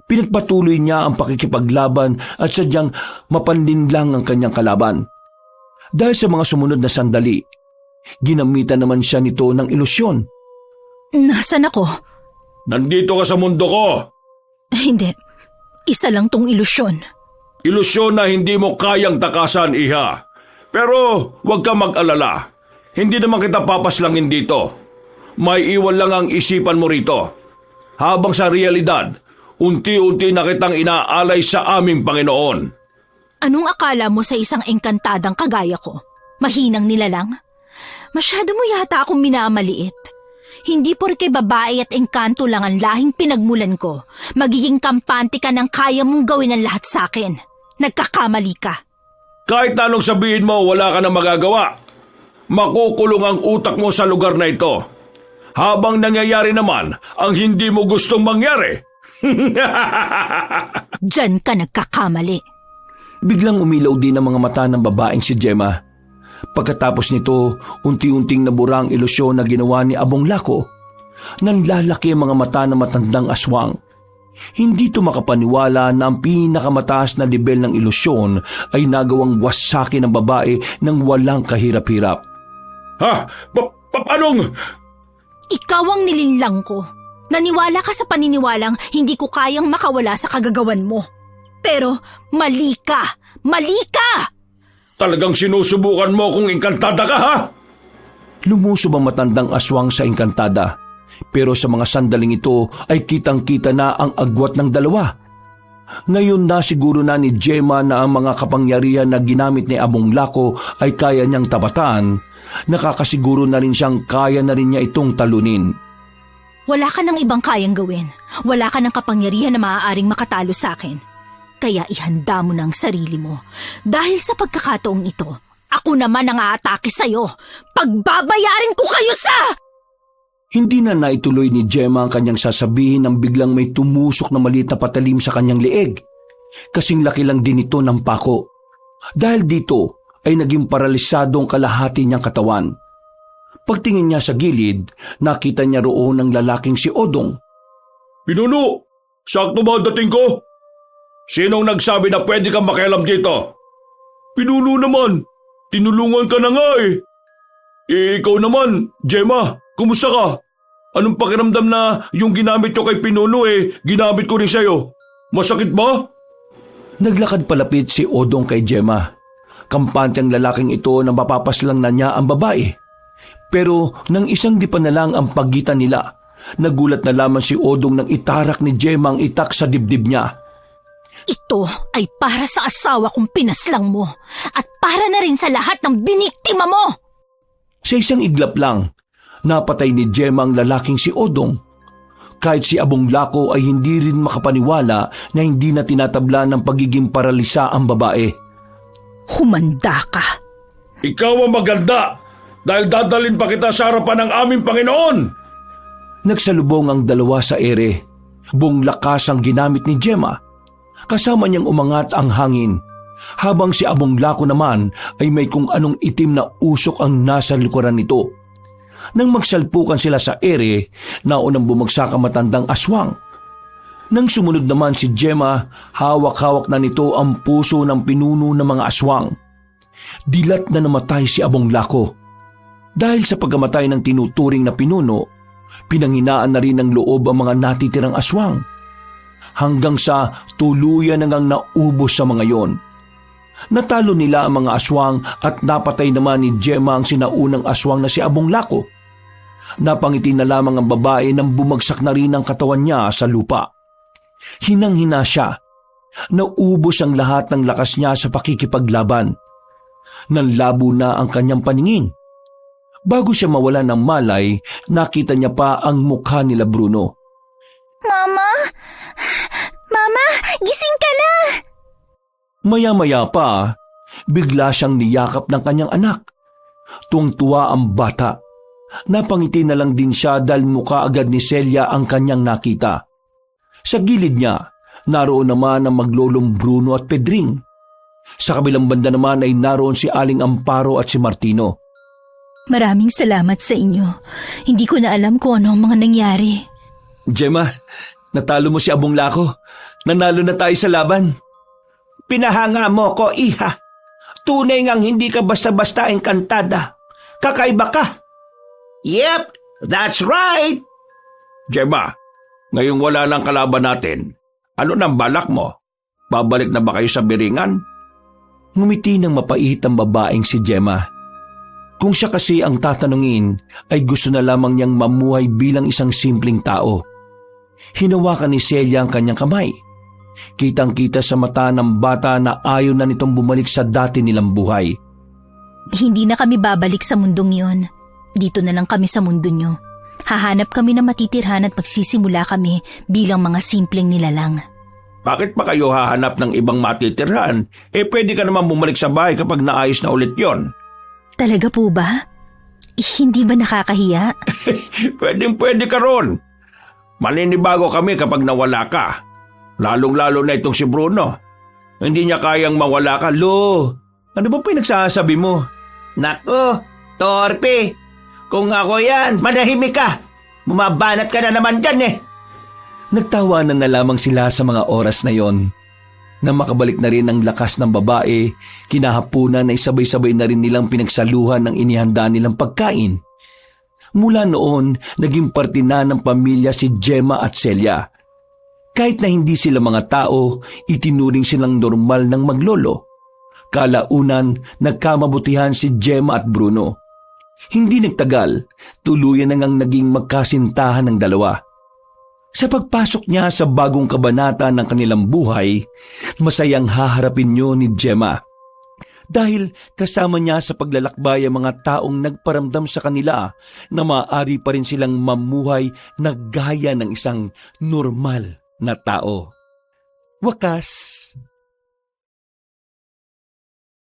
A: Pinagpatuloy niya ang pakikipaglaban at sadyang mapanlinlang ang kanyang kalaban. Dahil sa mga sumunod na sandali, ginamitan naman siya nito ng ilusyon.
C: Nasaan ako?
D: Nandito ka sa mundo ko.
C: Hindi. Isa lang tong ilusyon.
D: Ilusyon na hindi mo kayang takasan, iha. Pero huwag ka mag-alala. Hindi naman kita papaslangin dito. May iwan lang ang isipan mo rito. Habang sa realidad, unti-unti na kitang inaalay sa aming Panginoon.
C: Anong akala mo sa isang engkantadang kagaya ko? Mahinang nilalang? Masyado mo yata akong minamaliit. Hindi porke babae at engkanto lang ang lahing pinagmulan ko, magiging kampante ka ng kaya mong gawin ang lahat sa akin. Nagkakamali ka.
D: Kahit anong sabihin mo, wala ka na magagawa. Makukulong ang utak mo sa lugar na ito. Habang nangyayari naman ang hindi mo gustong mangyari.
C: Diyan ka nagkakamali.
A: Biglang umilaw din ang mga mata ng babaeng si Gemma. Pagkatapos nito, unti-unting nabura ang ilusyon na ginawa ni Abong Lako. Nanlalaki ang mga mata ng matandang aswang. Hindi ito makapaniwala na ang pinakamataas na level ng ilusyon ay nagawang wasakin ng babae ng walang kahirap-hirap.
D: Ha? Anong?
C: Ikaw ang nilinlang ko. Naniwala ka sa paniniwalang hindi ko kayang makawala sa kagagawan mo. Pero mali ka! Mali ka!
D: Talagang sinusubukan mo kung engkantada ka, ha?
A: Lumusob ang matandang aswang sa engkantada. Pero sa mga sandaling ito ay kitang-kita na ang agwat ng dalawa. Ngayon na siguro na ni Gemma na ang mga kapangyarihan na ginamit ni Abong Lako ay kaya niyang tapatan. Nakakasiguro na rin siyang kaya na rin niya itong talunin.
C: Wala ka ng ibang kayang gawin. Wala ka ng kapangyarihan na maaaring makatalo sa akin. Kaya ihanda mo na ang sarili mo. Dahil sa pagkakataong ito, ako naman ang aatake sa'yo. Pagbabayarin ko kayo sa...
A: Hindi na naituloy ni Gemma ang kanyang sasabihin nang biglang may tumusok na maliit na patalim sa kanyang leeg. Kasing laki lang din ito ng pako. Dahil dito ay naging paralisado ang kalahati niyang katawan. Pagtingin niya sa gilid, nakita niya roon ang lalaking si Odong.
D: Pinuno, sakto ba dating ko? Sinong nagsabi na pwede kang makialam dito? Pinuno naman, tinulungan ka na nga eh. Ikaw naman, Gemma, kumusta ka? Anong pakiramdam na yung ginamit ko kay Pinuno ginamit ko rin sa'yo? Masakit ba?
A: Naglakad palapit si Odong kay Gemma. Kampante ang lalaking ito na mapapaslang na niya ang babae. Pero nang isang di pa na lang ang pagitan nila, nagulat na lamang si Odong nang itarak ni Gemma ang itak sa dibdib niya.
C: Ito ay para sa asawa kong pinaslang mo at para na rin sa lahat ng biniktima mo!
A: Sa isang iglap lang, napatay ni Gemma ang lalaking si Odong. Kahit si Abong Lako ay hindi rin makapaniwala na hindi na tinatabla ng pagiging paralisa ang babae.
C: Humanda ka!
D: Ikaw ang maganda dahil dadalhin pa kita sa harapan ng aming Panginoon!
A: Nagsalubong ang dalawa sa ere. Buong lakas ang ginamit ni Gemma. Kasama niyang umangat ang hangin, habang si Abong Lako naman ay may kung anong itim na usok ang nasa likuran nito. Nang magsalpukan sila sa ere, naunang bumagsak ang matandang aswang. Nang sumunod naman si Gemma, hawak-hawak na nito ang puso ng pinuno ng mga aswang. Dilat na namatay si Abong Lako. Dahil sa pagkamatay ng tinuturing na pinuno, pinanghinaan na rin ng loob ang mga natitirang aswang. Hanggang sa tuluyan nang naubos sa mga yon. Natalo nila ang mga aswang at napatay naman ni Gemma ang sinaunang aswang na si Abong Lako. Napangiti na lamang ang babae nang bumagsak na rin ang katawan niya sa lupa. Hinang-hina siya. Naubos ang lahat ng lakas niya sa pakikipaglaban. Nanlabo na ang kanyang paningin. Bago siya mawala ng malay, nakita niya pa ang mukha nila Bruno.
B: Mama? Mama, gising ka na!
A: Maya-maya pa, bigla siyang niyakap ng kanyang anak. Tuwang-tuwa ang bata. Napangiti na lang din siya dahil mukha agad ni Celia ang kanyang nakita. Sa gilid niya, naroon naman ang maglolong Bruno at Pedring. Sa kabilang banda naman ay naroon si Aling Amparo at si Martino.
C: Maraming salamat sa inyo. Hindi ko na alam kung ano ang mga nangyari.
A: Gemma, natalo mo si Abong Lako. Nanalo na tayo sa laban.
E: Pinahanga mo ko, iha. Tunay ngang hindi ka basta-basta engkantada. Kakaiba ka. Yep, that's right.
D: Gemma, ngayong wala lang kalaban natin, ano nang balak mo? Babalik na ba kayo sa Biringan?
A: Ngumiti ng mapait ang babaeng si Gemma. Kung siya kasi ang tatanungin, ay gusto na lamang niyang mamuhay bilang isang simpleng tao. Hinawakan ni Celia ang kanyang kamay. Kitang-kita sa mata ng bata na ayaw na nitong bumalik sa dati nilang buhay.
C: Hindi na kami babalik sa mundong yon. Dito na lang kami sa mundo nyo. Hahanap kami na matitirhan at magsisimula kami bilang mga simpleng nilalang.
D: Bakit pa kayo hahanap ng ibang matitirhan? Pwede ka naman bumalik sa bahay kapag naayos na ulit yon.
C: Talaga po ba? Hindi ba nakakahiya?
D: Pwede ka ron. Maninibago kami kapag nawala ka. Lalong-lalo na itong si Bruno. Hindi niya kayang mawala ka.
A: Lo, ano ba pinagsasabi mo?
E: Nako, torpe. Kung ako yan, manahimik ka. Bumabanat ka na naman dyan .
A: Nagtawanan na lamang sila sa mga oras na yon. Nang makabalik na rin ang lakas ng babae, kinahapunan ay sabay-sabay na rin nilang pinagsaluhan ng inihanda nilang pagkain. Mula noon, naging parte na ng pamilya si Gemma at Celia. Kahit na hindi sila mga tao, itinuring silang normal ng maglolo. Kalaunan, nagkamabutihan si Gemma at Bruno. Hindi nagtagal, tuluyan na ngang naging magkasintahan ng dalawa. Sa pagpasok niya sa bagong kabanata ng kanilang buhay, masayang haharapin niyo ni Gemma. Dahil kasama niya sa paglalakbay ang mga taong nagparamdam sa kanila na maaari pa rin silang mamuhay na gaya ng isang normal na tao. Wakas.